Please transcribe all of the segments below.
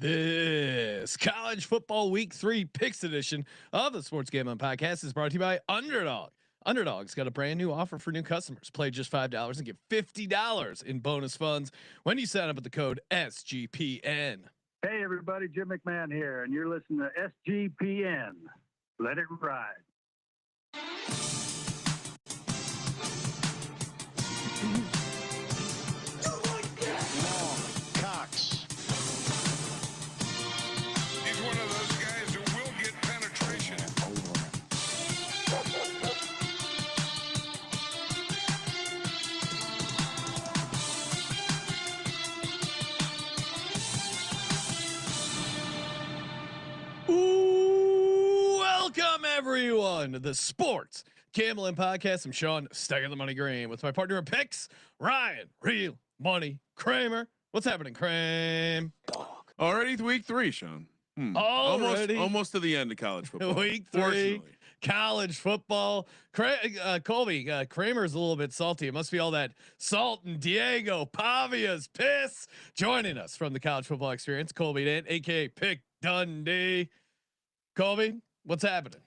This college football week 3 picks edition of the Sports Gambling Podcast is brought to you by Underdog. Underdog's got a brand new offer for new customers. Play just $5 and get $50 in bonus funds when you sign up with the code SGPN. Hey everybody, Jim McMahon here, and you're listening to SGPN. Let it ride. Welcome everyone to the Sports Gambling Podcast. I'm Sean, stuck in the money green with my partner in picks, Ryan, real money Kramer. What's happening, Kramer? Already week 3, Sean. Almost to the end of college football. Week 3, college football. Colby, Kramer's a little bit salty. It must be all that salt and Diego Pavia's piss. Joining us from the college football experience, Colby Dant, aka Pick Dundee. Colby, what's happening?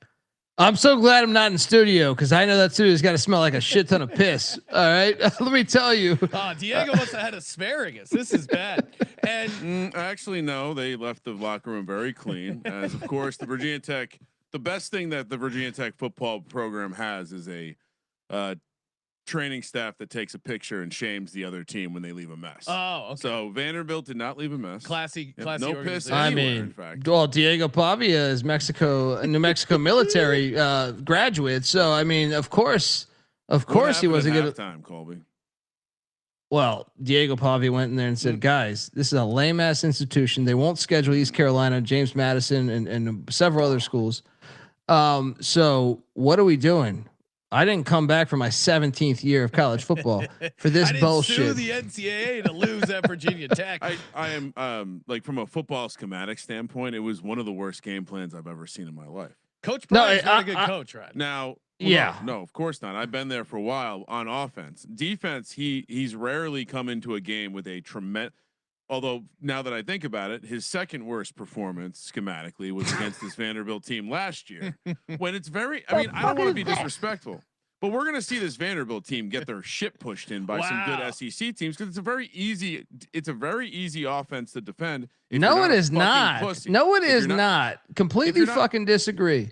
I'm so glad I'm not in studio because I know that studio's got to smell like a shit ton of piss. All right, let me tell you. Diego must have had asparagus. This is bad. And actually, no, they left the locker room very clean. As of course, the Virginia Tech. The best thing that the Virginia Tech football program has is a training staff that takes a picture and shames the other team when they leave a mess. Oh, okay. So Vanderbilt did not leave a mess. Classy. No piss I anywhere, mean, in fact. well, Diego Pavia is New Mexico military graduate. So I mean, of course he wasn't good. Time, Colby. Well, Diego Pavia went in there and said, "Guys, this is a lame ass institution. They won't schedule East Carolina, James Madison, and several other schools. So what are we doing?" I didn't come back for my 17th year of college football for this bullshit. Sue the NCAA to lose at Virginia Tech. I am like from a football schematic standpoint, it was one of the worst game plans I've ever seen in my life. Coach Brian is not a good coach, right? Now, no, of course not. I've been there for a while on offense. Defense, he's rarely come into a game with a tremendous. Although now that I think about it, his second worst performance schematically was against this Vanderbilt team last year. When it's very, I mean, I don't want to be disrespectful, but we're going to see this Vanderbilt team get their shit pushed in by some good SEC teams because it's a very easy offense to defend. No, it is not. Pussy. No, it is not. Completely fucking disagree.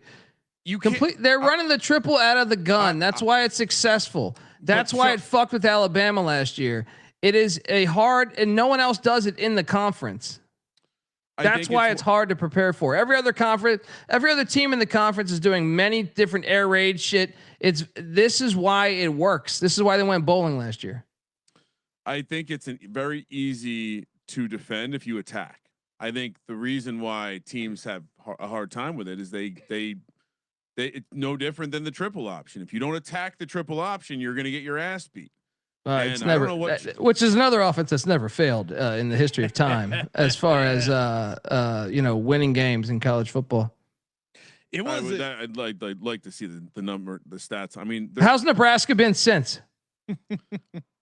They're running the triple out of the gun. That's why it's successful. That's why it fucked with Alabama last year. It is a hard, and no one else does it in the conference. That's why it's hard to prepare for. Every other team in the conference is doing many different air raid shit. This is why it works. This is why they went bowling last year. I think it's very easy to defend if you attack. I think the reason why teams have a hard time with it is it's no different than the triple option. If you don't attack the triple option, you're going to get your ass beat. It's never, which is another offense that's never failed in the history of time, as far as winning games in college football. I'd like to see the number, the stats. I mean, how's Nebraska been since?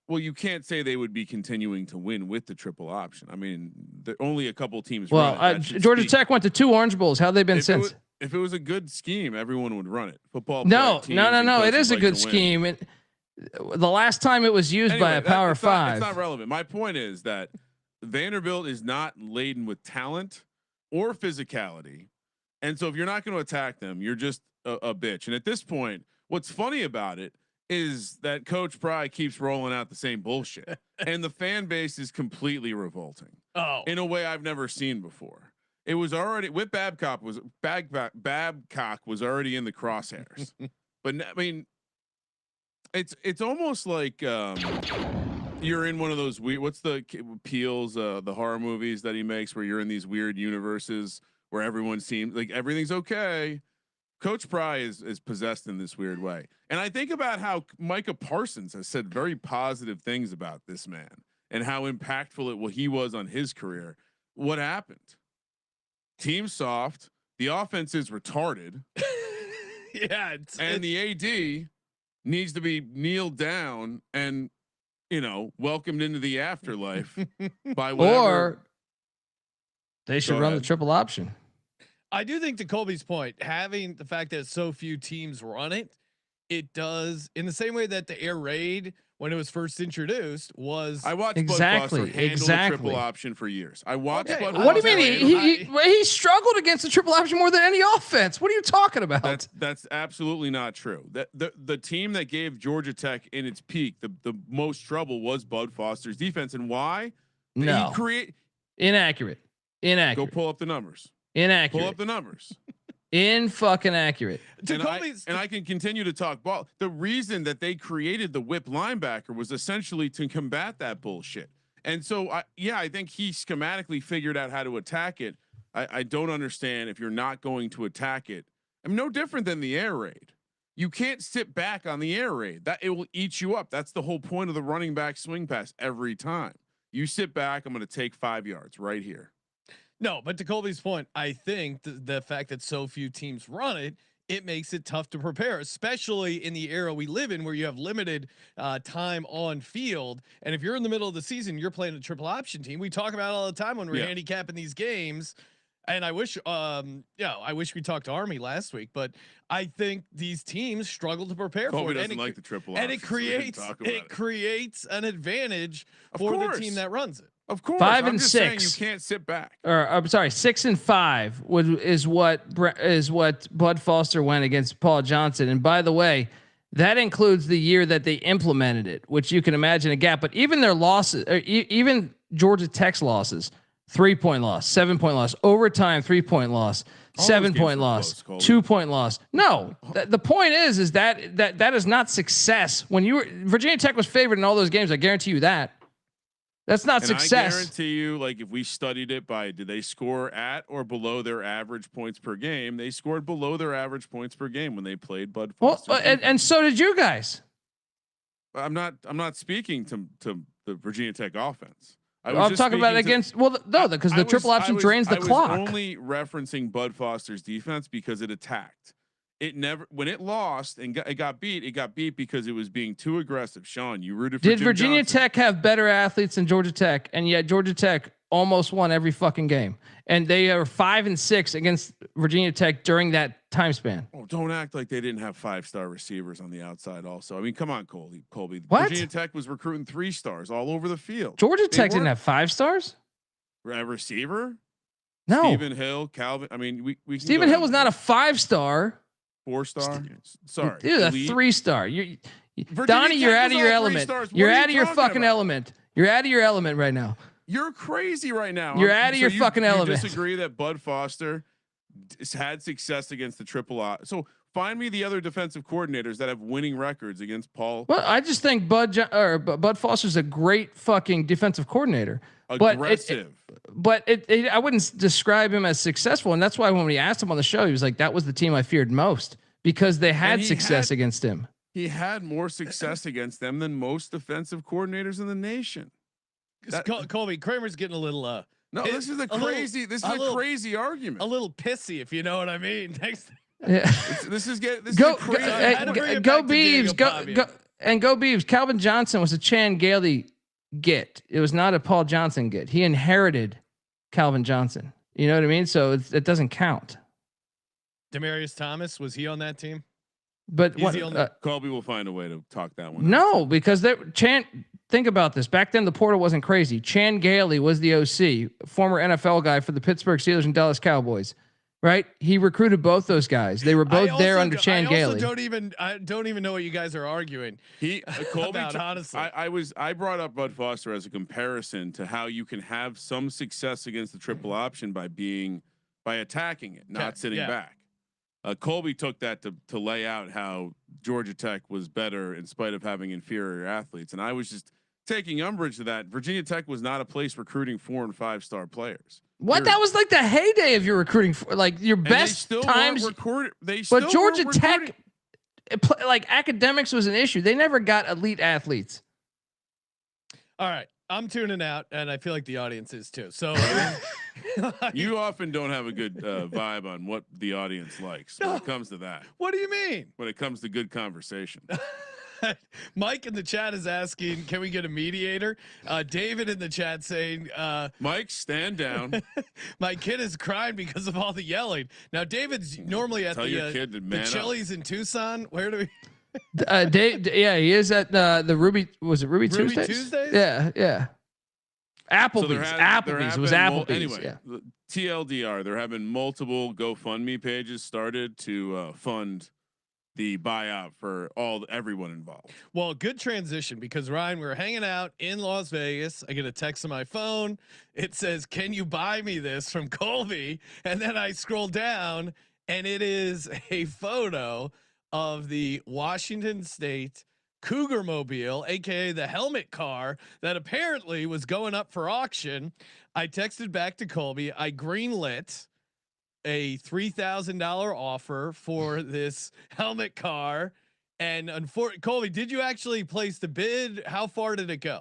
Well, you can't say they would be continuing to win with the triple option. I mean, only a couple teams. Well, Georgia Tech went to 2 Orange Bowls. How they been since? If it was a good scheme, everyone would run it. Football. No. It is a good scheme. The last time it was used by a Power 5. It's not relevant. My point is that Vanderbilt is not laden with talent or physicality. And so if you're not going to attack them, you're just a bitch. And at this point, what's funny about it is that Coach Pry keeps rolling out the same bullshit. And the fan base is completely revolting. In a way I've never seen before. It was already with Babcock was already in the crosshairs. But I mean, it's almost like you're in one of those weird. What's the Peele's the horror movies that he makes where you're in these weird universes where everyone seems like everything's okay. Coach Pry is possessed in this weird way, and I think about how Micah Parsons has said very positive things about this man and how impactful he was on his career. What happened? Team soft. The offense is retarded. Yeah, and the AD needs to be kneeled down and welcomed into the afterlife by whatever. They should run the triple option. I do think, to Colby's point, having the fact that so few teams run it, it does in the same way that the air raid, when it was first introduced, was. I watched exactly Bud Foster handle the triple option for years. I watched. Okay, Bud What do Foster you mean? He struggled against the triple option more than any offense. What are you talking about? That's absolutely not true. That the team that gave Georgia Tech in its peak the most trouble was Bud Foster's defense, and why? No, inaccurate. Go pull up the numbers. Inaccurate. Pull up the numbers. In fucking accurate. And I can continue to talk ball. The reason that they created the whip linebacker was essentially to combat that bullshit. And so, I think he schematically figured out how to attack it. I don't understand if you're not going to attack it. I'm no different than the air raid. You can't sit back on the air raid. That it will eat you up. That's the whole point of the running back swing pass every time. You sit back, I'm going to take 5 yards right here. No, but to Colby's point, I think the fact that so few teams run it, it makes it tough to prepare, especially in the era we live in where you have limited time on field. And if you're in the middle of the season, you're playing a triple option team. We talk about it all the time when we're handicapping these games. And I wish, I wish we talked to Army last week, but I think these teams struggle to prepare Colby for it. Doesn't like the triple and option, it creates an advantage for the team that runs it. Of course, 5 I'm and just 6. saying you can't sit back. Or I'm sorry, 6 and 5 is what Bud Foster went against Paul Johnson. And by the way, that includes the year that they implemented it, which you can imagine a gap. But even their losses, or even Georgia Tech's losses, 3-point loss, 7-point loss, overtime 3-point loss, 7-point loss, 2-point loss. No, the point is that is not success. When Virginia Tech was favored in all those games, I guarantee you that. That's not success. I guarantee you, like if we studied it by did they score at or below their average points per game, they scored below their average points per game when they played Bud Foster. Well, and so did you guys. I'm not speaking to the Virginia Tech offense. I'm talking about against because the triple option drains the clock. I was only referencing Bud Foster's defense because it attacked. It never, when it lost and it got beat because it was being too aggressive. Sean, you rooted for Did Jim Virginia Johnson. Tech have better athletes than Georgia Tech? And yet Georgia Tech almost won every fucking game. And they are 5 and 6 against Virginia Tech during that time span. Oh, don't act like they didn't have 5-star receivers on the outside also. I mean, come on, Colby. What? Virginia Tech was recruiting 3-stars all over the field. Georgia Tech didn't have 5 stars? A receiver? No. Stephen Hill, Calvin. I mean, we Stephen Hill was not a 5-star. 4-star. Sorry. Dude, a 3-star. Donnie, you're out of your element. You're out of your fucking element. You're out of your element right now. You're crazy right now. You're out of your fucking element. You disagree that Bud Foster had success against the triple O. So find me the other defensive coordinators that have winning records against Paul. Well, I just think Bud Foster's a great fucking defensive coordinator. Aggressive. But I wouldn't describe him as successful. And that's why when we asked him on the show, he was like, that was the team I feared most because they had success against him. He had more success against them than most defensive coordinators in the nation. Colby, Kramer's getting a little no, this is a crazy argument. Oh, A little pissy, if you know what I mean. Yeah. This is go Beavs, go Beavs. Calvin Johnson was a Chan Gailey get. It was not a Paul Johnson get. He inherited Calvin Johnson. You know what I mean? So it doesn't count. Demarius Thomas, was he on that team? But Colby will find a way to talk that one. No, because think about this. Back then, the portal wasn't crazy. Chan Gailey was the OC, former NFL guy for the Pittsburgh Steelers and Dallas Cowboys. Right? He recruited both those guys. They were both there under Chan Gailey. I don't even know what you guys are arguing. Colby, about, honestly. I brought up Bud Foster as a comparison to how you can have some success against the triple option by attacking it, not sitting back. Colby took that to lay out how Georgia Tech was better in spite of having inferior athletes, and I was just taking umbrage to that. Virginia Tech was not a place recruiting 4- and 5-star players. What? That was like the heyday of your recruiting, like your best times. But Georgia Tech, like academics was an issue. They never got elite athletes. All right, I'm tuning out, and I feel like the audience is too. So you often don't have a good vibe on what the audience likes when it comes to that. What do you mean? When it comes to good conversation. Mike in the chat is asking, can we get a mediator? David in the chat saying, Mike, stand down. my kid is crying because of all the yelling. Now, David's normally at the Chili's in Tucson. Where do we? Dave, yeah, he is at the Ruby. Was it Ruby Tuesdays? Tuesdays? Yeah. Applebee's. It was Applebee's. Anyway, yeah. TLDR, there have been multiple GoFundMe pages started to fund the buyout for everyone involved. Well, good transition because Ryan, we were hanging out in Las Vegas. I get a text on my phone. It says, "Can you buy me this?" from Colby, and then I scroll down, and it is a photo of the Washington State Cougar Mobile, aka the helmet car that apparently was going up for auction. I texted back to Colby. I greenlit a $3,000 offer for this helmet car. And Colby, did you actually place the bid? How far did it go?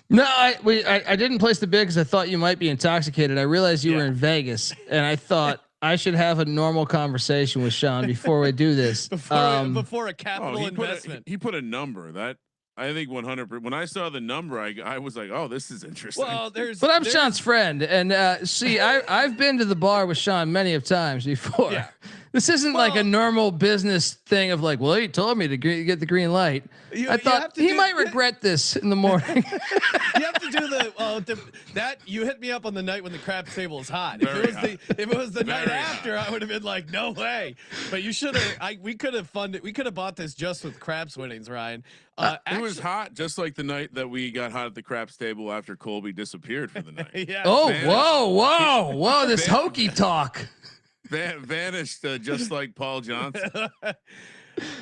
No, I didn't place the bid because I thought you might be intoxicated. I realized you were in Vegas, and I thought I should have a normal conversation with Sean before we do this. Before a capital investment. He put a number that I think 100%. When I saw the number, I was like, "Oh, this is interesting." Well, but I'm Sean's friend, and see, I've been to the bar with Sean many of times before. Yeah. This isn't like a normal business thing of like, well, he told me to get the green light. I thought he might regret this in the morning. You have to do that. You hit me up on the night when the craps table is hot. If it was the night after, I would have been like, no way. But you should have. We could have funded. We could have bought this just with craps winnings, Ryan. It was hot, just like the night that we got hot at the craps table after Colby disappeared for the night. Yeah. Oh, whoa! This hokey talk. Vanished just like Paul Johnson.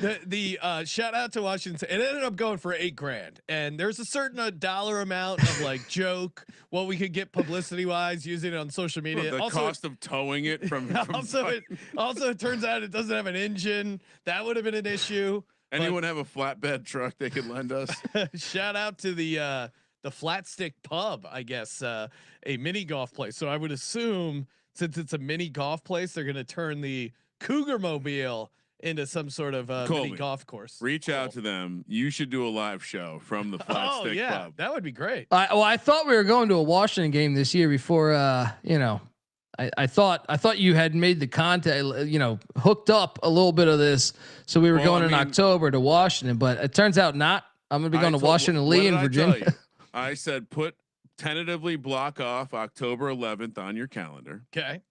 The shout out to Washington. It ended up going for $8,000, and there's a certain dollar amount of like joke what we could get publicity wise using it on social media. The cost of towing it from also it turns out it doesn't have an engine. That would have been an issue. Anyone have a flatbed truck they could lend us? Shout out to the Flat Stick Pub, I guess, a mini golf place. So I would assume, since it's a mini golf place, they're going to turn the Cougar Mobile into some sort of mini golf course. Reach out to them. You should do a live show from the Flat Stick Pub. That would be great. I thought we were going to a Washington game this year before, I thought you had made the contact, hooked up a little bit of this. So we were going in October to Washington, but it turns out not. I'm going to be going to Washington Lee in Virginia. I said, tentatively block off October 11th on your calendar. Okay.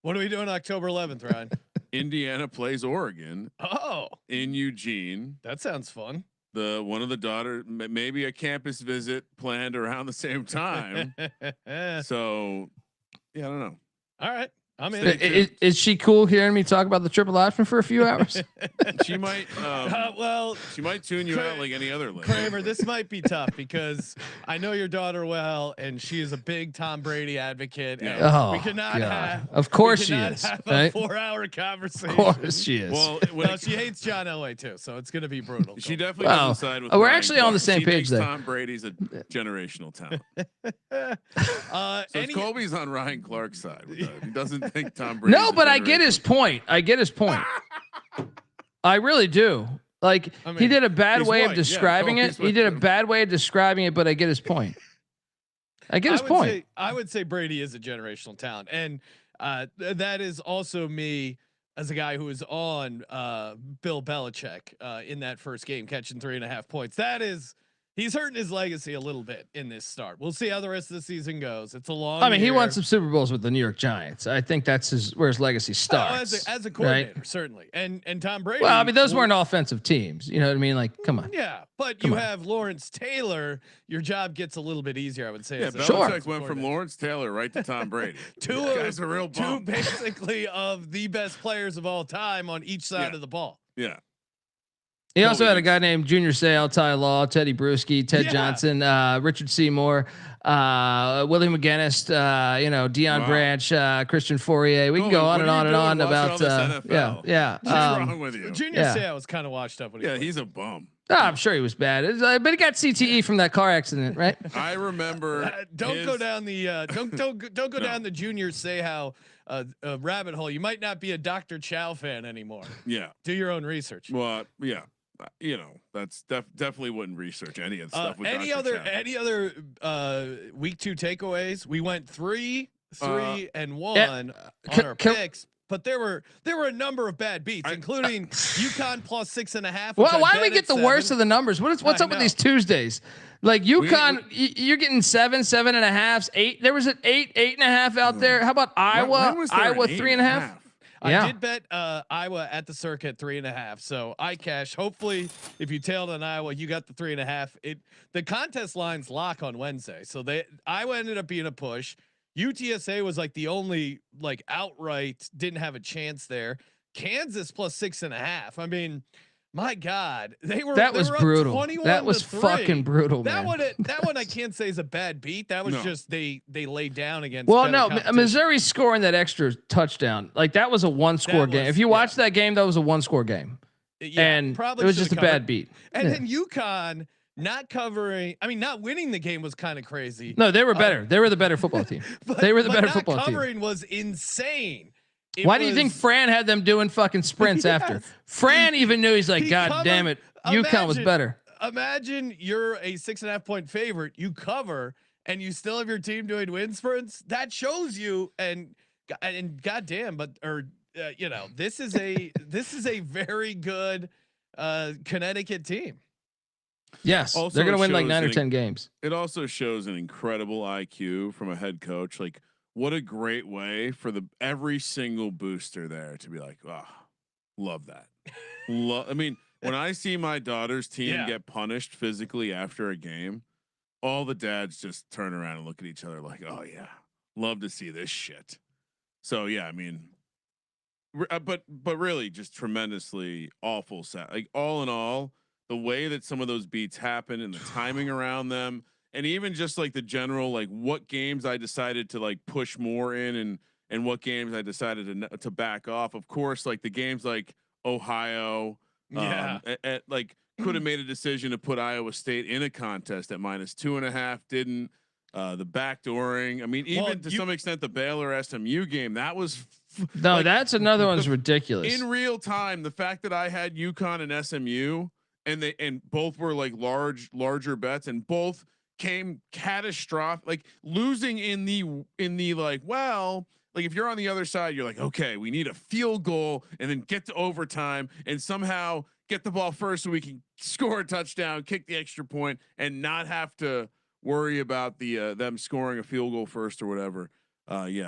What are we doing October 11th, Ryan? Indiana plays Oregon. Oh, in Eugene. That sounds fun. One of the daughters, maybe a campus visit planned around the same time. So, I don't know. All right. I'm in. Is she cool hearing me talk about the triple option for a few hours? She might. She might tune you out like any other lady. Kramer, this might be tough because I know your daughter well, and she is a big Tom Brady advocate. And we cannot have. Of course she is. Have a 4-hour conversation. Of course she is. Well, she hates John Elway too, so it's going to be brutal. She definitely doesn't side with. We're actually on the same page there. Tom Brady's a generational talent. So Colby's on Ryan Clark's side. He doesn't think Tom Brady. No, but I get his point. I really do. Like, he did a bad way of describing it. He did a bad way of describing it, but I get his point. I would say Brady is a generational talent, and that is also me as a guy who was on Bill Belichick in that first game, catching 3.5 points. He's hurting his legacy a little bit in this start. We'll see how the rest of the season goes. It's a long. He won some Super Bowls with the New York Giants. I think that's where his legacy starts. As a coordinator, right? Certainly. And Tom Brady. Well, those weren't offensive teams. You know what I mean? Like, come on. Yeah, but you have Lawrence Taylor. Your job gets a little bit easier, I would say. Yeah, Belichick went from Lawrence Taylor right to Tom Brady. Two basically of the best players of all time on each side of the ball. Yeah. He also had a guy named Junior Seau, Ty Law, Teddy Bruschi, Ted Johnson, Richard Seymour, William McGinnis, Deion Branch, Christian Fourier. We can go on and on and on about What's wrong with you? Junior Seau was kind of washed up when he played. He's a bum. I'm sure he was bad, but he got CTE from that car accident, right? I remember. Don't go down the don't go down the Junior Seau rabbit hole. You might not be a Dr. Chow fan anymore. Yeah. Do your own research. Well, yeah. that's definitely wouldn't research any of the stuff. With any Dr. other week 2 takeaways? We went 3-1 on our picks. But there were a number of bad beats, including UConn plus 6.5. Well, why do we get the worst of the numbers? What's up with these Tuesdays? Like UConn, you're getting 7, 7.5, 8. There was an 8, 8.5 out there. How about Iowa? Iowa 3.5. I did bet Iowa at the circuit 3.5. So I cashed. Hopefully, if you tailed on Iowa, you got the 3.5. The contest lines lock on Wednesday, so Iowa ended up being a push. UTSA was like the only like outright didn't have a chance there. Kansas plus 6.5. I mean, my God, that was brutal. That was fucking brutal. That one I can't say is a bad beat. That was just they laid down against. Well, no, Missouri scoring that extra touchdown, like that was a 1-score game. If you watch that game, that was a 1-score game. Yeah, and probably it was just a bad beat. And then UConn not covering, not winning the game was kind of crazy. No, they were better. They were the better football team. They were the better football team. Covering was insane. Why do you think Fran had them doing fucking sprints after? Fran even knew, he's like, God damn it, UConn was better. Imagine you're a 6.5 point favorite, you cover, and you still have your team doing wind sprints. That shows you, and goddamn, this is a very good Connecticut team. Yes, also they're going to win like 9 or 10 games. It also shows an incredible IQ from a head coach. Like, what a great way for every single booster there to be like, love that. I mean, when I see my daughter's team get punished physically after a game, all the dads just turn around and look at each other like, oh yeah, love to see this shit. So yeah, I mean, but really just tremendously awful. Like all in all, the way that some of those beats happen and the timing around them, and even just like the general, like what games I decided to like push more in and what games I decided to back off. Of course, like the games like Ohio, like could have made a decision to put Iowa State in a contest at -2.5. Didn't. The backdooring. I mean, even to some extent, the Baylor SMU game, that was that's another one's ridiculous. In real time, the fact that I had UConn and SMU and both were like larger bets and both came catastrophic, like losing in the like, well, like if you're on the other side, you're like, okay, we need a field goal and then get to overtime and somehow get the ball first so we can score a touchdown, kick the extra point, and not have to worry about them scoring a field goal first or whatever.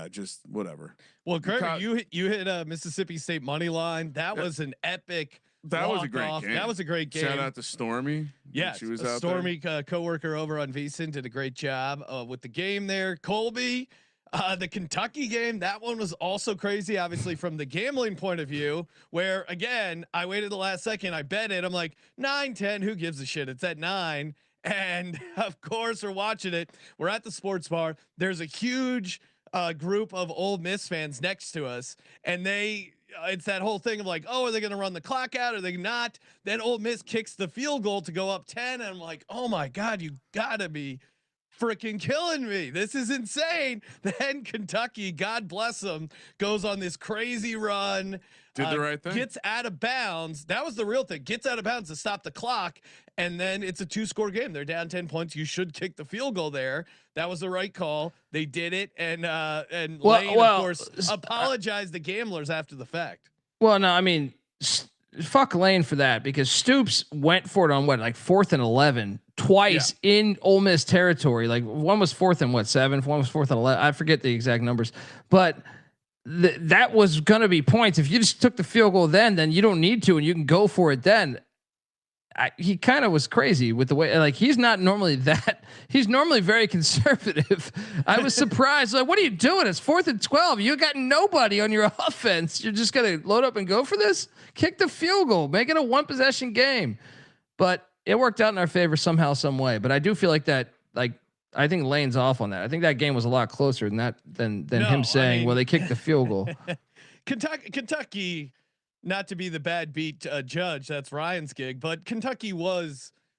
Just whatever. Well, Kramer, you hit Mississippi State money line. That was an epic. That was a great game. That was a great game. Shout out to Stormy. Yeah, she was out Stormy, coworker over on VSiN, did a great job with the game there. Colby, the Kentucky game, that one was also crazy, obviously from the gambling point of view, where again, I waited the last second, I bet it. I'm like 9-10, who gives a shit? It's at 9. And of course we're watching it. We're at the sports bar. There's a huge group of Ole Miss fans next to us, and it's that whole thing of like, oh, are they going to run the clock out? Are they not? Then Ole Miss kicks the field goal to go up 10. And I'm like, oh my God, you gotta be freaking killing me. This is insane. Then Kentucky, God bless them, goes on this crazy run. Did the right thing. Gets out of bounds. That was the real thing. Gets out of bounds to stop the clock. And then it's a 2-score game. They're down 10 points. You should kick the field goal there. That was the right call. They did it. And Lane, of course, apologized to gamblers after the fact. Well, no, I mean, fuck Lane for that, because Stoops went for it on like 4th and 11 twice in Ole Miss territory. Like one was 4th and 7, one was 4th and 11. I forget the exact numbers, but that was going to be points. If you just took the field goal then you don't need to, and you can go for it then. He kind of was crazy with the way, like, he's not normally that. He's normally very conservative. I was surprised. Like, what are you doing? It's 4th and 12. You got nobody on your offense. You're just going to load up and go for this? Kick the field goal. Make it a 1-possession game. But it worked out in our favor somehow, some way. But I do feel like that, like, I think Lane's off on that. I think that game was a lot closer than that, than him saying, well, they kicked the field goal. Kentucky, not to be the bad beat judge, that's Ryan's gig, but Kentucky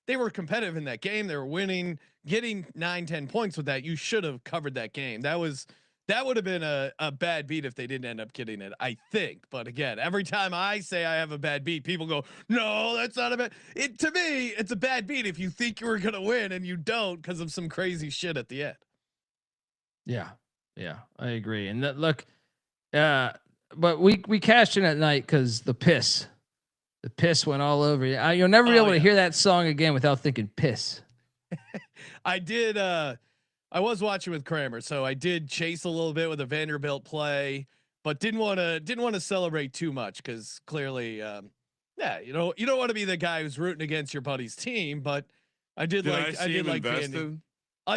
they were competitive in that game. They were winning, getting 9-10 points with that. You should have covered that game. That was That would have been a bad beat if they didn't end up getting it, I think. But again, every time I say I have a bad beat, people go, "No, that's not a bad." It to me, it's a bad beat if you think you were gonna win and you don't because of some crazy shit at the end. Yeah, I agree. And that, look, but we cashed in at night because the piss went all over you. You'll never be able to hear that song again without thinking piss. I did. I was watching with Kramer, so I did chase a little bit with a Vanderbilt play, but didn't want to celebrate too much because clearly, yeah, you don't want to be the guy who's rooting against your buddy's team. But I did like Vandy.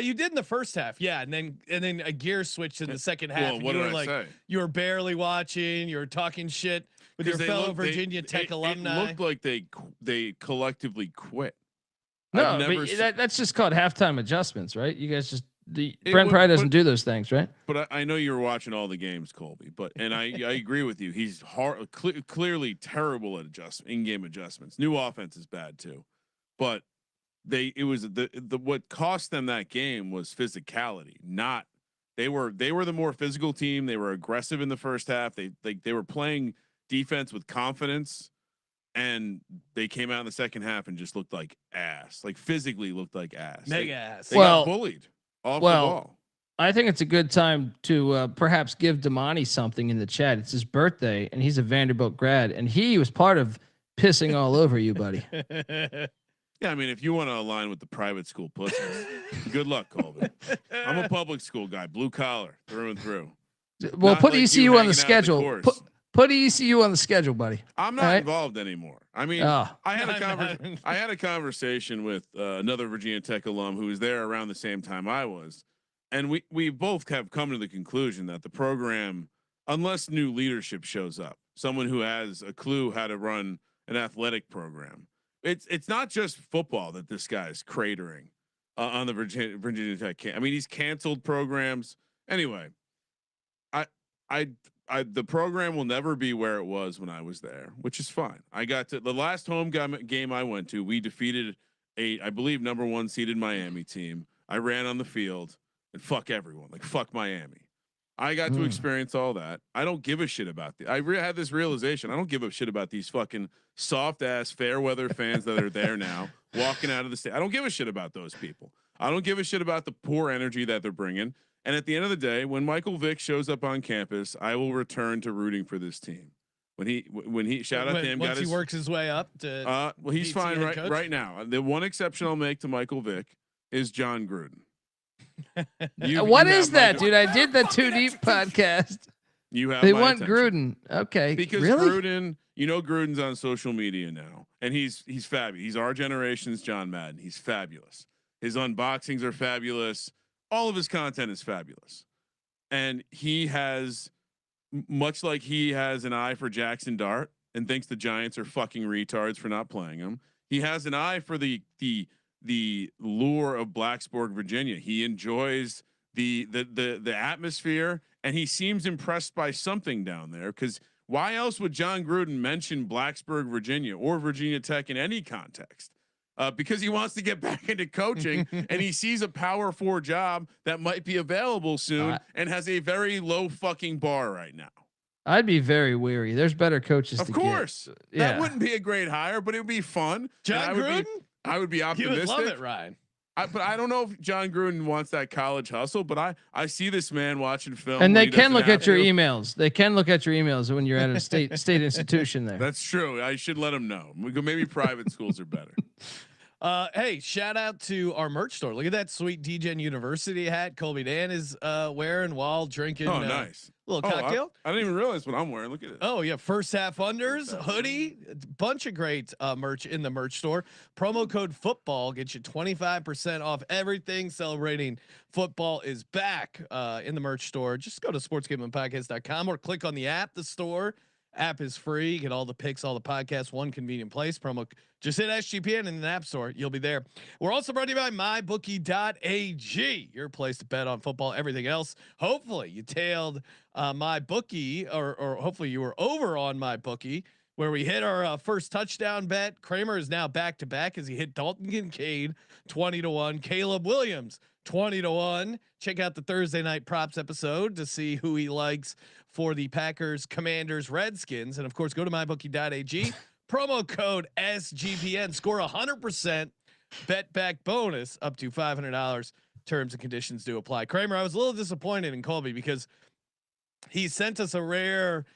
You did in the first half, yeah, and then a gear switched in the second half. Well, what you did were I say? You were barely watching. You were talking shit with your fellow Virginia Tech alumni. It looked like they collectively quit. No, but that's just called halftime adjustments, right? You guys just Brent probably doesn't do those things, right? But I know you were watching all the games, Colby. And I agree with you. He's clearly terrible at in-game adjustments. New offense is bad too, but what cost them that game was physicality. Not they were the more physical team. They were aggressive in the first half. They were playing defense with confidence. And they came out in the second half and just looked like ass. Like physically looked like ass. Mega ass. They got bullied off the ball. I think it's a good time to perhaps give Damani something in the chat. It's his birthday, and he's a Vanderbilt grad, and he was part of pissing all over you, buddy. Yeah, I mean, if you want to align with the private school pussies, good luck, Colby. I'm a public school guy, blue collar through and through. Well, Not put like ECU on the schedule. Put ECU on the schedule, buddy. I'm not involved anymore. I mean, I had a conversation with another Virginia Tech alum who was there around the same time I was, and we both have come to the conclusion that the program, unless new leadership shows up, someone who has a clue how to run an athletic program, it's not just football that this guy's cratering on the Virginia Tech. I mean, he's canceled programs anyway. The program will never be where it was when I was there, which is fine. I got to the last home game I went to. We defeated I believe #1 seeded Miami team. I ran on the field and fuck everyone, like fuck Miami. I got to experience all that. I don't give a shit about I had this realization. I don't give a shit about these fucking soft ass fair weather fans that are there now walking out of the state. I don't give a shit about those people. I don't give a shit about the poor energy that they're bringing. And at the end of the day, when Michael Vick shows up on campus, I will return to rooting for this team. When he shout out to him, once he works his way up to well, he's fine right now. The one exception I'll make to Michael Vick is John Gruden. What is that, dude? I did the Too Deep podcast. They want Gruden. Okay, because really? Gruden, Gruden's on social media now, and he's fabulous. He's our generation's John Madden. He's fabulous. His unboxings are fabulous. All of his content is fabulous. And he has, much like he has an eye for Jackson Dart and thinks the Giants are fucking retards for not playing him. He has an eye for the lure of Blacksburg, Virginia. He enjoys the atmosphere, and he seems impressed by something down there. Because why else would John Gruden mention Blacksburg, Virginia, or Virginia Tech in any context? Because he wants to get back into coaching and he sees a Power 4 job that might be available soon and has a very low fucking bar right now. I'd be very weary. There's better coaches. Of course. That wouldn't be a great hire, but it would be fun. John Gruden? I would be optimistic. You would love it, Ryan. But I don't know if John Gruden wants that college hustle, but I see this man watching film. And they can look at your emails. They can look at your emails when you're at a state institution there. That's true. I should let them know. Maybe private schools are better. Hey, shout out to our merch store. Look at that sweet DGen University hat Colby Dan is wearing while drinking. Oh, nice. Little cocktail. I didn't even realize what I'm wearing. Look at it. Oh yeah, first half unders, hoodie, bunch of great merch in the merch store. Promo code football gets you 25% off everything. Celebrating football is back in the merch store. Just go to sportsgamblingpodcast.com or click on the app. The store app is free. Get all the picks, all the podcasts, one convenient place. Just hit SGPN in the app store. You'll be there. We're also brought to you by mybookie.ag, your place to bet on football, everything else. Hopefully you tailed my bookie or hopefully you were over on my bookie where we hit our first touchdown bet. Kramer is now back to back as he hit Dalton Kincaid 20-1, Caleb Williams 20-1. Check out the Thursday night props episode to see who he likes for the Packers, Commanders, Redskins, and of course go to mybookie.ag. Promo code SGPN. Score 100% bet back bonus up to $500. Terms and conditions do apply. Kramer, I was a little disappointed in Colby because he sent us a rare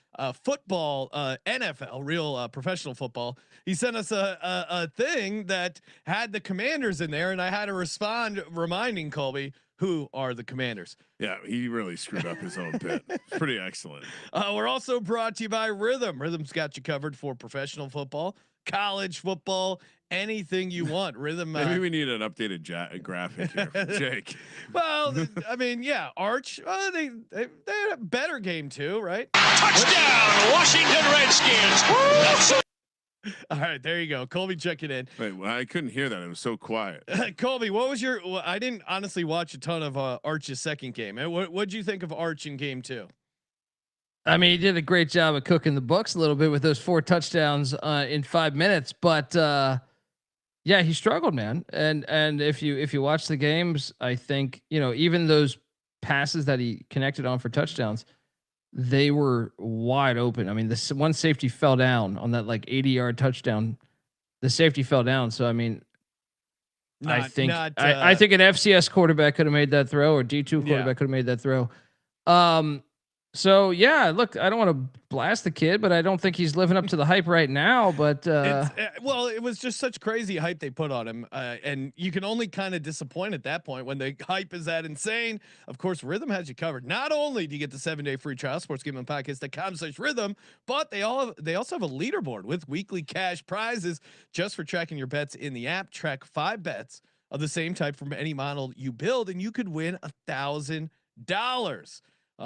football, NFL, real professional football. He sent us a thing that had the Commanders in there, and I had to respond reminding Colby who are the Commanders. Yeah, he really screwed up his own bit. It's pretty excellent. We're also brought to you by Rhythm. Rhythm's got you covered for professional football, college football, anything you want. Rhythm. Maybe we need an updated graphic here from Jake. Well, I mean, yeah, Arch. They had a better game too, right? Touchdown, Washington Redskins. All right, there you go. Colby checking in. Wait, well, I couldn't hear that. It was so quiet. Colby, what was your? Well, I didn't honestly watch a ton of Arch's second game. What'd you think of Arch in game 2? I mean, he did a great job of cooking the books a little bit with those 4 touchdowns in 5 minutes, but yeah, he struggled, man. And if you watch the games, I think even those passes that he connected on for touchdowns, they were wide open. I mean, this one safety fell down on that like 80-yard touchdown. The safety fell down. So I mean, I think an FCS quarterback could have made that throw, or D2 quarterback could have made that throw. So yeah, look, I don't want to blast the kid, but I don't think he's living up to the hype right now. But well, it was just such crazy hype they put on him, and you can only kind of disappoint at that point when the hype is that insane. Of course, Rhythm has you covered. Not only do you get the 7-day free trial, sportsgamblingpodcast.com/rhythm, but they also have a leaderboard with weekly cash prizes just for tracking your bets in the app. Track 5 bets of the same type from any model you build, and you could win $1,000.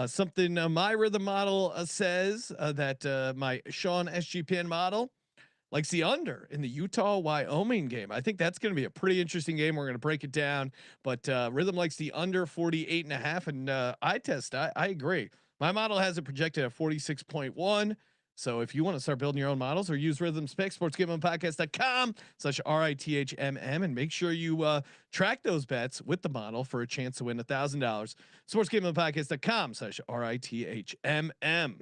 Something my Rhythm model says that my Sean SGPN model likes the under in the Utah Wyoming game. I think that's going to be a pretty interesting game. We're going to break it down, but Rhythm likes the under 48.5, and I agree. My model has it projected at 46.1. So if you want to start building your own models or use Rhythm's picks, sportsgamblingpodcast.com/RITHMM, and make sure you track those bets with the model for a chance to win $1,000. Sportsgamblingpodcast.com/RITHMM.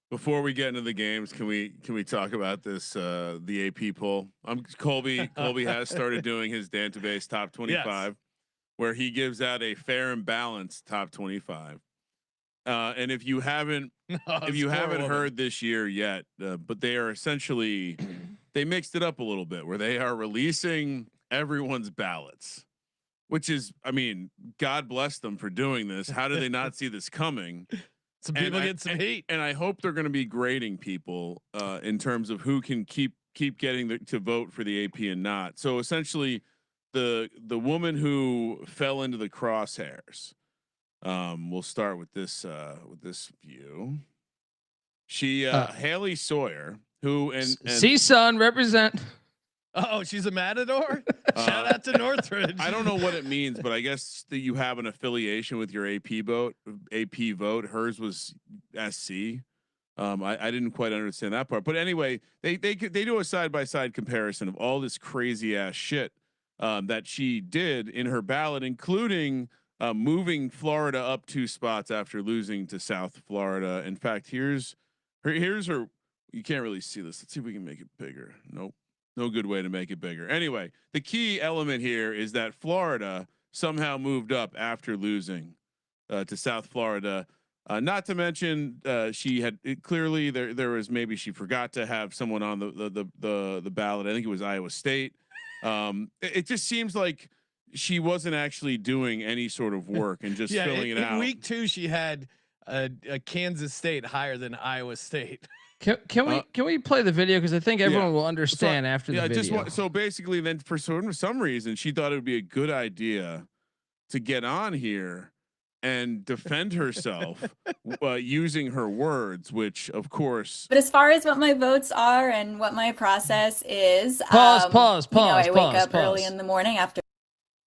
Before we get into the games, can we talk about this the AP poll? Colby has started doing his database top 25, where he gives out a fair and balanced top 25. And if you haven't heard this year yet, but they are essentially they mixed it up a little bit where they are releasing everyone's ballots, which is, I mean, God bless them for doing this. How did they not see this coming? Some people get some heat, and I hope they're going to be grading people in terms of who can keep getting to vote for the AP and not. So essentially, the woman who fell into the crosshairs. We'll start with this view. She Haley Sawyer, who and CSUN represent. Oh, she's a Matador. Shout out to Northridge. I don't know what it means, but I guess that you have an affiliation with your AP vote. Hers was SC. I didn't quite understand that part, but anyway, they do a side by side comparison of all this crazy ass shit that she did in her ballot, including moving Florida up 2 spots after losing to South Florida. In fact, here's her. You can't really see this. Let's see if we can make it bigger. Nope. No good way to make it bigger. Anyway, the key element here is that Florida somehow moved up after losing to South Florida. Not to mention she had clearly there was maybe she forgot to have someone on the ballot. I think it was Iowa State. It just seems like she wasn't actually doing any sort of work and just filling it out. In week 2, she had a Kansas State higher than Iowa State. Can we play the video, because I think everyone will understand after the video. So basically, then for some reason she thought it would be a good idea to get on here and defend herself using her words, which of course. But as far as what my votes are and what my process is, pause. I wake up early in the morning after.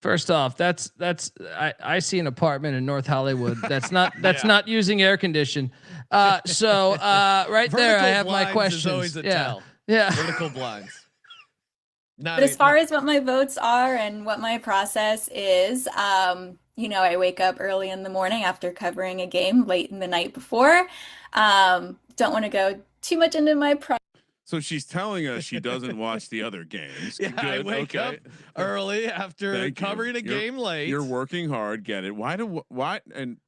First off, I see an apartment in North Hollywood that's not using air condition. Right there, I have my questions. Is always a tell. Yeah. Vertical blinds. But as far as what my votes are and what my process is, I wake up early in the morning after covering a game late in the night before. Don't want to go too much into my So she's telling us she doesn't watch the other games. Yeah, Good. I wake up early after covering a game late. You're working hard. Get it? Why? And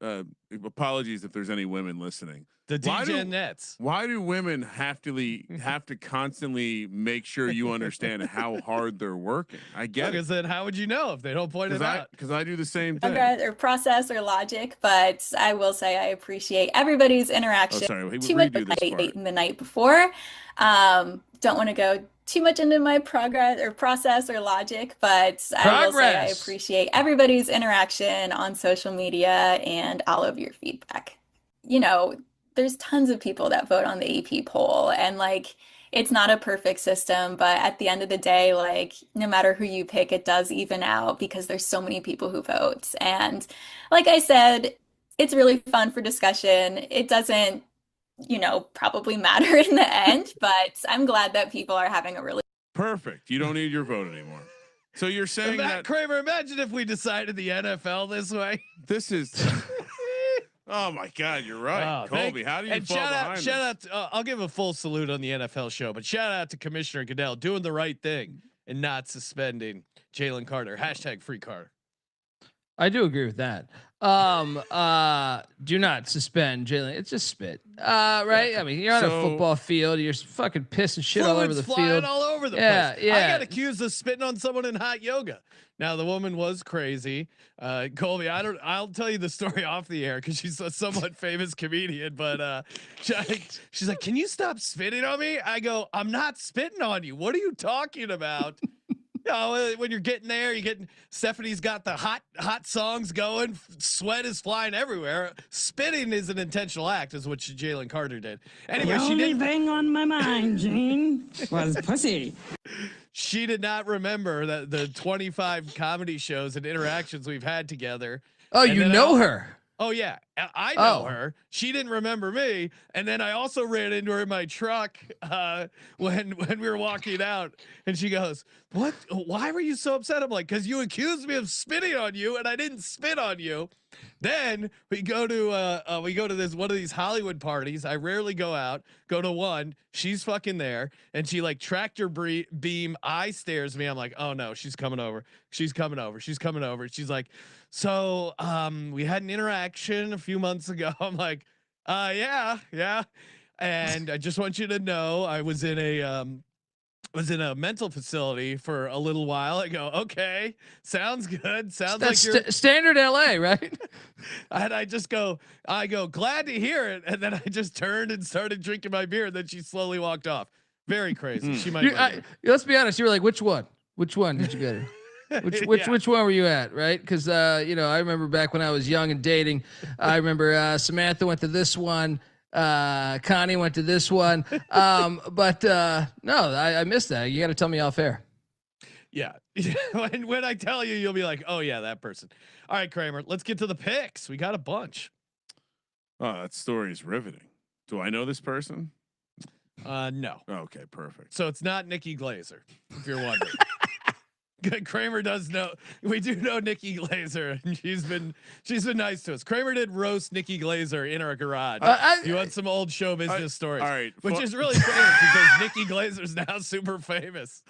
apologies if there's any women listening. The DJ Nets. Why do women have to constantly make sure you understand how hard they're working? I get it. Because then how would you know if they don't point it out? Because I do the same thing. Or process or logic, but I will say I appreciate everybody's interaction. Oh, sorry. Too much late in the night before. Don't want to go too much into my progress or process or logic, but I will say I appreciate everybody's interaction on social media and all of your feedback. There's tons of people that vote on the AP poll, and it's not a perfect system, but at the end of the day, no matter who you pick, it does even out because there's so many people who vote. And like I said, it's really fun for discussion. It doesn't, probably matter in the end, but I'm glad that people are having a really perfect. You don't need your vote anymore. So you're saying that Kramer, imagine if we decided the NFL this way. This is oh my God, you're right. Colby, how do you fall behind shout out I'll give a full salute on the NFL show, but shout out to Commissioner Goodell doing the right thing and not suspending Jalen Carter. #free Carter. I do agree with that. Do not suspend Jalen. It's just spit. Right? I mean, you're on a football field. You're fucking pissing shit all over the field. All over the place. Yeah. I got accused of spitting on someone in hot yoga. Now the woman was crazy. Colby, I'll tell you the story off the air because she's a somewhat famous comedian, but she's like, "Can you stop spitting on me?" I go, "I'm not spitting on you. What are you talking about?" When you're getting there, Stephanie's got the hot songs going. Sweat is flying everywhere. Spitting is an intentional act, is what Jalen Carter did. Anyway, the only thing on my mind, Gene, was pussy. She did not remember that the 25 comedy shows and interactions we've had together. Oh, you know her. Oh yeah, I know her. She didn't remember me, and then I also ran into her in my truck when we were walking out, and she goes, "What? Why were you so upset?" I'm like, "Cause you accused me of spitting on you, and I didn't spit on you." Then we go to this one of these Hollywood parties. I rarely go out. Go to one. She's fucking there, and she tractor beam eye stares me. I'm like, "Oh no, she's coming over. She's coming over. She's coming over." She's like, "So we had an interaction a few months ago." I'm like, yeah. And I just want you to know I was in a mental facility for a little while. I go, "Okay, sounds good. Sounds like you're standard LA, right?" And I go, "Glad to hear it." And then I just turned and started drinking my beer. And then she slowly walked off. Very crazy. She might. Let's be honest. You were like, "Which one? Which one did you go to?" Which one were you at, right? Because I remember back when I was young and dating, I remember Samantha went to this one, Connie went to this one, but no, I missed that. You got to tell me off air. Yeah, when I tell you, you'll be like, "Oh yeah, that person." All right, Kramer, let's get to the picks. We got a bunch. Oh, that story is riveting. Do I know this person? No. Okay, perfect. So it's not Nikki Glazer, if you're wondering. Kramer does know. We do know Nikki Glazer, and she's been nice to us. Kramer did roast Nikki Glazer in our garage. You want some old show business stories, all right, which is really famous because Nikki Glazer's now super famous.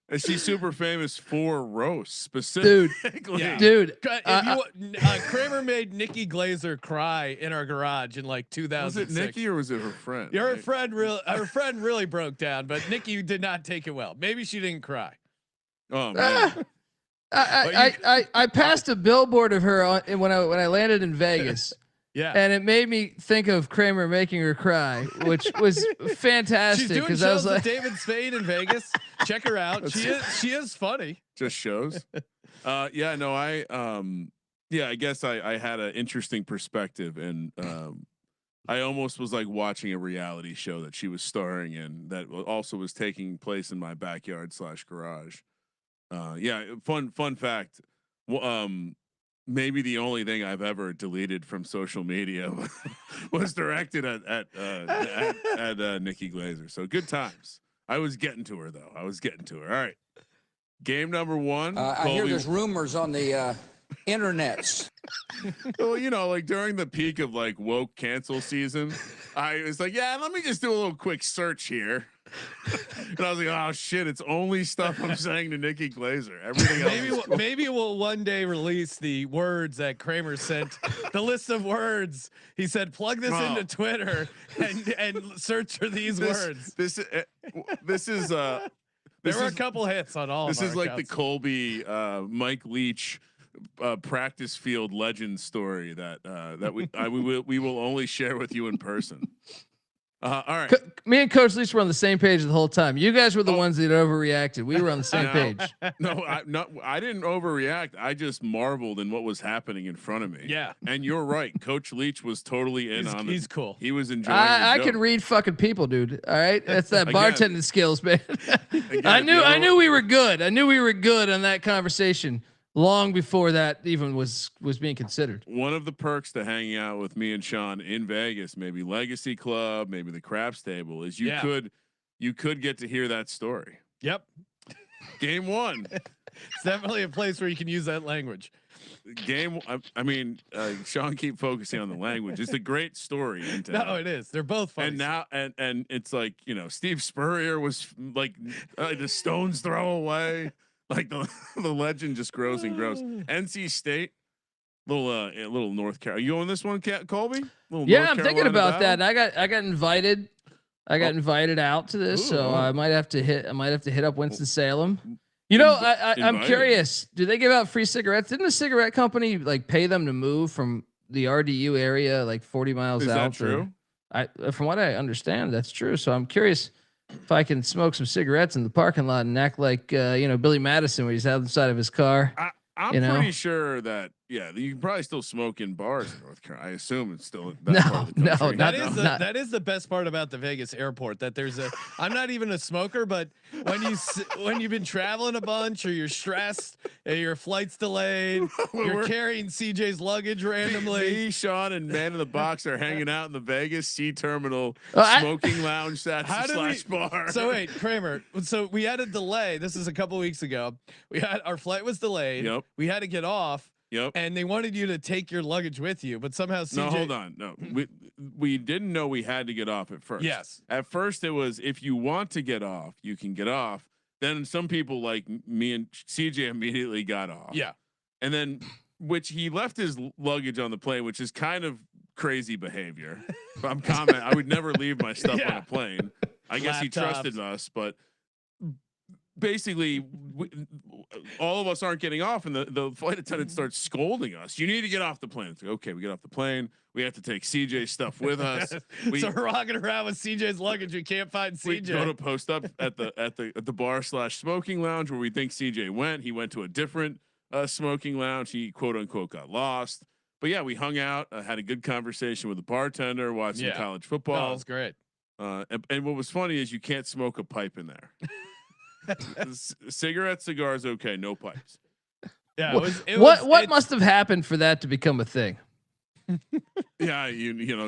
And she's super famous for roast specifically. Dude. Kramer made Nikki Glazer cry in our garage in 2006. Was it Nikki or was it her friend? Her friend really broke down, but Nikki did not take it well. Maybe she didn't cry. Oh man. I passed a billboard of her when I landed in Vegas. Yeah, and it made me think of Kramer making her cry, which was fantastic. She's doing shows with David Spade in Vegas. Check her out. She is funny. Just shows. I guess I had an interesting perspective, and I almost was like watching a reality show that she was starring in that also was taking place in my backyard / garage. Fun fact. maybe the only thing I've ever deleted from social media was directed at Nikki Glazer. So good times. I was getting to her though. All right. Game number 1. I hear there's rumors on the internets. Well, like during the peak of like woke cancel season, I was like, yeah, let me just do a little quick search here. And I was like, oh shit, it's only stuff I'm saying to Nikki Glazer. Everything else. Maybe we'll one day release the words that Kramer sent, the list of words. He said, plug this into Twitter and search for these words. This is there were a couple hits on all. This of is like accounts. The Colby Mike Leach practice field legend story that we will only share with you in person. All right. Me and Coach Leach were on the same page the whole time. You guys were the ones that overreacted. We were on the same page. I didn't overreact. I just marveled in what was happening in front of me. Yeah. And you're right. Coach Leach was totally in on it. He's cool. He was enjoying I can read fucking people, dude. All right. That's that bartending skills, man. I knew we were good. I knew we were good on that conversation long before that even was being considered. One of the perks to hanging out with me and Sean in Vegas, maybe Legacy Club, maybe the Craps Table, is you could get to hear that story. Yep. Game 1. It's definitely a place where you can use that language. I mean, Sean, keep focusing on the language. It's a great story. No, it is. They're both funny. And now, and it's like, Steve Spurrier was like the stone's throw away. Like the legend just grows and grows. NC State, little North Carolina. You on this one, Colby? Yeah, I'm thinking about that. I got invited. I got invited out to this, so I might have to hit up Winston-Salem. I'm curious. Do they give out free cigarettes? Didn't a cigarette company like pay them to move from the RDU area like 40 miles out? Is that true? From what I understand, that's true. So I'm curious if I can smoke some cigarettes in the parking lot and act like Billy Madison, where he's out inside of his car. I'm pretty sure that you can probably still smoke in bars in North Carolina. I assume it's still that is the best part about the Vegas airport. That I'm not even a smoker, but when you've been traveling a bunch or you're stressed, your flight's delayed, you're carrying CJ's luggage randomly. Me, Sean, and Man in the Box are hanging out in the Vegas C Terminal smoking lounge / bar. So wait, Kramer. So we had a delay. This is a couple weeks ago. Our flight was delayed. Yep. We had to get off. Yep. And they wanted you to take your luggage with you, but somehow CJ. No, hold on. No, we didn't know we had to get off at first. Yes. At first, it was if you want to get off, you can get off. Then some people like me and CJ immediately got off. Yeah. And then, which he left his luggage on the plane, which is kind of crazy behavior. I would never leave my stuff on a plane. I guess he trusted us, but. Basically, all of us aren't getting off, and the flight attendant starts scolding us. You need to get off the plane. It's like, okay, we get off the plane. We have to take CJ's stuff with us. So we're walking around with CJ's luggage. We can't find CJ. We go to post up at the bar / smoking lounge where we think CJ went. He went to a different smoking lounge. He quote unquote got lost. But yeah, we hung out, had a good conversation with the bartender, watched some college football. That was great. And what was funny is you can't smoke a pipe in there. Cigarettes, cigars, okay, no pipes. Yeah. What must have happened for that to become a thing? Yeah,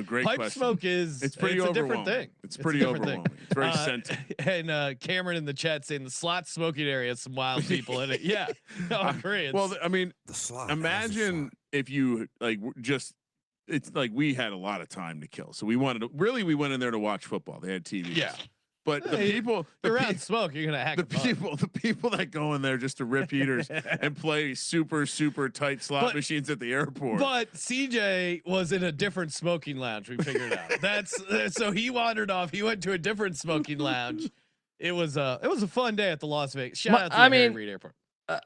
great pipe question. smoke it's pretty overwhelming. A different thing. It's pretty overwhelming. It's very scented. And Cameron in the chat saying the slot smoking area has some wild people in it. Yeah, no, I agree. Well, I mean, imagine if you it's like we had a lot of time to kill, so we went in there to watch football. They had TV. Yeah. But the people around smoke, you're gonna hack the people that go in there just to rip heaters and play super tight slot machines at the airport. But CJ was in a different smoking lounge. We figured out that's so he wandered off. He went to a different smoking lounge. It was a fun day at the Las Vegas. Shout out to the Harry Reid Airport.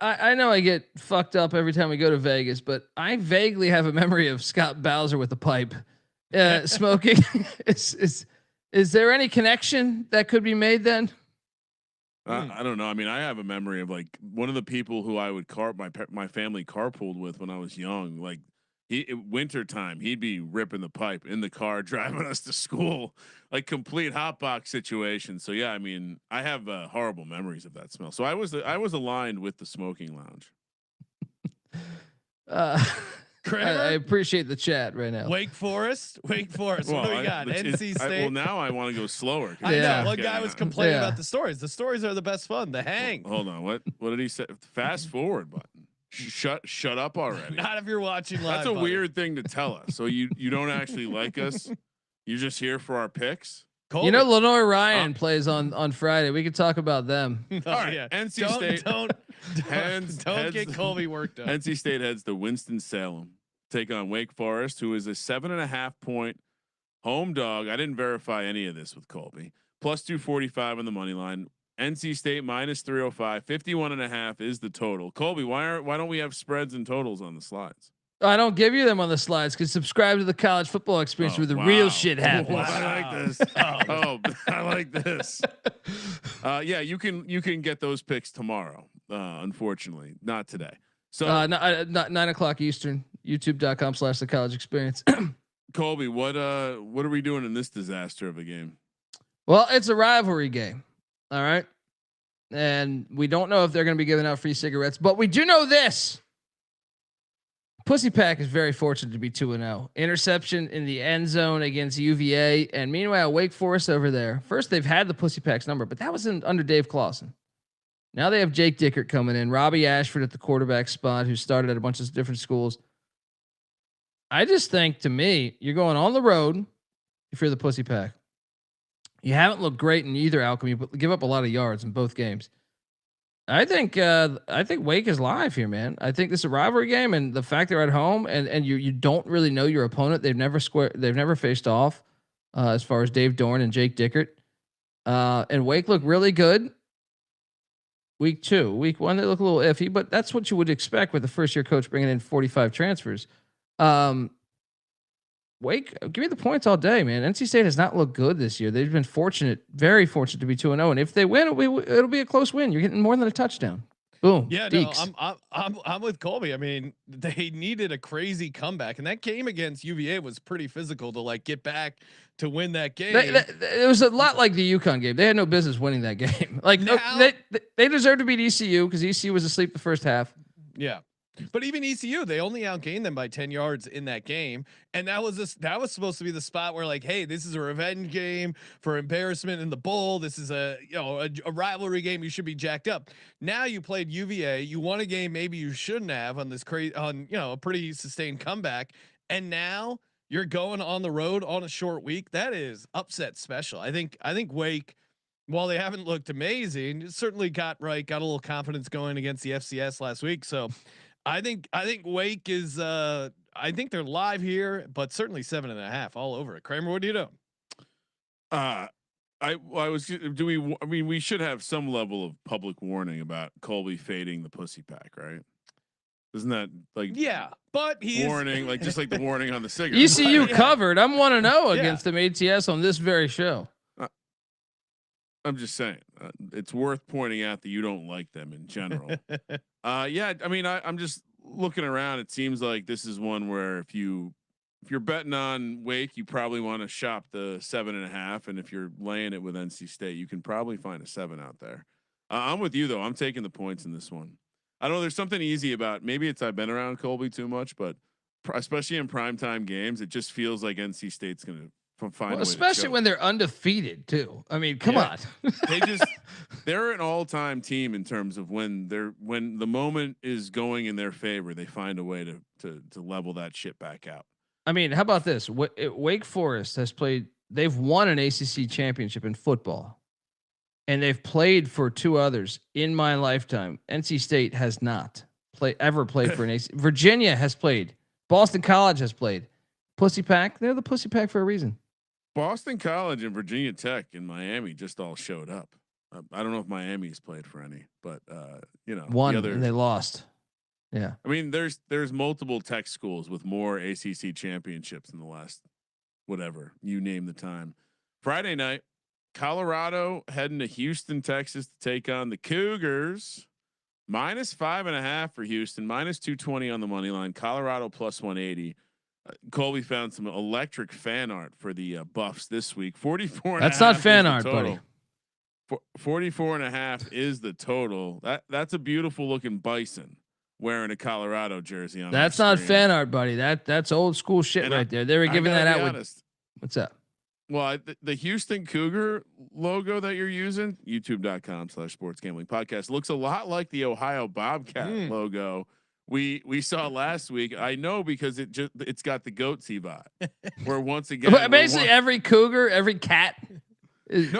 I know I get fucked up every time we go to Vegas, but I vaguely have a memory of Scott Bowser with a pipe smoking. Is there any connection that could be made then? I don't know. I mean, I have a memory of like one of the people who I would my family carpooled with when I was young. Like winter time, he'd be ripping the pipe in the car, driving us to school, like complete hotbox situation. So yeah, I mean, I have horrible memories of that smell. So I was aligned with the smoking lounge. I appreciate the chat right now. Wake Forest. What do we got? NC State. Well, now I want to go slower. I know. One guy was complaining about the stories. The stories are the best fun. The hang. Hold on. What did he say? Fast forward button. Shut up already. Not if you're watching live. That's a weird thing to tell us. So you don't actually like us. You're just here for our picks. Colby. You know, Lenore Ryan plays on Friday. We could talk about them. All right. Yeah. NC State. Don't get Colby worked up. NC State heads to Winston-Salem, take on Wake Forest, who is a 7.5 point home dog. I didn't verify any of this with Colby. Plus 245 on the money line. NC State minus 305. 51.5 is the total. Colby, why don't we have spreads and totals on the slides? I don't give you them on the slides because subscribe to the College Football Experience where the real shit happens. I like this. I like this. Yeah, you can get those picks tomorrow. Unfortunately, not today. So 9:00 Eastern, youtube.com/the college experience. Colby, what are we doing in this disaster of a game? Well, it's a rivalry game. All right. And we don't know if they're going to be giving out free cigarettes, but we do know this. Pussy Pack is very fortunate to be 2-0. Interception in the end zone against UVA. And meanwhile, Wake Forest over there. First, they've had the Pussy Pack's number, but that was under Dave Clawson. Now they have Jake Dickert coming in, Robbie Ashford at the quarterback spot, who started at a bunch of different schools. I just think, to me, you're going on the road if you're the Pussy Pack. You haven't looked great in either outcome. You give up a lot of yards in both games. I think Wake is live here, man. I think this is a rivalry game, and the fact they're at home and you don't really know your opponent. They've never faced off as far as Dave Dorn and Jake Dickert. And Wake look really good. Week 2, week 1, they look a little iffy, but that's what you would expect with the first year coach bringing in 45 transfers. Wake, give me the points all day, man. NC State has not looked good this year. They've been fortunate, very fortunate to be 2-0. And if they win, it'll be a close win. You're getting more than a touchdown. Boom. Yeah, Deeks. no, I'm with Colby. I mean, they needed a crazy comeback, and that game against UVA was pretty physical to get back to win that game. It was a lot like the UConn game. They had no business winning that game. They deserved to beat ECU because ECU was asleep the first half. Yeah. But even ECU, they only outgained them by 10 yards in that game, and that was supposed to be the spot where hey, this is a revenge game for embarrassment in the bowl. This is a rivalry game. You should be jacked up. Now you played UVA, you won a game maybe you shouldn't have on this a pretty sustained comeback, and now you're going on the road on a short week. That is upset special. I think Wake, while they haven't looked amazing, certainly got a little confidence going against the FCS last week. So. I think Wake is I think they're live here, but certainly 7.5 all over it. Kramer, what do you know? We should have some level of public warning about Colby fading the Pussy Pack, right? Isn't that but he's warning, just like the warning on the cigarette. ECU covered. I'm 1-0 against them ATS on this very show. I'm just saying, it's worth pointing out that you don't like them in general. I'm just looking around. It seems like this is one where if you're betting on Wake, you probably want to shop the 7.5, and if you're laying it with NC State, you can probably find a 7 out there. I'm with you though. I'm taking the points in this one. I don't know. There's something easy about maybe it's I've been around Colby too much, but especially in primetime games, it just feels like NC State's going to. Especially when they're undefeated too. I mean, come on. They're an all-time team in terms of when the moment is going in their favor, they find a way to level that shit back out. I mean, how about this? Wake Forest they've won an ACC championship in football, and they've played for 2 others in my lifetime. NC State has not ever played for an ACC. Virginia has played. Boston College has played. Pussy Pack, they're the Pussy Pack for a reason. Boston College and Virginia Tech and Miami just all showed up. I don't know if Miami's played for any, but one and they lost. Yeah, I mean, there's multiple tech schools with more ACC championships in the last whatever you name the time. Friday night, Colorado heading to Houston, Texas to take on the Cougars. Minus 5.5 for Houston, minus 220 on the money line. Colorado plus 180. Colby found some electric fan art for the Buffs this week. 44. That's not fan art, buddy. 44.5 is the total. That's a beautiful looking bison wearing a Colorado jersey on. That's not fan art, buddy. That's old school shit right there. They were giving that out with. What's up? Well, the Houston Cougar logo that you're using, youtube.com/sportsgamblingpodcast, looks a lot like the Ohio Bobcat logo we saw last week. I know because it's got the goatsy vibe. Where once again, basically every Cougar, every cat is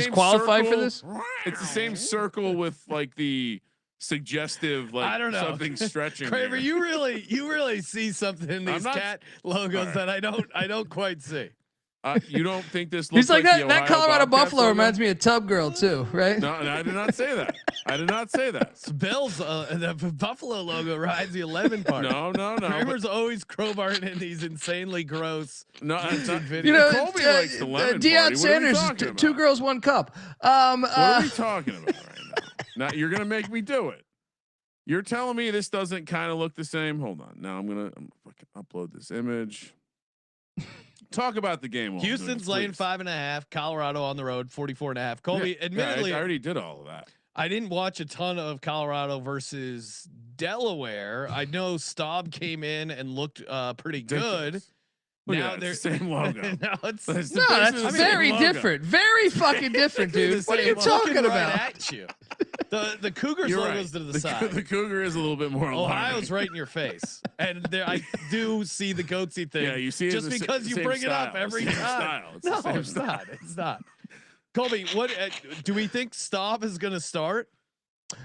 qualified circle, for this. It's the same circle with like the suggestive, like, I don't know, something stretching. Kramer, you really see something in these cat logos that I don't quite see. You don't think this looks He's like that? That Colorado Bobcats Buffalo logo? reminds me of Tub Girl too, right? No, I did not say that. I did not say that. Bills, the Buffalo logo rides the 11 part. No. Kramer's always crowbarring in these insanely gross. No, videos. You know, Colby likes the lemon Deion party. Sanders, two girls, one cup. What are we talking about right now? Now you're gonna make me do it. You're telling me this doesn't kind of look the same? Hold on. Now I'm gonna fucking upload this image. Talk about the game. Houston's laying 5.5. Colorado on the road 44.5. Colby, admittedly, I already did all of that. I didn't watch a ton of Colorado versus Delaware. I know Staub came in and looked pretty good. Now they're the same logo. Now it's that's very different. Very fucking different, dude. What are you talking about? At you. The Cougars logos to the side. The Cougar is a little bit more. Ohio's right in your face, and there I do see the goatsy thing. Yeah, you see just because you bring it up every time. No, it's not. It's not. Colby, what do we think Staub is going to start?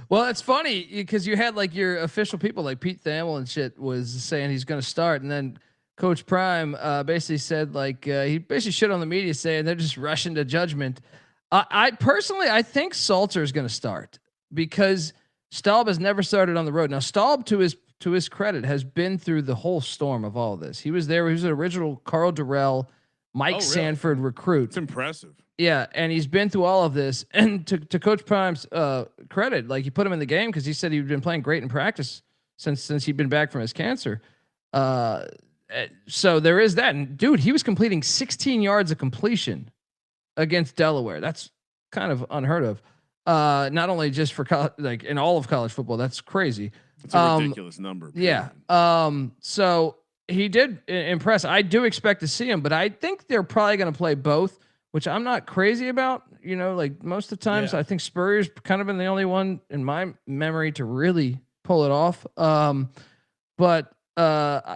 Well, it's funny because you had like your official people like Pete Thamel and shit was saying he's going to start, and then Coach Prime basically said like he basically shit on the media saying they're just rushing to judgment. I personally think Salter is going to start because Staub has never started on the road. Now Staub, to his credit, has been through the whole storm of all of this. He was there. He was an original Carl Durrell, Mike Sanford recruit. It's impressive. Yeah, and he's been through all of this. And to Coach Prime's credit, like he put him in the game because he said he'd been playing great in practice since he'd been back from his cancer. So there is that. And dude, he was completing 16 yards of completion against Delaware. That's kind of unheard of. Not only just for like in all of college football, that's crazy. It's a ridiculous number. Yeah. So he did impress. I do expect to see him, but I think they're probably going to play both, which I'm not crazy about. You know, like most of the times, I think Spurrier's kind of been the only one in my memory to really pull it off. But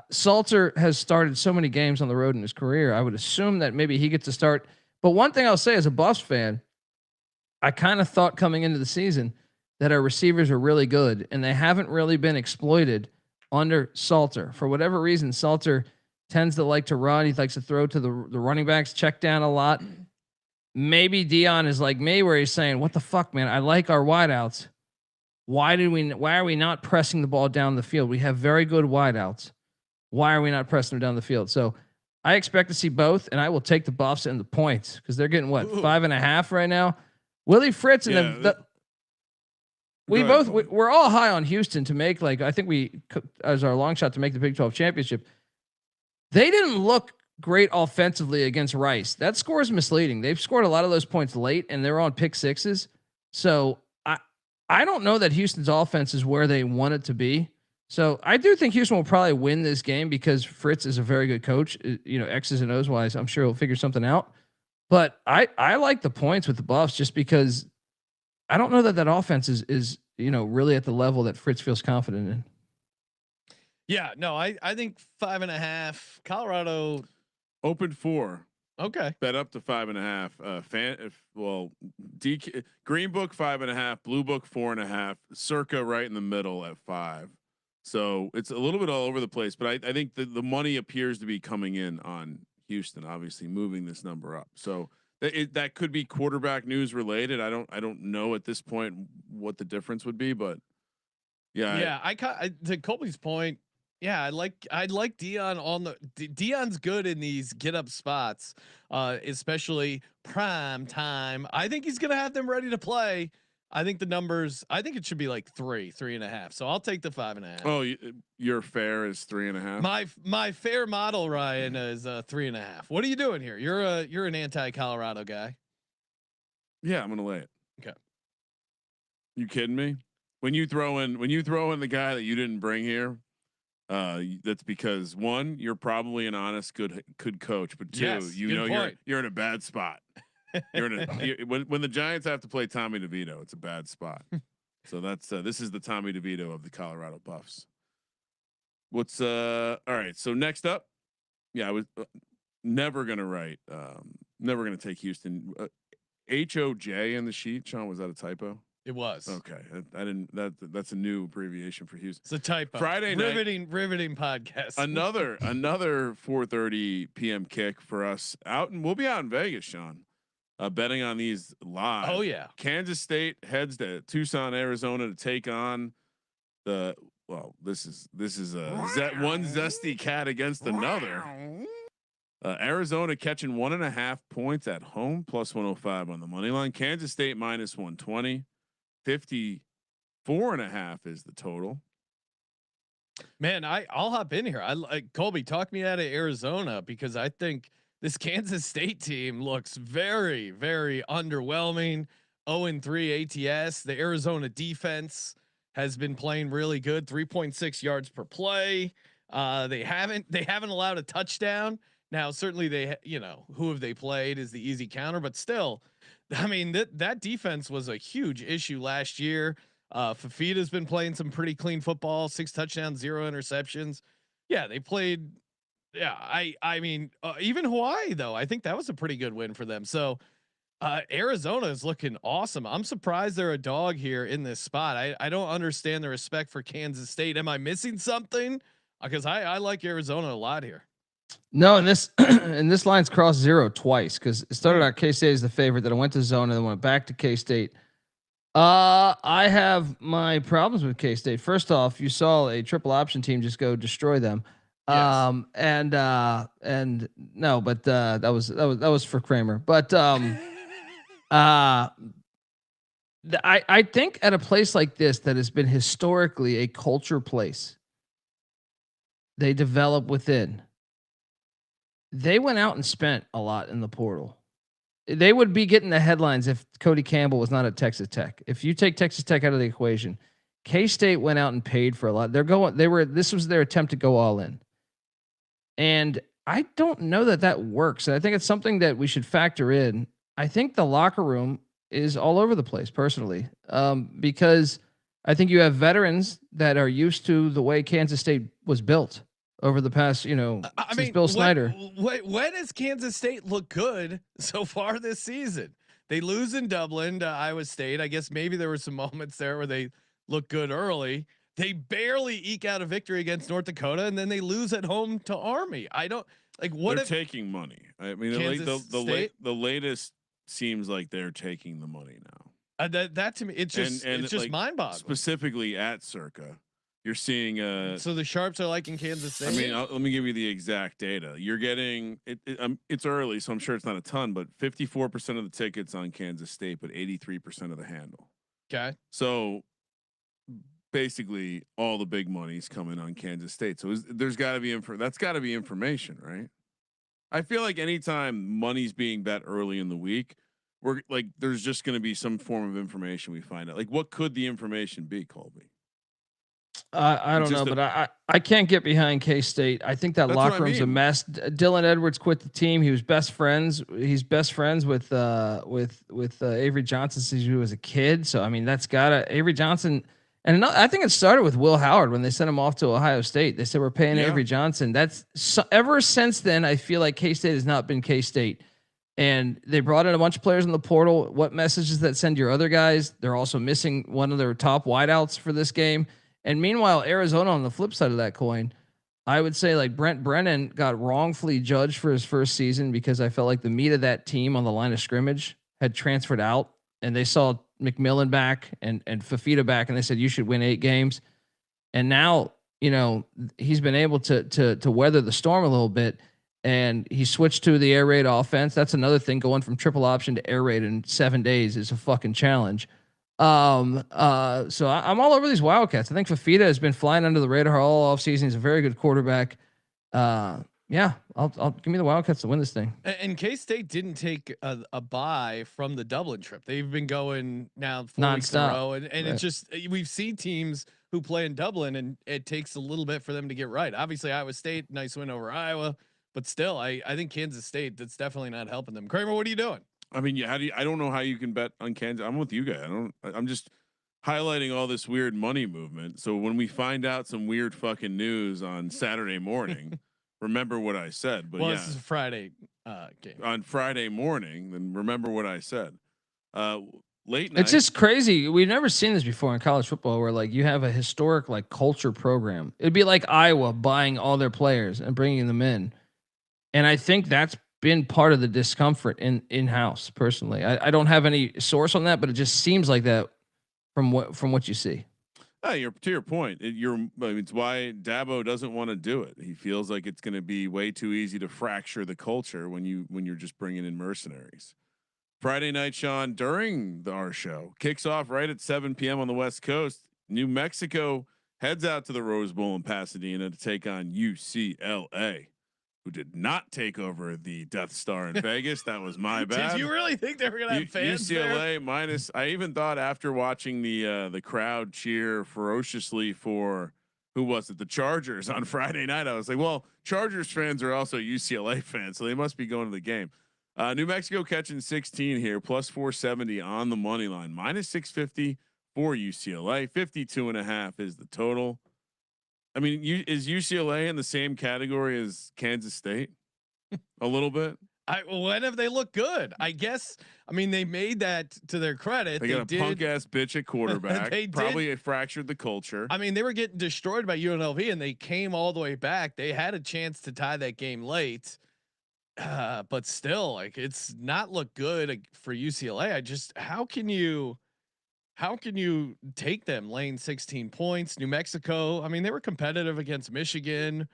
Salter has started so many games on the road in his career. I would assume that maybe he gets to start. But one thing I'll say as a Buffs fan, I kind of thought coming into the season that our receivers are really good, and they haven't really been exploited under Salter. For whatever reason, Salter tends to like to run. He likes to throw to the running backs, check down a lot. Maybe Deion is like me, where he's saying, "What the fuck, man? I like our wideouts. Why are we not pressing the ball down the field? We have very good wideouts. Why are we not pressing them down the field?" So I expect to see both, and I will take the Buffs and the points because they're getting 5.5 right now. Willie Fritz and we're all high on Houston to make, like, I think we as our long shot to make the Big 12 championship. They didn't look great offensively against Rice. That score is misleading. They've scored a lot of those points late, and they're on pick sixes. So I don't know that Houston's offense is where they want it to be. So I do think Houston will probably win this game because Fritz is a very good coach. You know, X's and O's wise, I'm sure he'll figure something out. But I like the points with the Buffs just because I don't know that offense is really at the level that Fritz feels confident in. Yeah, no, I think 5.5. Colorado opened 4. Okay. Bet up to 5.5. Green Book 5.5, Blue Book 4.5, Circa right in the middle at 5. So it's a little bit all over the place, but I think the money appears to be coming in on Houston, obviously moving this number up. So that could be quarterback news related. I don't know at this point what the difference would be, but yeah. I to Colby's point. Yeah, I'd like Deion on the Deion's good in these get up spots, especially prime time. I think he's gonna have them ready to play. I think the numbers. I think it should be like 3.5. So I'll take the 5.5. Oh, your fair is 3.5. My fair model, Ryan, is 3.5. What are you doing here? You're an anti-Colorado guy. Yeah, I'm gonna lay it. Okay. You kidding me? when you throw in the guy that you didn't bring here, that's because one, you're probably an honest, good coach, but two, Yes, you're in a bad spot. When the Giants have to play Tommy DeVito, it's a bad spot. So that's this is the Tommy DeVito of the Colorado Buffs. What's all right? So next up, yeah, I was never gonna take Houston. HOJ in the sheet. Sean, was that a typo? It was. Okay, I didn't. That's a new abbreviation for Houston. It's a typo. Friday night, riveting podcast. Another 4:30 p.m. kick for us out, and we'll be out in Vegas, Sean. Betting on these live. Oh yeah. Kansas State heads to Tucson, Arizona to take on the. Well, this is one zesty cat against another. Arizona catching 1.5 points at home, plus 105 on the money line. Kansas State minus 120. 54.5 is the total. Man, I'll hop in here. I like Colby. Talk me out of Arizona because I think this Kansas State team looks very, very underwhelming. 0-3 ATS. The Arizona defense has been playing really good. 3.6 yards per play. They haven't allowed a touchdown. Now, certainly who have they played is the easy counter, but still, I mean, that defense was a huge issue last year. Fafita's been playing some pretty clean football, 6 touchdowns, 0 interceptions. Yeah, they played. Yeah, I mean, even Hawaii though, I think that was a pretty good win for them. So Arizona is looking awesome. I'm surprised they're a dog here in this spot. I don't understand the respect for Kansas State. Am I missing something? Because I like Arizona a lot here. No, and this line's crossed 0 twice because it started out K-State as the favorite, then it went to zone and then went back to K-State. I have my problems with K-State. First off, you saw a triple option team just go destroy them. Yes. And no, but that was for Kramer. But I think at a place like this that has been historically a culture place, they develop within. They went out and spent a lot in the portal. They would be getting the headlines if Cody Campbell was not at Texas Tech. If you take Texas Tech out of the equation, K-State went out and paid for a lot. This was their attempt to go all in. And I don't know that works. And I think it's something that we should factor in. I think the locker room is all over the place personally. Because I think you have veterans that are used to the way Kansas State was built over the past, since Bill Snyder. When has Kansas State look good so far this season? They lose in Dublin to Iowa State. I guess maybe there were some moments there where they look good early. They barely eke out a victory against North Dakota, and then they lose at home to Army. I don't like what they're taking money. I mean, the latest seems like they're taking the money now. That to me, it's just like, mind-boggling. Specifically at Circa. You're seeing so the Sharps are like in Kansas State. I mean, let me give you the exact data. You're getting it's early, so I'm sure it's not a ton, but 54% of the tickets on Kansas State, but 83% of the handle. Okay. So basically all the big money's coming on Kansas State. So there's got to be that's got to be information, right? I feel like anytime money's being bet early in the week, we're like there's just going to be some form of information we find out. Like what could the information be, Colby? I don't know, but I can't get behind K-State. I think that locker room's a mess. Dylan Edwards quit the team. He was best friends. He's best friends with Avery Johnson since he was a kid. So I mean, that's gotta Avery Johnson. And I think it started with Will Howard when they sent him off to Ohio State. They said we're paying Avery Johnson. Ever since then, I feel like K-State has not been K-State. And they brought in a bunch of players in the portal. What messages that send your other guys? They're also missing one of their top wideouts for this game. And meanwhile, Arizona on the flip side of that coin, I would say like Brent Brennan got wrongfully judged for his first season because I felt like the meat of that team on the line of scrimmage had transferred out and they saw McMillan back and Fafita back and they said, you should win 8 games. And now, he's been able to weather the storm a little bit and he switched to the air raid offense. That's another thing. Going from triple option to air raid in 7 days is a fucking challenge. So I'm all over these Wildcats. I think Fafita has been flying under the radar all offseason. He's a very good quarterback. Yeah, I'll give me the Wildcats to win this thing. And K-State didn't take a bye from the Dublin trip. They've been going now 4 weeks in a row, and right. It's just we've seen teams who play in Dublin, and it takes a little bit for them to get right. Obviously, Iowa State, nice win over Iowa, but still, I think Kansas State, that's definitely not helping them. Kramer, what are you doing? I mean, I don't know how you can bet on Kansas. I'm with you guys. I'm just highlighting all this weird money movement. So when we find out some weird fucking news on Saturday morning. Remember what I said, but this is a Friday game. On Friday morning, then remember what I said. Late night. It's just crazy. We've never seen this before in college football, where like you have a historic like culture program. It'd be like Iowa buying all their players and bringing them in, and I think that's been part of the discomfort in house. Personally, I don't have any source on that, but it just seems like that from what you see. To your point, it's why Dabo doesn't want to do it. He feels like it's going to be way too easy to fracture the culture when you're just bringing in mercenaries. Friday night, Sean, during our show, kicks off right at 7 p.m. on the West Coast. New Mexico heads out to the Rose Bowl in Pasadena to take on UCLA, who did not take over the Death Star in Vegas. That was my bad. Did you really think they were going to have fans UCLA there? minus. I even thought after watching the crowd cheer ferociously for who was it, the Chargers on Friday night, I was like, well, Chargers fans are also UCLA fans, so they must be going to the game. New Mexico catching 16 here, plus 470 on the money line, minus 650 for UCLA. 52.5 is the total. I mean, is UCLA in the same category as Kansas State? A little bit. When have they looked good? I guess. I mean, they made that to their credit. They got a punk ass bitch at quarterback. They probably fractured the culture. I mean, they were getting destroyed by UNLV, and they came all the way back. They had a chance to tie that game late, but still, like, it's not looked good for UCLA. How can you take them laying 16 points? New Mexico, I mean, they were competitive against Michigan.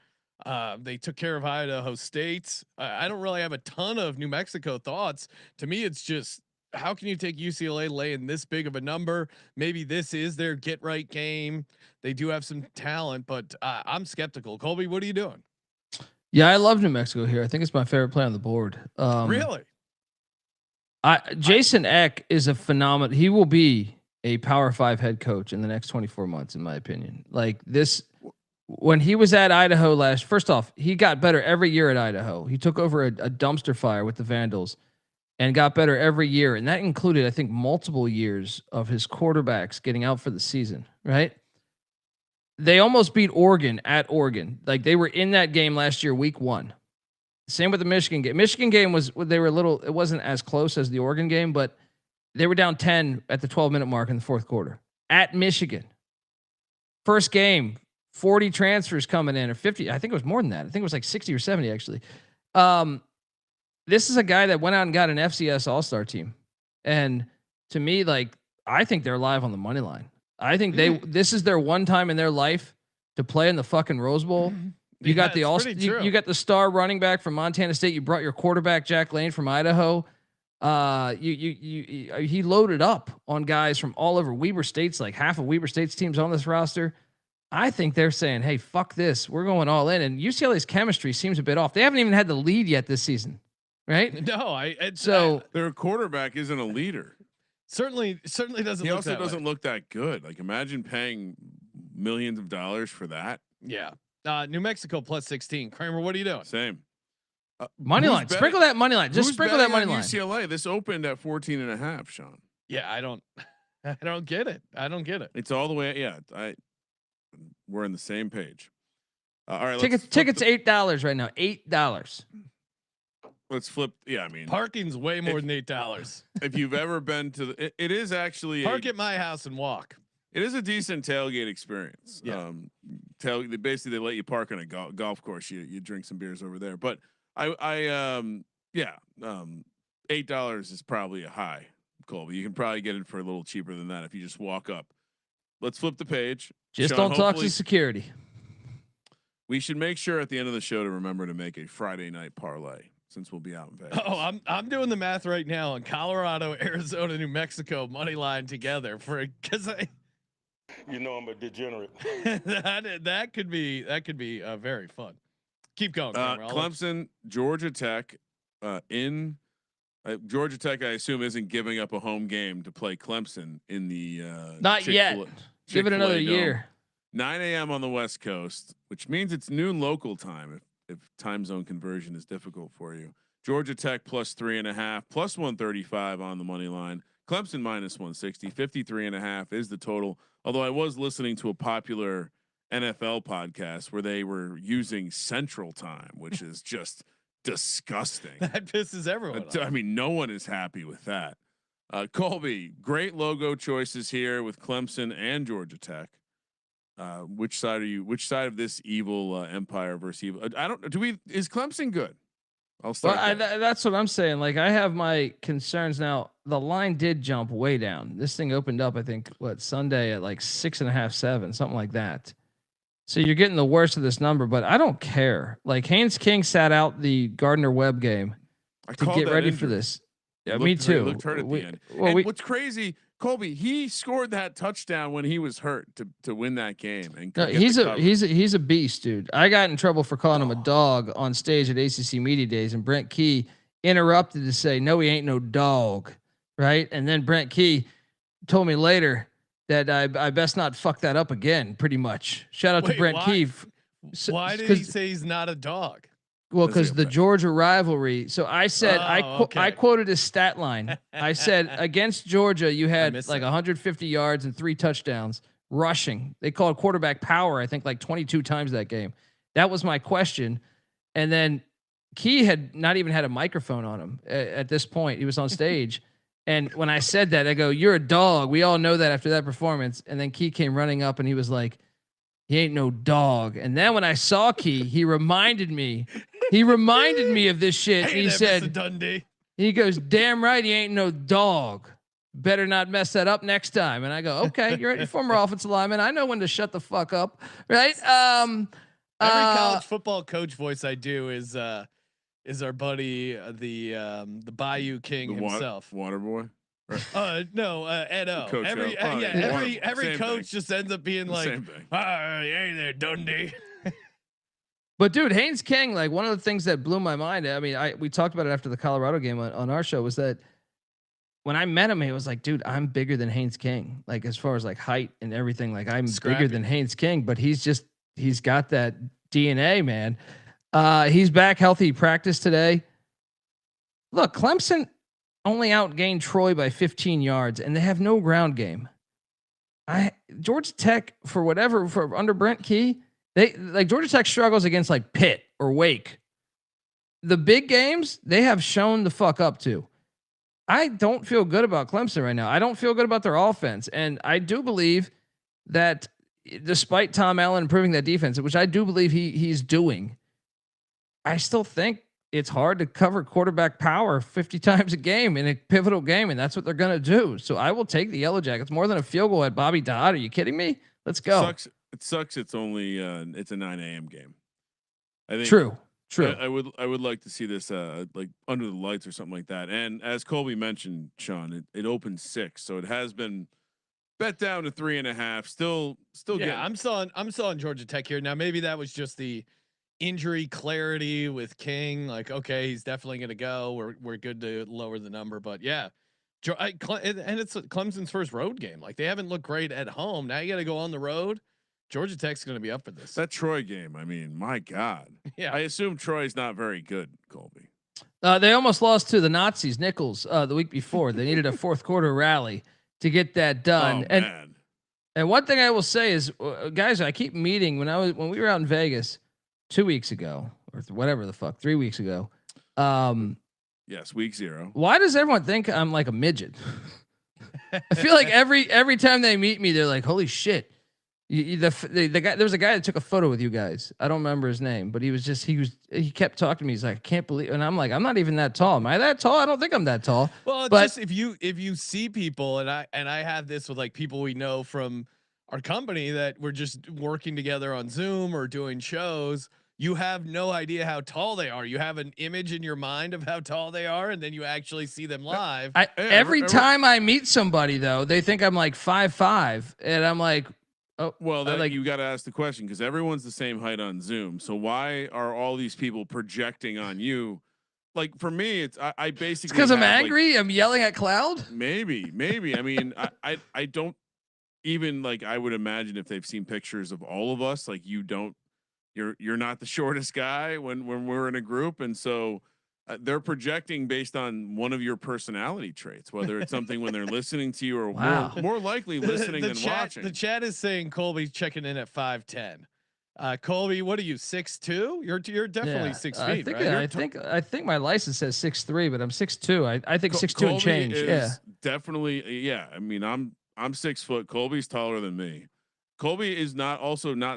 They took care of Idaho State. I don't really have a ton of New Mexico thoughts. To me, it's just, how can you take UCLA laying this big of a number? Maybe this is their get right game. They do have some talent, but I'm skeptical. Colby, what are you doing? Yeah, I love New Mexico here. I think it's my favorite play on the board. Really? Jason Eck is a phenomenon. He will be a Power 5 head coach in the next 24 months, in my opinion. Like this, when he was at Idaho first off, he got better every year at Idaho. He took over a dumpster fire with the Vandals and got better every year. And that included, I think, multiple years of his quarterbacks getting out for the season, right? They almost beat Oregon at Oregon. Like they were in that game last year, week 1. Same with the Michigan game. Michigan game it wasn't as close as the Oregon game, but they were down 10 at the 12-minute mark in the fourth quarter at Michigan. First game, 40 transfers coming in, or 50. I think it was more than that. I think it was like 60 or 70 actually. This is a guy that went out and got an FCS All-Star team. And to me, like, I think they're live on the money line. I think this is their one time in their life to play in the fucking Rose Bowl. You got the you got the star running back from Montana State. You brought your quarterback Jack Lane from Idaho. He loaded up on guys from all over. Weber State's like half of Weber State's teams on this roster. I think they're saying, hey, fuck this. We're going all in. And UCLA's chemistry seems a bit off. They haven't even had the lead yet this season. Right? No, their quarterback isn't a leader. Certainly doesn't. He also doesn't look that good. Like, imagine paying millions of dollars for that. Yeah. New Mexico plus 16. Kramer, what are you doing? Same. Money line. Sprinkle that money line. Just sprinkle that money line. UCLA. This opened at 14.5, Sean. Yeah, I don't get it. It's all the way. Yeah, we're on the same page. All right. Tickets $8 right now. $8. Let's flip. Yeah, I mean, parking's way more than $8. If you've ever been to it is actually park at my house and walk. It is a decent tailgate experience. Yeah. Basically they let you park on a golf course. You drink some beers over there, but $8 is probably a high, Colby. You can probably get it for a little cheaper than that if you just walk up. Let's flip the page. Just Sean, don't talk to security. We should make sure at the end of the show to remember to make a Friday night parlay, since we'll be out in Vegas. Oh, I'm doing the math right now on Colorado, Arizona, New Mexico money line together because I'm a degenerate. that could be very fun. Keep going. Clemson, Georgia Tech, in Georgia Tech. I assume isn't giving up a home game to play Clemson in the not yet. Give it another year. 9 a.m. on the West Coast, which means it's noon local time. If time zone conversion is difficult for you, Georgia Tech plus 3.5, plus 135 on the money line. Clemson minus 160, 53.5 is the total. Although I was listening to a popular NFL podcast where they were using Central Time, which is just disgusting. That pisses everyone off. I mean, no one is happy with that. Colby, great logo choices here with Clemson and Georgia Tech. Which side are you? Which side of this evil empire versus evil? I don't. Is Clemson good? I'll start. Well, that's what I'm saying. Like, I have my concerns now. The line did jump way down. This thing opened up, I think, Sunday at like 6.5, 7, something like that. So you're getting the worst of this number, but I don't care. Like, Haynes King sat out the Gardner-Webb game to get ready for this. Yeah, me too. Looked hurt at the end. Well, what's crazy, Colby, he scored that touchdown when he was hurt to win that game. And no, he's a beast, dude. I got in trouble for calling him a dog on stage at ACC Media Days, and Brent Key interrupted to say, "No, he ain't no dog," right? And then Brent Key told me later that I best not fuck that up again. Pretty much. Shout out to Brent Key. Why did he say he's not a dog? Well, because the Georgia rivalry. So I said, I quoted his stat line. I said, against Georgia, you had like 150 yards and 3 touchdowns rushing. They called quarterback power, I think, like 22 times that game. That was my question. And then Key had not even had a microphone on him at this point. He was on stage. And when I said that, I go, "You're a dog. We all know that after that performance." And then Key came running up and he was like, "He ain't no dog." And then when I saw Key, he reminded me of this shit. Hey, and he said, Dundee. He goes, "Damn right, he ain't no dog. Better not mess that up next time." And I go, "Okay, you're a former offensive lineman. I know when to shut the fuck up." Right. Every college football coach voice I do is our buddy, the Bayou King himself. Water boy. No, Ed O. Every coach just ends up being like, "Hey there, Dundee." But dude, Haynes King, like, one of the things that blew my mind. I mean, we talked about it after the Colorado game on our show, was that when I met him, he was like, "Dude, I'm bigger than Haynes King. Like, as far as like height and everything, like I'm bigger than Haynes King." But he's got that DNA, man. He's back healthy. Practice today. Look, Clemson only outgained Troy by 15 yards, and they have no ground game. Georgia Tech, for under Brent Key, Georgia Tech struggles against like Pitt or Wake. The big games, they have shown the fuck up to. I don't feel good about Clemson right now. I don't feel good about their offense. And I do believe that despite Tom Allen improving that defense, which I do believe he's doing, I still think it's hard to cover quarterback power 50 times a game in a pivotal game, and that's what they're going to do. So I will take the Yellow Jackets more than a field goal at Bobby Dodd. Are you kidding me? Let's go. It sucks. It's only it's a 9 a.m. game. I think True. I would like to see this like under the lights or something like that. And as Colby mentioned, Sean, it opened 6, so it has been bet down to 3.5. Still. Yeah, I'm selling Georgia Tech here. Now maybe that was just the injury clarity with King. Like, okay, he's definitely going to go. We're good to lower the number, but yeah. And it's Clemson's first road game. Like, they haven't looked great at home. Now you got to go on the road. Georgia Tech's going to be up for this. That Troy game, I mean, my God. Yeah. I assume Troy's not very good, Colby. They almost lost to the Nazis, Nichols, the week before. They needed a fourth quarter rally to get that done. And one thing I will say is, guys, I keep meeting when we were out in Vegas 2 weeks ago, or whatever the fuck, 3 weeks ago. Yes, week 0. Why does everyone think I'm like a midget? I feel like every time they meet me, they're like, "Holy shit." The guy, there was a guy that took a photo with you guys. I don't remember his name, but he kept talking to me. He's like, "I can't believe," and I'm like, "I'm not even that tall. Am I that tall? I don't think I'm that tall." Well, but just if you see people, and I have this with like people we know from our company that we're just working together on Zoom or doing shows, you have no idea how tall they are. You have an image in your mind of how tall they are, and then you actually see them live. Every time I meet somebody, though, they think I'm like 5'5", and I'm like, Oh, well, you got to ask the question because everyone's the same height on Zoom. So why are all these people projecting on you? Like for me, it's I basically because I'm angry. Like, I'm yelling at Cloud. Maybe. I mean, I don't even like. I would imagine if they've seen pictures of all of us, like you're not the shortest guy when we're in a group, and so. They're projecting based on one of your personality traits, whether it's something when they're listening to you or more likely listening than watching. The chat is saying Colby checking in at 5'10". Colby, what are you, 6'2"? You're definitely 6 feet, right? I think my license says 6'3", but I'm 6'2". I think 6'2" and change. Yeah, definitely. Yeah, I mean I'm 6 foot. Colby's taller than me. Colby is not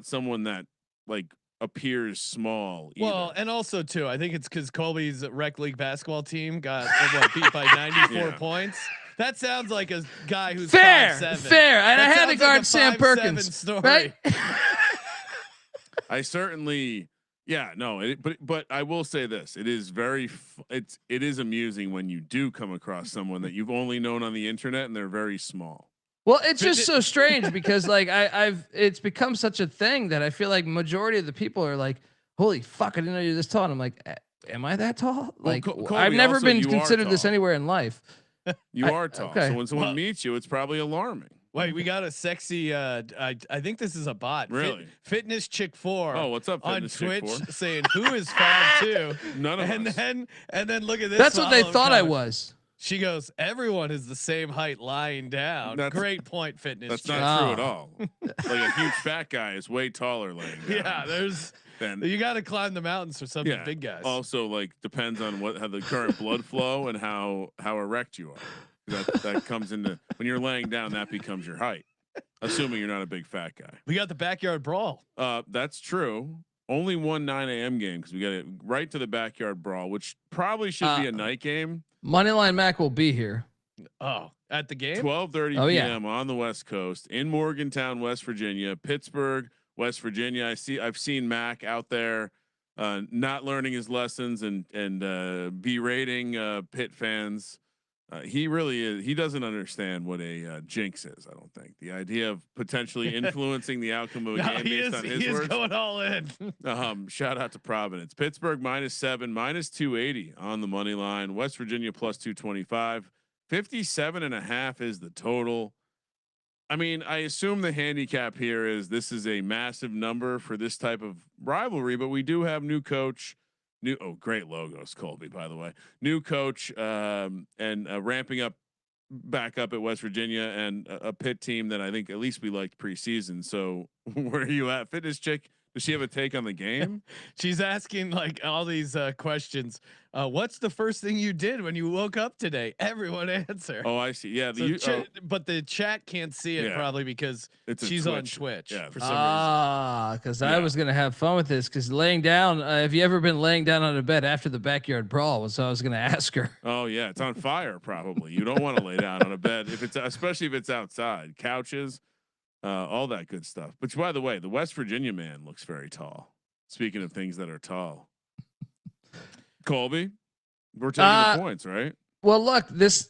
someone that like appears small either. Well, and also too, I think it's because Colby's rec league basketball team got beat by 94 points. That sounds like a guy who's fair. 5'7". And I had to guard Sam Perkins, story. Right? I certainly, but I will say this: it is it is amusing when you do come across someone that you've only known on the internet and they're very small. Well, it's just so strange because like it's become such a thing that I feel like majority of the people are like, holy fuck, I didn't know you're this tall. And I'm like, am I that tall? Like Colby, I've never also, been considered this anywhere in life. You are tall. Okay. So when someone meets you, it's probably alarming. Wait, we got a sexy, I think this is a bot. Really? Fitness Chick 4. Oh, what's up, on Fitness Twitch Chick 4? saying who is 5'2". None of us. And then look at this. That's what they thought comment. I was. She goes, everyone is the same height lying down. Great point, Fitness. That's not true at all. Like a huge fat guy is way taller laying down. Yeah, you got to climb the mountains for some big guys. Also, like depends on how the current blood flow and how erect you are. That comes into when you're laying down. That becomes your height, assuming you're not a big fat guy. We got the backyard brawl. That's true. Only one 9 a.m. game because we got it right to the backyard brawl, which probably should be a night game. Moneyline Mac will be here. Oh, at the game? 12:30 p.m. on the West Coast in Morgantown, West Virginia, Pittsburgh, West Virginia. I've seen Mac out there, not learning his lessons and berating Pitt fans. He really is. He doesn't understand what a jinx is. I don't think the idea of potentially influencing the outcome of a game based on his words. He is going all in. Shout out to Providence. Pittsburgh -7, -280 on the money line. West Virginia +225. 57.5 is the total. I mean, I assume the handicap here is this is a massive number for this type of rivalry, but we do have new coach. Great logos, Colby, by the way. New coach and ramping up back up at West Virginia and a Pitt team that I think at least we liked preseason. So where are you at, Fitness Chick? Does she have a take on the game? She's asking like all these questions. What's the first thing you did when you woke up today? Everyone answer. Oh, I see. Yeah. But the chat can't see it probably because she's on Twitch. Yeah, for some reason. Because I was gonna have fun with this. Because laying down, have you ever been laying down on a bed after the backyard brawl? So I was gonna ask her. Oh yeah, it's on fire. Probably you don't want to lay down on a bed especially if it's outside. Couches. All that good stuff. But by the way, the West Virginia man looks very tall. Speaking of things that are tall, Colby, we're taking the points, right? Well, look, this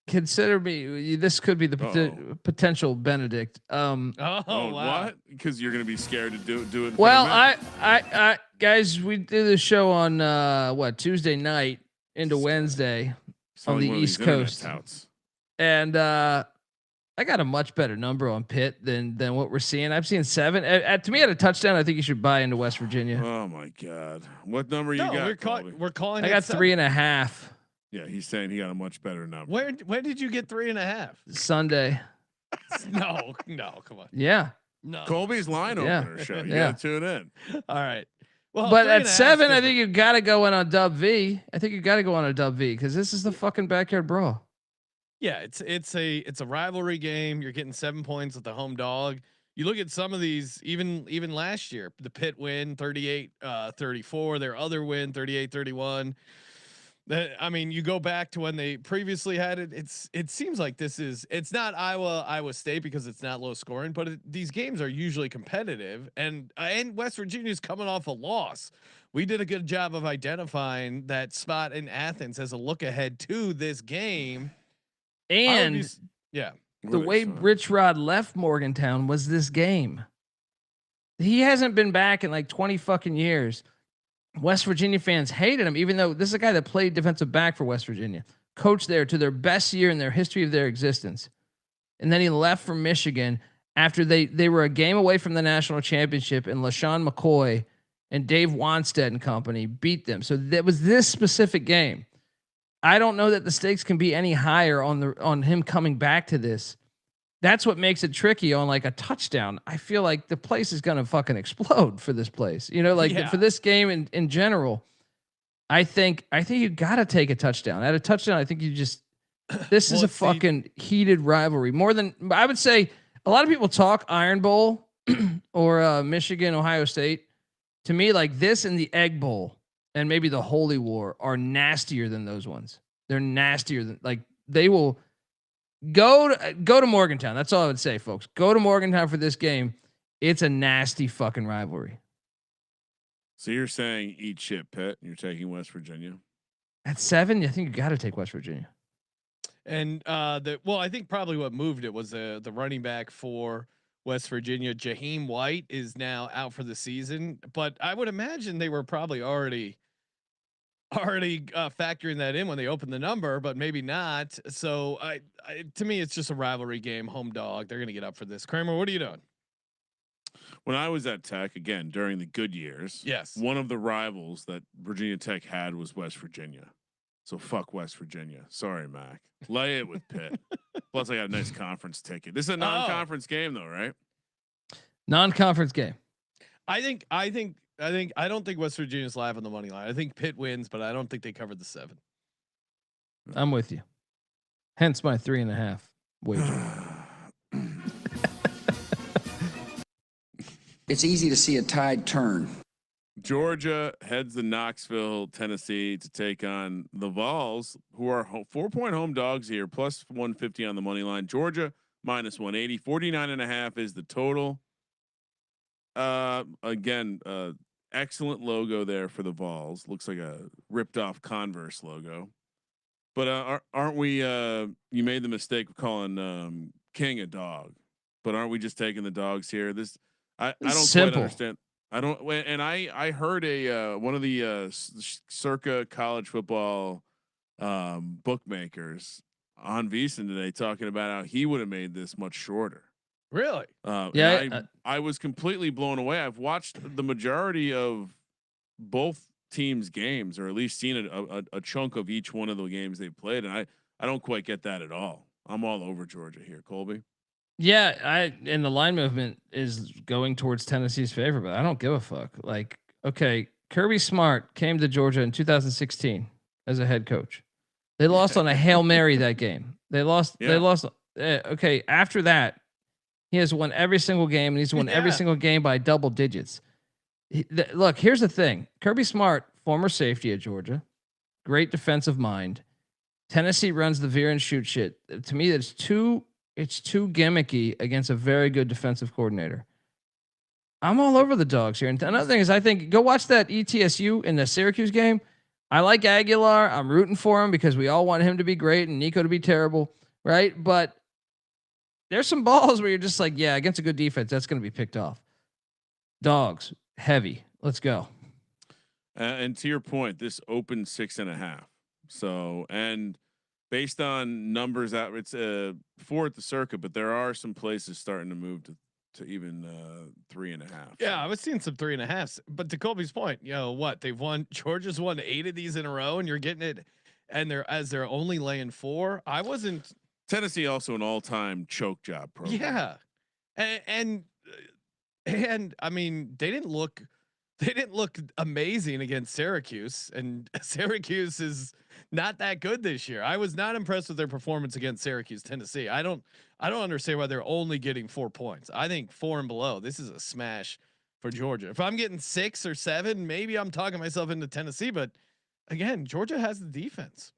consider me. This could be the potential Benedict. Wow. What? Because you're going to be scared to do it. Well, I guys, we did the show on Tuesday night into Wednesday on the East Coast, and I got a much better number on Pitt than what we're seeing. I've seen 7. To me, at a touchdown, I think you should buy into West Virginia. Oh my God, what number you got? We're calling. I got 3.5. Yeah, he's saying he got a much better number. When did you get 3.5? Sunday. No, come on. Yeah. No. Colby's line opener show. You gotta tune in. All right. Well, but at 7, I think you got to go in on Dub V. I think you got to go on a Dub V because this is the fucking backyard brawl. Yeah, it's a rivalry game. You're getting 7 points with the home dog. You look at some of these, even last year, the Pitt win 38-34, their other win 38-31. I mean, you go back to when they previously had it. It seems like it's not Iowa State because it's not low scoring, but these games are usually competitive. And West Virginia's coming off a loss. We did a good job of identifying that spot in Athens as a look ahead to this game. And The way Rich Rod left Morgantown was this game. He hasn't been back in like 20 fucking years. West Virginia fans hated him, even though this is a guy that played defensive back for West Virginia, coached there to their best year in their history of their existence. And then he left for Michigan after they were a game away from the national championship, and LaShawn McCoy and Dave Wanstead and company beat them. So that was this specific game. I don't know that the stakes can be any higher on him coming back to this. That's what makes it tricky on like a touchdown. I feel like the place is going to fucking explode for this place. You know, like for this game in general, I think you got to take a touchdown. At a touchdown, I think you just, this is a fucking heated rivalry. More than, I would say, a lot of people talk Iron Bowl or Michigan, Ohio State. To me, like this and the Egg Bowl and maybe the Holy War are nastier than those ones. They're nastier than, like, they will go to Morgantown. That's all I would say, folks. Go to Morgantown for this game. It's a nasty fucking rivalry. So you're saying eat shit, Pitt. You're taking West Virginia at 7. I think you got to take West Virginia. And I think probably what moved it was the running back for West Virginia, Jaheim White, is now out for the season. But I would imagine they were probably already factoring that in when they opened the number, but maybe not. So to me, it's just a rivalry game. Home dog. They're going to get up for this. Kramer, what are you doing? When I was at Tech, again during the good years, yes, one of the rivals that Virginia Tech had was West Virginia. So fuck West Virginia. Sorry, Mac. Lay it with Pitt. Plus, I got a nice conference ticket. This is a non-conference game, though, right? Non-conference game. I don't think West Virginia's live on the money line. I think Pitt wins, but I don't think they covered the 7. I'm with you. Hence my 3.5 wager. It's easy to see a tide turn. Georgia heads to Knoxville, Tennessee to take on the Vols, who are 4-point home dogs here, plus 150 on the money line. Georgia minus 180, 49.5 is the total. Again, excellent logo there for the Vols. Looks like a ripped off Converse logo. But aren't we? You made the mistake of calling King a dog, but aren't we just taking the dogs here? I don't quite understand. I don't, and I heard one of the circa college football bookmakers on VSiN today talking about how he would have made this much shorter. Really? Yeah. I was completely blown away. I've watched the majority of both teams' games, or at least seen a chunk of each one of the games they've played, and I don't quite get that at all. I'm all over Georgia here, Colby. Yeah, and the line movement is going towards Tennessee's favor, but I don't give a fuck. Like, okay, Kirby Smart came to Georgia in 2016 as a head coach. They lost on a Hail Mary that game. They lost. Yeah. They lost. Okay, after that, he has won every single game, and he's won every single game by double digits. Look, here's the thing: Kirby Smart, former safety at Georgia, great defensive mind. Tennessee runs the veer and shoot shit. To me, it's too gimmicky against a very good defensive coordinator. I'm all over the dogs here. And another thing is, I think go watch that ETSU in the Syracuse game. I like Aguilar. I'm rooting for him because we all want him to be great and Nico to be terrible, right? But there's some balls where you're just like, yeah, against a good defense, that's going to be picked off. Dogs, heavy. Let's go. And to your point, this opened 6.5. So, and based on numbers out, it's 4 at the circuit, but there are some places starting to move to even 3.5. Yeah, I was seeing some 3.5s. But to Colby's point, what they've won, Georgia's won 8 of these in a row, and you're getting it, and they're only laying 4. I wasn't. Tennessee also an all-time choke job program. Yeah, and I mean they didn't look amazing against Syracuse, and Syracuse is not that good this year. I was not impressed with their performance against Syracuse, Tennessee. I don't understand why they're only getting 4 points. I think 4 and below, this is a smash for Georgia. If I'm getting 6 or 7, maybe I'm talking myself into Tennessee, but again, Georgia has the defense.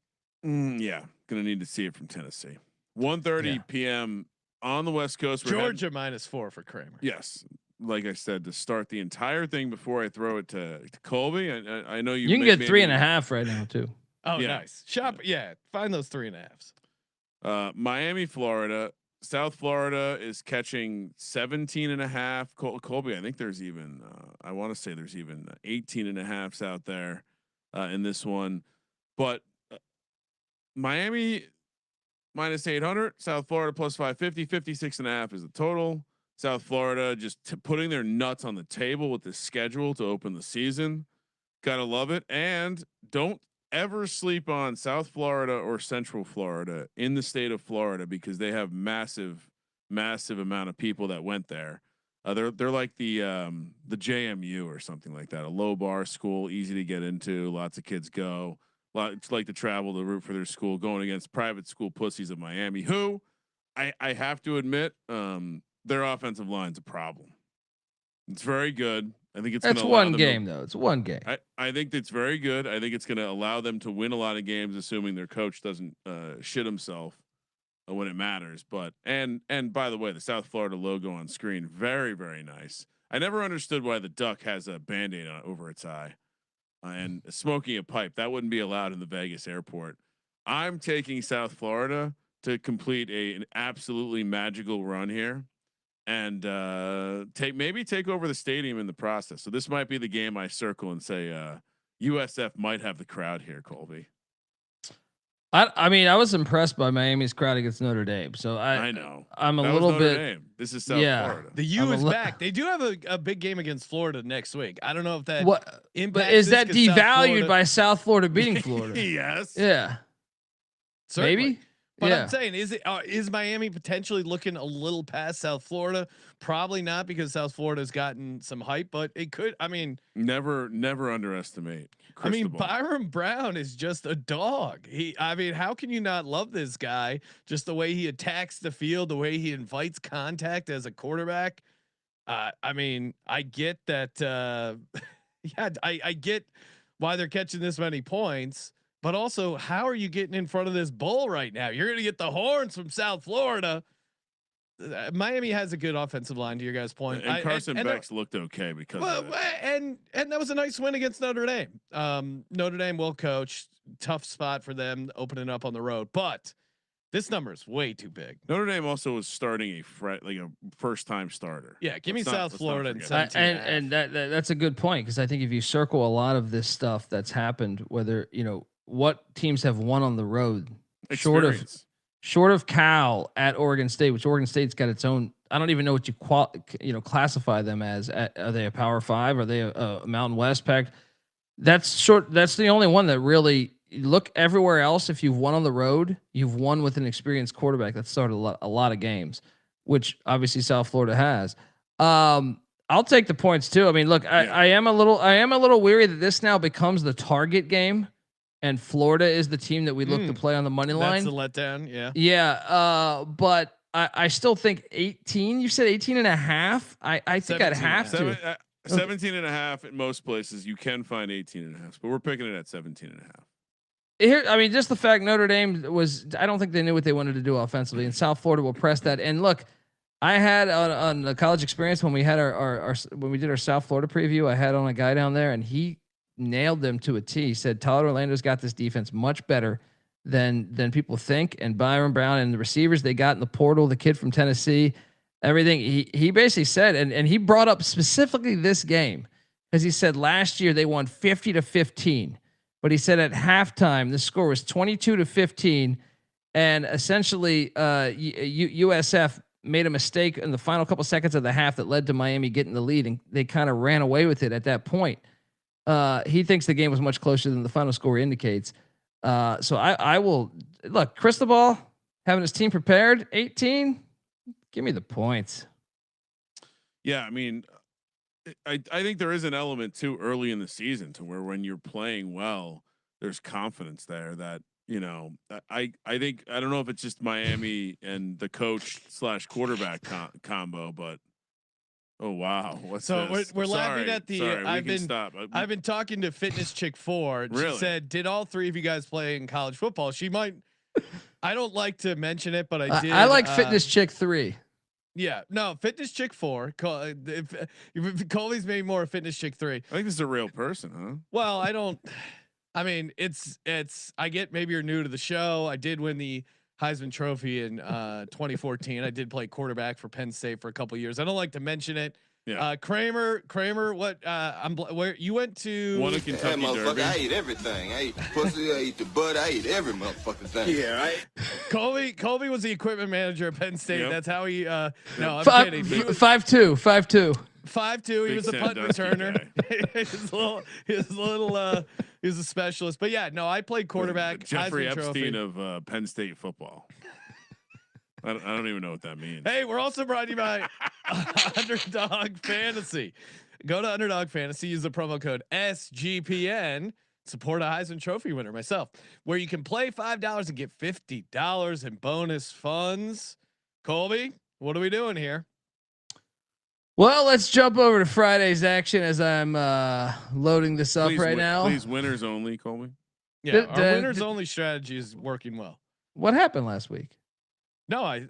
Yeah, gonna need to see it from Tennessee. 1:30 p.m. on the West Coast. Georgia minus 4 for Kramer. Yes. Like I said, to start the entire thing before I throw it to Colby. I know you can get 3.5 right now too. Oh, yeah. Nice. Shop. Yeah. Find those 3.5s. Miami, Florida. South Florida is catching 17.5. Colby, I think there's even, I want to say there's even 18.5s out there in this one, but Miami minus 800, South Florida plus 550, 56.5 is the total. South Florida just putting their nuts on the table with this schedule to open the season. Gotta love it. And don't ever sleep on South Florida or Central Florida in the state of Florida, because they have massive amount of people that went there. They're like the JMU or something like that, a low bar school, easy to get into. Lots of kids go. It's like to travel to root for their school, going against private school pussies of Miami, who I have to admit, their offensive line's a problem. It's very good. I think it's one game though. It's one game. I think it's very good. I think it's going to allow them to win a lot of games, assuming their coach doesn't shit himself when it matters. But and by the way, the South Florida logo on screen, very, very nice. I never understood why the duck has a Band-Aid over its eye and smoking a pipe. That wouldn't be allowed in the Vegas airport. I'm taking South Florida to complete an absolutely magical run here. And take over the stadium in the process. So this might be the game I circle and say USF might have the crowd here, Colby. I mean, I was impressed by Miami's crowd against Notre Dame. So I know I'm a little bit. Dame. This is South Florida. The U is back. They do have a big game against Florida next week. I don't know if that but is that devalued by South Florida beating Florida? Yes. Yeah. Certainly. Maybe. But I'm saying, is Miami potentially looking a little past South Florida? Probably not, because South Florida has gotten some hype, but it could. I mean, never underestimate. I mean, Byron Brown is just a dog. I mean, how can you not love this guy? Just the way he attacks the field, the way he invites contact as a quarterback. I mean, I get that. Yeah, I get why they're catching this many points. But also, how are you getting in front of this bull right now? You're going to get the horns from South Florida. Miami has a good offensive line, to your guys' point. And Carson Beck's looked okay because of that. And that was a nice win against Notre Dame. Notre Dame well coached, tough spot for them opening up on the road, but this number is way too big. Notre Dame also was starting a first time starter. Yeah, give me South Florida and that's a good point, because I think if you circle a lot of this stuff that's happened, whether what teams have won on the road, short of Cal at Oregon State, which Oregon State's got its own. I don't even know what you classify them as. Are they a Power 5? Are they a Mountain West pack? That's the only one that really. Look everywhere else. If you've won on the road, you've won with an experienced quarterback that started a lot of games, which obviously South Florida has. I'll take the points too. I mean, look, I am a little weary that this now becomes the target game, and Florida is the team that we look to play on the money line. That's a letdown. Yeah. Yeah. But I still think 18. You said 18.5. I think I'd have to. 17.5 in most places. You can find 18.5, but we're picking it at 17.5. Here, I mean, just the fact Notre Dame I don't think they knew what they wanted to do offensively, and South Florida will press that. And look, I had on the college experience when we had when we did our South Florida preview, I had on a guy down there, and he nailed them to a T. He said Todd Orlando's got this defense much better than people think, and Byron Brown and the receivers they got in the portal, the kid from Tennessee, everything. He basically said, and he brought up specifically this game, because he said last year they won 50-15. But he said at halftime, the score was 22-15, and essentially USF made a mistake in the final couple seconds of the half that led to Miami getting the lead, and they kind of ran away with it at that point. He thinks the game was much closer than the final score indicates. So I will look, Cristobal having his team prepared, 18, give me the points. Yeah, I mean, I think there is an element too early in the season to where when you're playing well, there's confidence there that, I think, I don't know if it's just Miami and the coach / quarterback combo, but oh wow. What's this? We're laughing at the, sorry, I've been talking to Fitness Chick 4. Really? She said, did all three of you guys play in college football? She might, I don't like to mention it, but I did. I like Fitness Chick 3. Yeah, no, Fitness Chick 4. If Colby's maybe more a Fitness Chick 3. I think this is a real person, huh? Well, I mean, it's. I get maybe you're new to the show. I did win the Heisman Trophy in 2014. I did play quarterback for Penn State for a couple years. I don't like to mention it. Yeah. Kramer, what? Where you went to? Won a Kentucky Derby. I ate everything. I ate the pussy. I ate the butt. I ate every motherfucking thing. Yeah, right. Colby was the equipment manager at Penn State. Yep. That's how he. No, I'm kidding. 5'2". 5'2". He was a punt returner. he was a specialist. But yeah, no, I played quarterback. Jeffrey Heisman Epstein Trophy. of Penn State football. I don't even know what that means. Hey, we're also brought to you by Underdog Fantasy. Go to Underdog Fantasy, use the promo code SGPN, support a Heisman Trophy winner, myself, where you can play $5 and get $50 in bonus funds. Colby, what are we doing here? Well, let's jump over to Friday's action as I'm loading this up now. Please, winners only, Colby. Yeah, our winners only strategy is working well. What happened last week? No, I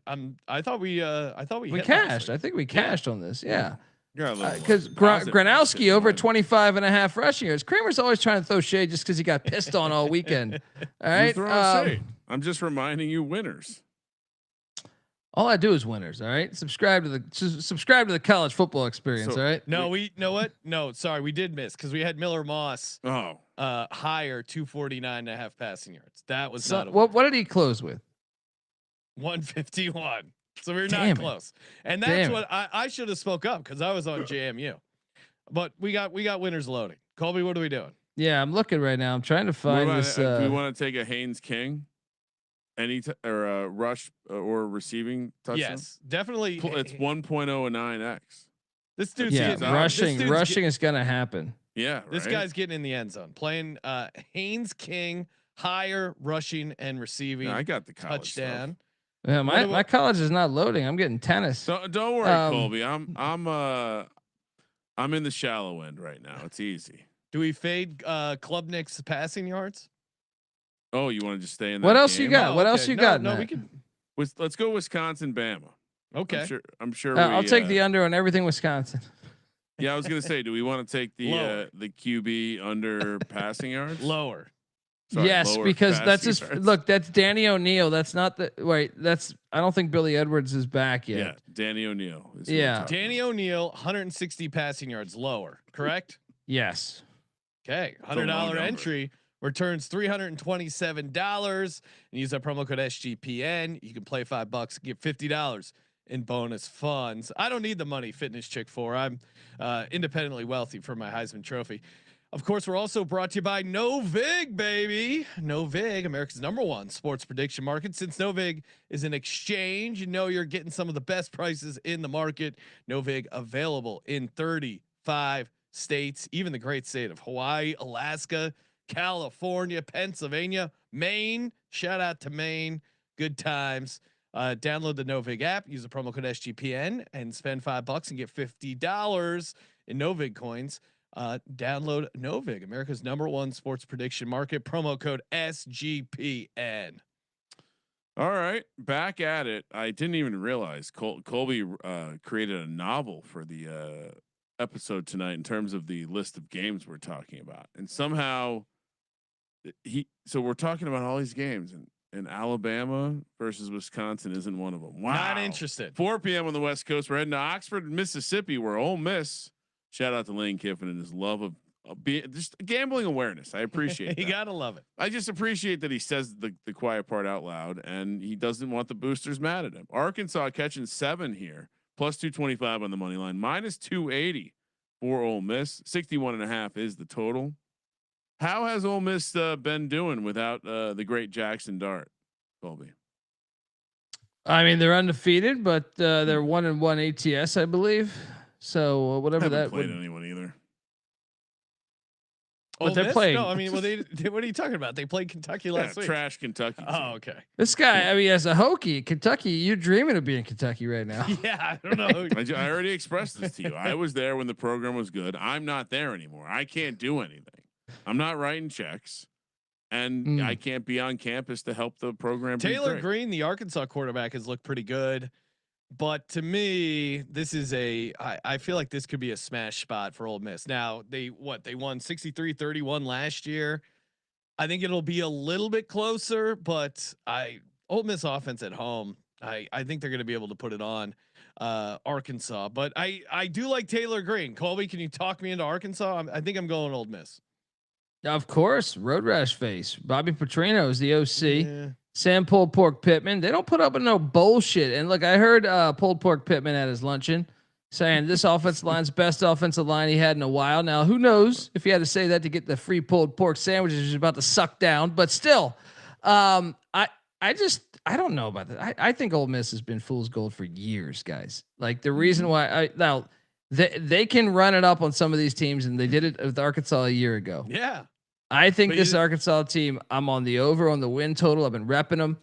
thought we hit cashed. I think we cashed on this. Yeah. Because Gronowski over 25.5 rushing yards. Kramer's always trying to throw shade just because he got pissed on all weekend. All right. I'm just reminding you winners. All I do is winners. All right. Subscribe to the college football experience. All right. No, we know what? No, sorry, we did miss because we had Miller Moss. Higher 249.5 passing yards. That was not. What did he close with? 151. So we're not close. And that's what I should have spoke up because I was on JMU. But we got winners loading. Colby, what are we doing? Yeah, I'm looking right now. I'm trying to find this. Do we want to take a Haynes King? Or a rush or receiving touchdown? Yes, definitely. It's 1.09x. This dude's rushing is gonna happen. Yeah, this guy's getting in the end zone. Playing Haynes King, higher rushing and receiving. Yeah, I got the college touchdown. Stuff. Yeah, my college is not loading. I'm getting tennis. Don't worry, Colby. I'm in the shallow end right now. It's easy. Do we fade Klubnik's passing yards? Oh, you want to just stay in? What else game? you got? What else you got? No, we can. Let's go Wisconsin, Bama. Okay. I'm sure. I'll take the under on everything Wisconsin. Yeah, I was gonna say, do we want to take the QB under passing yards? Lower. Sorry, yes, because that's just look. That's Danny O'Neal. That's not the wait. That's I don't think Billy Edwards is back yet. Yeah, Danny O'Neal. Danny O'Neal, 160 passing yards lower. Correct. Yes. Okay, $100 entry returns $327 and use that promo code SGPN. You can play $5, get $50 in bonus funds. I don't need the money, fitness chick, for I'm independently wealthy for my Heisman Trophy. Of course, we're also brought to you by Novig, baby. Novig, America's #1 sports prediction market. Since Novig is an exchange, you know you're getting some of the best prices in the market. Novig available in 35 states, even the great state of Hawaii, Alaska, California, Pennsylvania, Maine. Shout out to Maine. Good times. Download the Novig app, use the promo code SGPN, and spend $5 and get $50 in Novig coins. Download Novig, America's #1 sports prediction market. Promo code SGPN. All right, back at it. I didn't even realize Colby created a novel for the episode tonight in terms of the list of games we're talking about, and somehow so we're talking about all these games, and Alabama versus Wisconsin isn't one of them. Wow, not interested. 4 p.m. on the West Coast. We're heading to Oxford, Mississippi, where Ole Miss. Shout out to Lane Kiffin and his love of just gambling awareness. I appreciate you gotta love it. I just appreciate that he says the quiet part out loud, and he doesn't want the boosters mad at him. Arkansas catching 7 here, plus 225 on the money line, minus 280 for Ole Miss. 61.5 is the total. How has Ole Miss been doing without the great Jackson Dart, Colby? I mean, they're undefeated, but they're 1-1 ATS, I believe. So whatever that played anyone either. But they're playing. No, I mean, well, what are you talking about? They played Kentucky last week. Trash Kentucky. Oh, okay. This guy, I mean, as a Hokie, Kentucky, you're dreaming of being Kentucky right now. Yeah, I don't know. I already expressed this to you. I was there when the program was good. I'm not there anymore. I can't do anything. I'm not writing checks, and I can't be on campus to help the program. Taylor Green, the Arkansas quarterback, has looked pretty good. But to me, this is I feel like this could be a smash spot for Ole Miss. Now they won 63-31 last year. I think it'll be a little bit closer, but I Ole Miss offense at home. I think they're going to be able to put it on Arkansas, but I do like Taylor Green. Colby, can you talk me into Arkansas? I think I'm going Ole Miss. Of course, Road Rash face. Bobby Petrino is the OC. Yeah. Sam Pulled Pork Pittman. They don't put up with no bullshit. And look, I heard Pulled Pork Pittman at his luncheon saying this offensive line's best offensive line he had in a while. Now, who knows if he had to say that to get the free pulled pork sandwiches he's about to suck down, but still, I don't know about that. I think Ole Miss has been fool's gold for years, guys. Like the reason why they can run it up on some of these teams, and they did it with Arkansas a year ago. Yeah. I think this Arkansas team, I'm on the over on the win total. I've been repping them.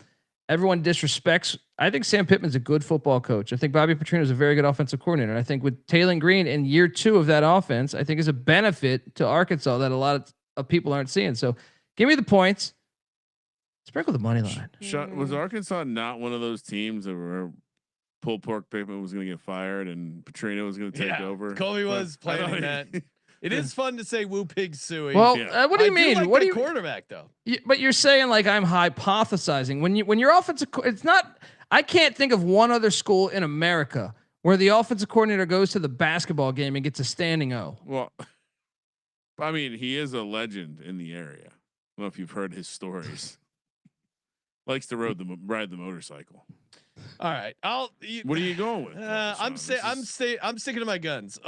Everyone disrespects. I think Sam Pittman's a good football coach. I think Bobby Petrino is a very good offensive coordinator. And I think with Taylor Green in year 2 of that offense, I think is a benefit to Arkansas that a lot of people aren't seeing. So give me the points. Sprinkle the money line. Was Arkansas not one of those teams that were Pulled Pork Pittman was going to get fired and Petrino was going to take over? Colby was planning that. It is fun to say "Woo Pig Suey." Well, what do you mean? Like what do you quarterback though? But you're saying like I'm hypothesizing when your offensive. It's not. I can't think of one other school in America where the offensive coordinator goes to the basketball game and gets a standing O. Well, I mean, he is a legend in the area. I don't know if you've heard his stories. Likes to ride the motorcycle. All right, what are you going with? I'm sticking to my guns.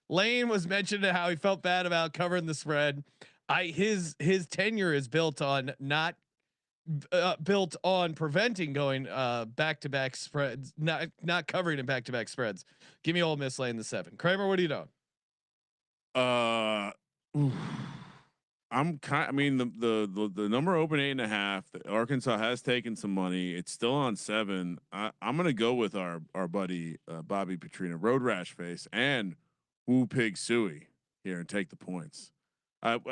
Lane was mentioning how he felt bad about covering the spread. His tenure is built on built on preventing going back-to-back spreads, not covering in back-to-back spreads. Give me Ole Miss laying the 7. Kramer, what are you doing? I mean the number open 8.5. Arkansas has taken some money. It's still on 7. I'm gonna go with our buddy Bobby Petrino, Road Rash face, and Woo Pig Suey here and take the points.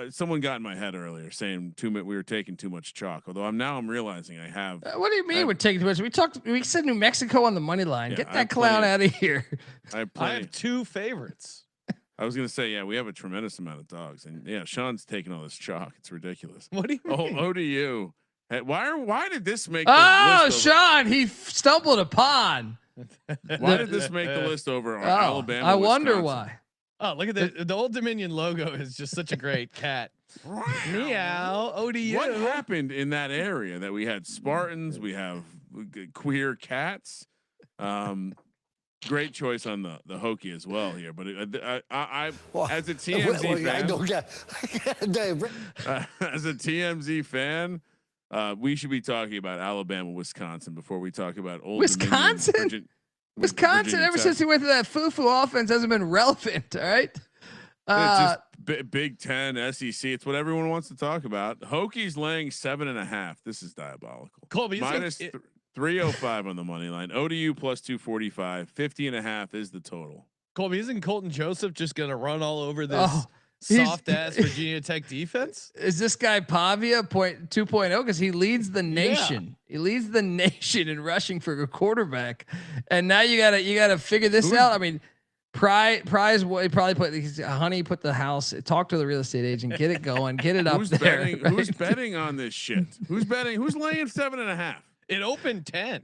Someone got in my head earlier saying we were taking too much chalk. Although I'm realizing I have. What do you mean we're taking too much? We said New Mexico on the money line. Yeah, get that clown out of here. I have 2 favorites. I was gonna say, we have a tremendous amount of dogs, and Sean's taking all this chalk. It's ridiculous. What do you mean? ODU. Hey, why did this make? Sean, he stumbled upon. Why did this make the list over Alabama? I wonder Wisconsin? why. Oh, look at the Old Dominion logo is just such a great cat. Meow. ODU. What happened in that area that we had Spartans? We have queer cats. Great choice on the Hokie as well here, but I as a TMZ fan, as a TMZ fan, we should be talking about Alabama, Wisconsin before we talk about Old Wisconsin. Dominion, Wisconsin, ever since he went to that foo-foo offense, hasn't been relevant. All right. It's just Big Ten, SEC. It's what everyone wants to talk about. Hokies laying 7.5. This is diabolical. Colby, minus 305 on the money line. ODU plus 245. 50.5 is the total. Colby, isn't Colton Joseph just going to run all over this soft ass Virginia Tech defense? Is this guy Pavia 2.0? Because he leads the nation. Yeah. He leads the nation in rushing for a quarterback. And now you gotta figure this out. I mean, Prize probably put the house, talk to the real estate agent, get it going, get it up there. Right? Who's betting on this shit? Who's betting? Who's laying 7.5? It opened 10.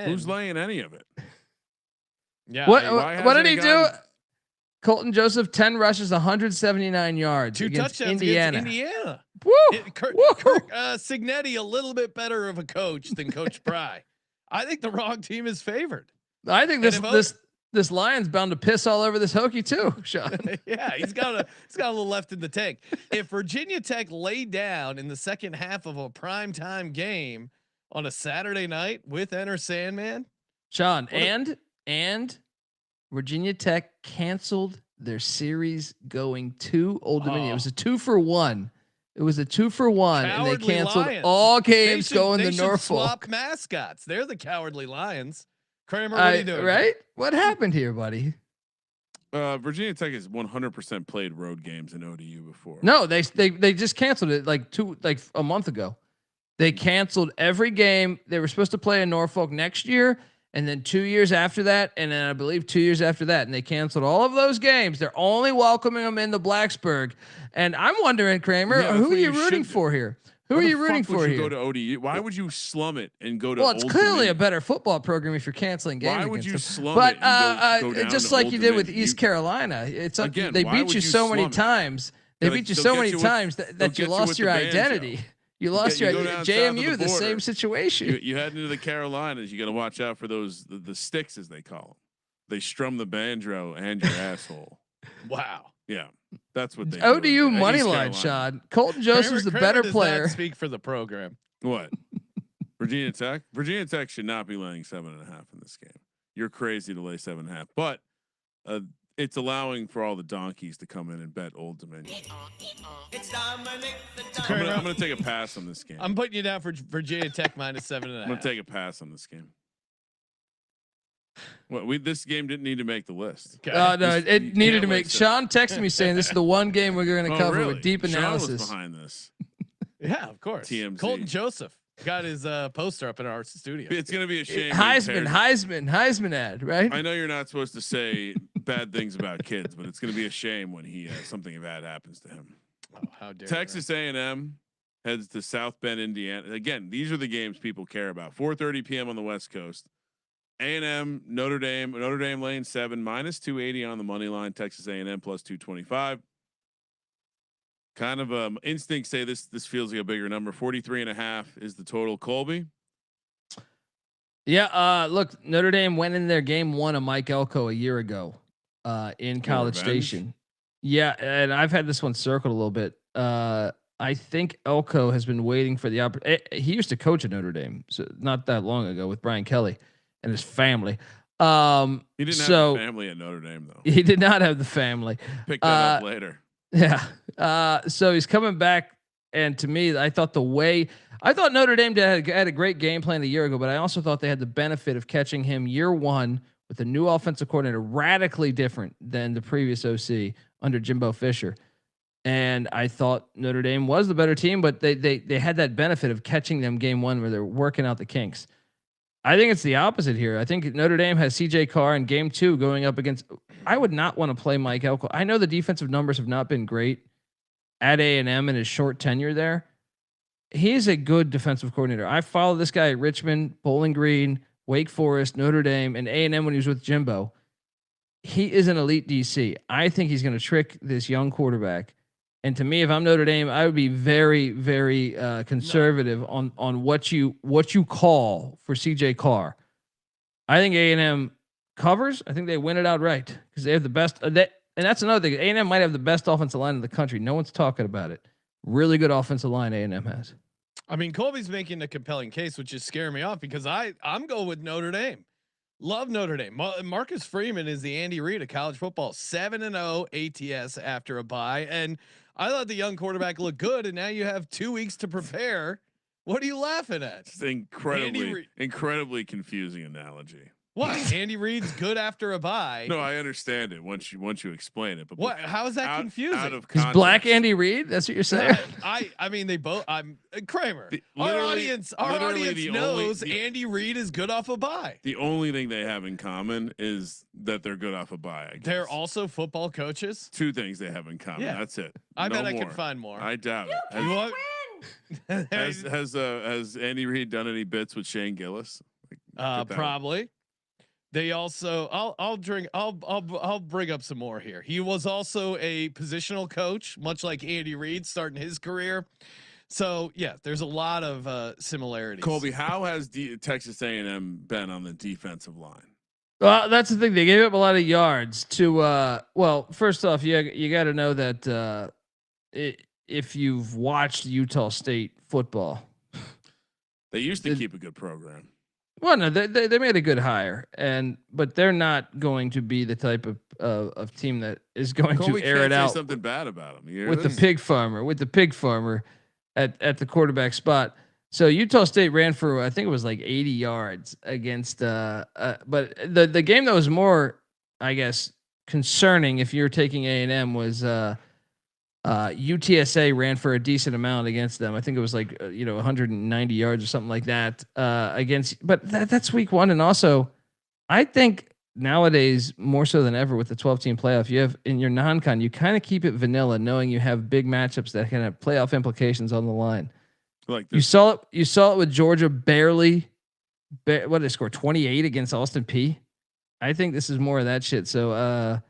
Who's laying any of it? Yeah. What did he do? Colton Joseph, 10 rushes, 179 yards. 2 touchdowns Indiana. against Indiana. Woo! Kirk Cignetti, a little bit better of a coach than Coach Pry. I think the wrong team is favored. I think this Lion's bound to piss all over this Hokie too, Sean. Yeah, he's got a little left in the tank. If Virginia Tech laid down in the second half of a primetime game on a Saturday night with Enter Sandman, Sean, and Virginia Tech canceled their series going to Old Dominion. It was a 2-for-1. And they canceled all games going to Norfolk. Swap mascots. They're the Cowardly Lions. Kramer, what are you doing? Right? What happened here, buddy? Virginia Tech has 100% played road games in ODU before. No, they just canceled it like a month ago. They canceled every game. They were supposed to play in Norfolk next year, And then 2 years after that, and then I believe 2 years after that, and they canceled all of those games. They're only welcoming them into Blacksburg. And I'm wondering, Kramer, who are you rooting for here? Who are you rooting for here? Go to ODU? Why would you slum it and go to? Well, it's clearly a better football program if you're canceling games. Why would you slum it? But go just like you did with East Carolina, it's again. They beat you so many times. They beat you so many times that you lost your identity. You lost your JMU, the same situation. You head into the Carolinas. You got to watch out for those the sticks, as they call them. They strum the banjo and your asshole. Wow. Yeah, that's what they. ODU money line, Sean. Colton Joseph's the better player. Speak for the program. What? Virginia Tech. Virginia Tech should not be laying 7.5 in this game. You're crazy to lay 7.5, but it's allowing for all the donkeys to come in and bet Old Dominion. I'm gonna take a pass on this game. I'm putting you down for Virginia Tech -7.5. I'm gonna take a pass on this game. Well, this game didn't need to make the list. Okay. No, it needed to make. Sean texted me saying this is the one game we're going to cover with deep analysis. Sean was behind this. Yeah, of course. TMZ. Colton Joseph got his poster up in our studio. It's going to be a shame. Heisman ad, right? I know you're not supposed to say bad things about kids, but it's going to be a shame when something bad happens to him. Oh, how dare Texas A&M heads to South Bend, Indiana. Again, these are the games people care about. 4:30 p.m. on the West Coast. A&M, Notre Dame lane 7 -280 on the money line. Texas A&M +225. Kind of instincts say this feels like a bigger number. 43.5 is the total. Colby. Yeah. Look, Notre Dame went in their game 1 of Mike Elko a year ago in College Station. Yeah, and I've had this one circled a little bit. I think Elko has been waiting for the opportunity. He used to coach at Notre Dame, so not that long ago with Brian Kelly and his family. He didn't have the family at Notre Dame, though. He did not have the family. Pick that up later. Yeah. So he's coming back, and to me, I thought Notre Dame had a great game plan a year ago, but I also thought they had the benefit of catching him year 1 with a new offensive coordinator, radically different than the previous OC under Jimbo Fisher. And I thought Notre Dame was the better team, but they had that benefit of catching them game 1 where they're working out the kinks. I think it's the opposite here. I think Notre Dame has CJ Carr in game 2 going up against. I would not want to play Mike Elko. I know the defensive numbers have not been great at A&M in his short tenure there. He's a good defensive coordinator. I followed this guy at Richmond, Bowling Green, Wake Forest, Notre Dame, and A&M when he was with Jimbo. He is an elite DC. I think he's going to trick this young quarterback. And to me, if I'm Notre Dame, I would be very, very conservative on what you call for CJ Carr. I think A&M covers. I think they win it outright because they have the best. And that's another thing. A&M might have the best offensive line in the country. No one's talking about it. Really good offensive line A&M has. I mean, Colby's making a compelling case, which is scaring me off because I'm going with Notre Dame. Love Notre Dame. Marcus Freeman is the Andy Reid of college football. 7-0 ATS after a bye, and I thought the young quarterback looked good, and now you have 2 weeks to prepare. What are you laughing at? It's incredibly confusing analogy. What? Andy Reid's good after a bye. No, I understand it once you explain it. But what? How is that confusing? He's black Andy Reid. That's what you're saying. I mean, they both. I'm Kramer. Our audience knows Andy Reid is good off a bye. The only thing they have in common is that they're good off a bye. I guess. They're also football coaches. 2 things they have in common. Yeah. That's it. I bet I can find more. I doubt it. Has Andy Reid done any bits with Shane Gillis? Probably. They also, I'll bring up some more here. He was also a positional coach, much like Andy Reid starting his career. So yeah, there's a lot of similarities. Colby, how has Texas A&M been on the defensive line? Well, that's the thing. They gave up a lot of yards to. Well, first off, you got to know that if you've watched Utah State football, they used to keep a good program. Well, no, they made a good hire, but they're not going to be the type of team that is going to air it out. Something bad about them with the pig farmer at the quarterback spot. So Utah State ran for I think it was like 80 yards against. But the game that was more, I guess, concerning if you're taking A&M was. UTSA ran for a decent amount against them. I think it was like 190 yards or something like that against. But that's week 1, and also I think nowadays more so than ever with the 12-team playoff, you have in your non-con, you kind of keep it vanilla, knowing you have big matchups that can have playoff implications on the line. Like you saw it. You saw it with Georgia barely. What did they score? 28 against Austin P. I think this is more of that shit. So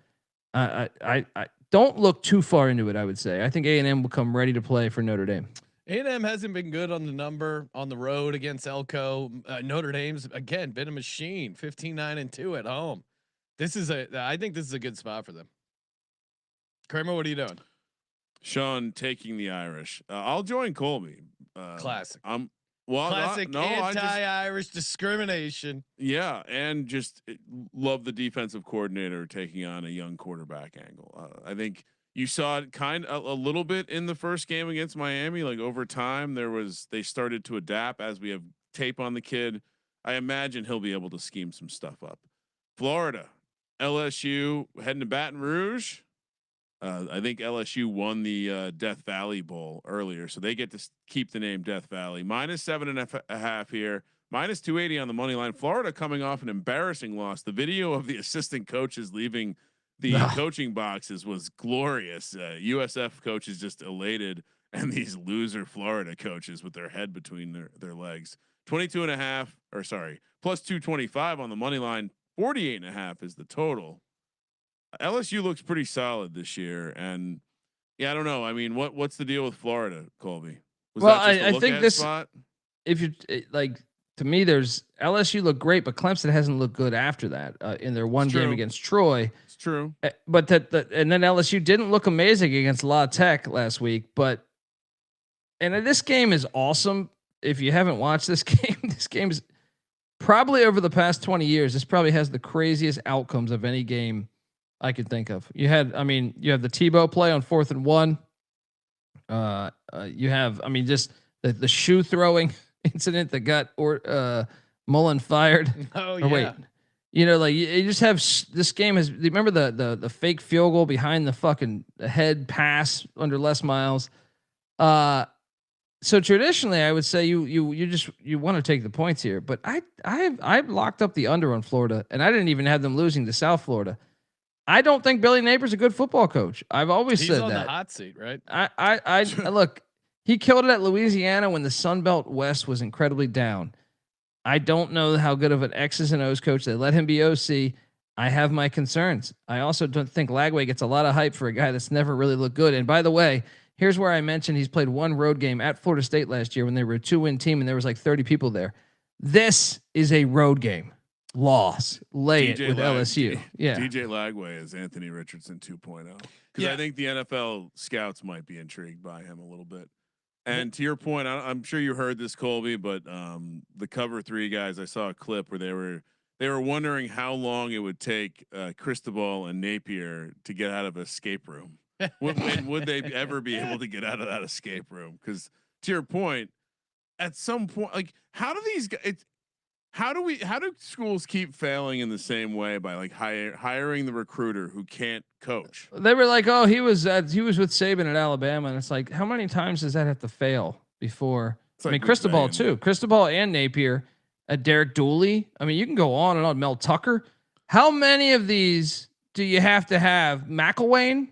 I don't look too far into it. I would say I think A&M will come ready to play for Notre Dame. A&M hasn't been good on the number on the road against Elko. Notre Dame's again been a machine. 15-9-2 at home. I think this is a good spot for them. Kramer, what are you doing? Sean taking the Irish. I'll join Colby. Classic. Classic anti-Irish discrimination. Yeah, and just love the defensive coordinator taking on a young quarterback angle. I think you saw it a little bit in the first game against Miami. Like over time, they started to adapt as we have tape on the kid. I imagine he'll be able to scheme some stuff up. Florida, LSU heading to Baton Rouge. I think LSU won the Death Valley Bowl earlier, so they get to keep the name Death Valley. -7.5 here, -280 on the money line. Florida coming off an embarrassing loss. The video of the assistant coaches leaving the coaching boxes was glorious. USF coaches just elated, and these loser Florida coaches with their head between their legs. 22.5, or sorry, +225 on the money line. 48.5 is the total. LSU looks pretty solid this year, and yeah, I don't know. I mean, what's the deal with Florida, Colby? I think this spot? If you like, to me, there's LSU look great, but Clemson hasn't looked good after that in their one game against Troy. It's true, but and then LSU didn't look amazing against La Tech last week. And this game is awesome. If you haven't watched this game's probably over the past 20 years. This probably has the craziest outcomes of any game I could think of. You have the Tebow play on 4th and 1. You have, just the shoe throwing incident that got Mullen fired. Oh yeah. Wait, you just have this game has. Remember the fake field goal behind the fucking head pass under Les Miles. So traditionally, I would say you want to take the points here, but I've locked up the under on Florida, and I didn't even have them losing to South Florida. I don't think Billy Napier's a good football coach. I've always said that. He's on the hot seat, right? I look. He killed it at Louisiana when the Sun Belt West was incredibly down. I don't know how good of an X's and O's coach. They let him be OC. I have my concerns. I also don't think Lagway gets a lot of hype for a guy that's never really looked good. And by the way, here's where I mentioned he's played one road game at Florida State last year when they were a 2-win team and there was like 30 people there. This is a road game. Loss. Lay it with LSU. Yeah. DJ Lagway is Anthony Richardson 2.0. Because I think the NFL scouts might be intrigued by him a little bit. And to your point, I'm sure you heard this, Colby, but the cover 3 guys, I saw a clip where they were wondering how long it would take Cristobal and Napier to get out of an escape room. Would they ever be able to get out of that escape room? Because to your point, at some point, like how do these guys? How do schools keep failing in the same way by like hiring the recruiter who can't coach? They were like, oh, he was with Saban at Alabama, and it's like, how many times does that have to fail before? Cristobal too. Cristobal and Napier, Derek Dooley. You can go on and on. Mel Tucker. How many of these do you have to have? McElwain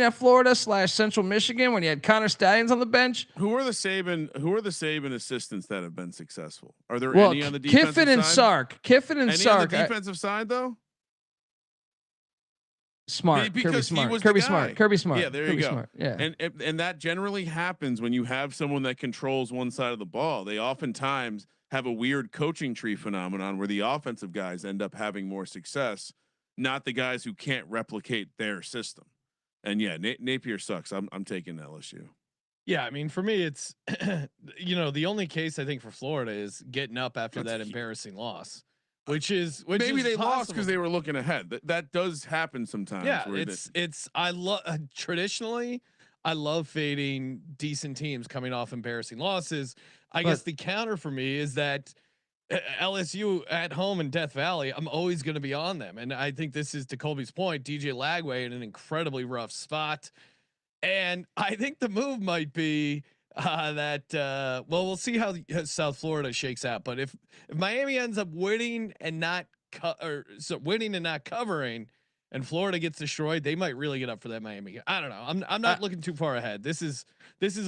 at Florida / Central Michigan when you had Connor Stallions on the bench. Who are the Saban assistants that have been successful? Are there any on the defensive Kiffin and side? Sark. Kiffin and any Sark. On the defensive side though? Smart. Because Kirby Smart. Yeah, there you go. Smart. Yeah. And that generally happens when you have someone that controls one side of the ball. They oftentimes have a weird coaching tree phenomenon where the offensive guys end up having more success, not the guys who can't replicate their system. And yeah, Napier sucks. I'm taking LSU. Yeah, for me, it's the only case I think for Florida is getting up after that embarrassing loss, which maybe they possible. lost because they were looking ahead. That does happen sometimes. Yeah, I love traditionally I love fading decent teams coming off embarrassing losses. I guess the counter for me is that LSU at home in Death Valley, I'm always going to be on them. And I think this is, to Colby's point, DJ Lagway in an incredibly rough spot. And I think the move might be we'll see how South Florida shakes out. But if Miami ends up winning and not winning and not covering, and Florida gets destroyed, they might really get up for that Miami game. I don't know. I'm not looking too far ahead. This is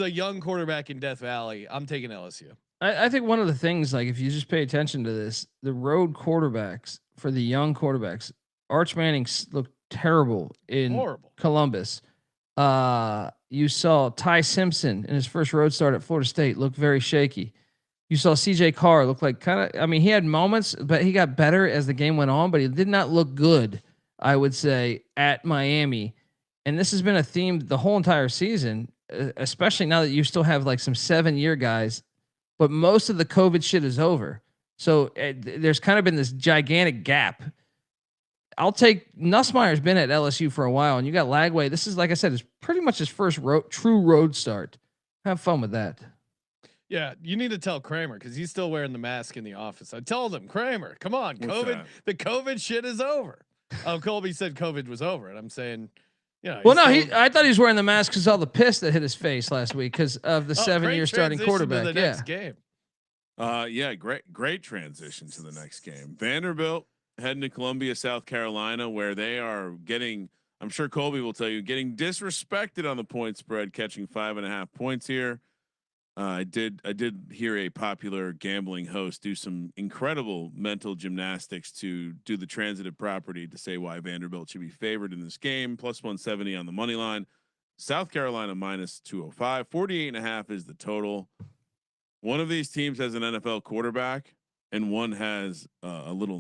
a young quarterback in Death Valley. I'm taking LSU. I think one of the things, like if you just pay attention to this, the road quarterbacks for the young quarterbacks, Arch Manning looked terrible in Columbus. You saw Ty Simpson in his first road start at Florida State looked very shaky. You saw CJ Carr look like he had moments, but he got better as the game went on, but he did not look good, I would say, at Miami. And this has been a theme the whole entire season, especially now that you still have like some 7-year guys, but most of the COVID shit is over. So there's kind of been this gigantic gap. I'll take Nussmeier's been at LSU for a while, and you got Lagway. This is, like I said, is pretty much his first true road start. Have fun with that. Yeah, you need to tell Kramer because he's still wearing the mask in the office. I told him, Kramer, come on, the COVID shit is over. Oh, Colby said COVID was over, and I'm saying, well, no, I thought he was wearing the mask because all the piss that hit his face last week because of the 7-year starting quarterback. Next game. Great transition to the next game. Vanderbilt heading to Columbia, South Carolina, where they are getting, I'm sure Colby will tell you, getting disrespected on the point spread, catching 5.5 points here. I did hear a popular gambling host do some incredible mental gymnastics to do the transitive property to say why Vanderbilt should be favored in this game. Plus 170 on the money line. South Carolina minus 205. 48.5 is the total. One of these teams has an NFL quarterback, and one has a little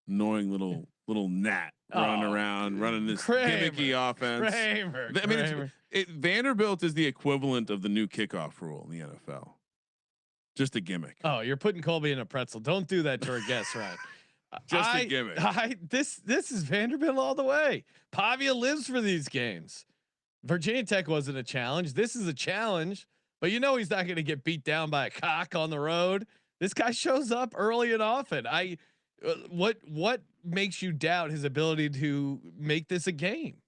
annoying little gnat running around, running this gimmicky offense. Kramer. Vanderbilt is the equivalent of the new kickoff rule in the NFL. Just a gimmick. Oh, you're putting Colby in a pretzel. Don't do that to our guests, right? Just a gimmick. This is Vanderbilt all the way. Pavia lives for these games. Virginia Tech wasn't a challenge. This is a challenge, but he's not going to get beat down by a cock on the road. This guy shows up early and often. What makes you doubt his ability to make this a game?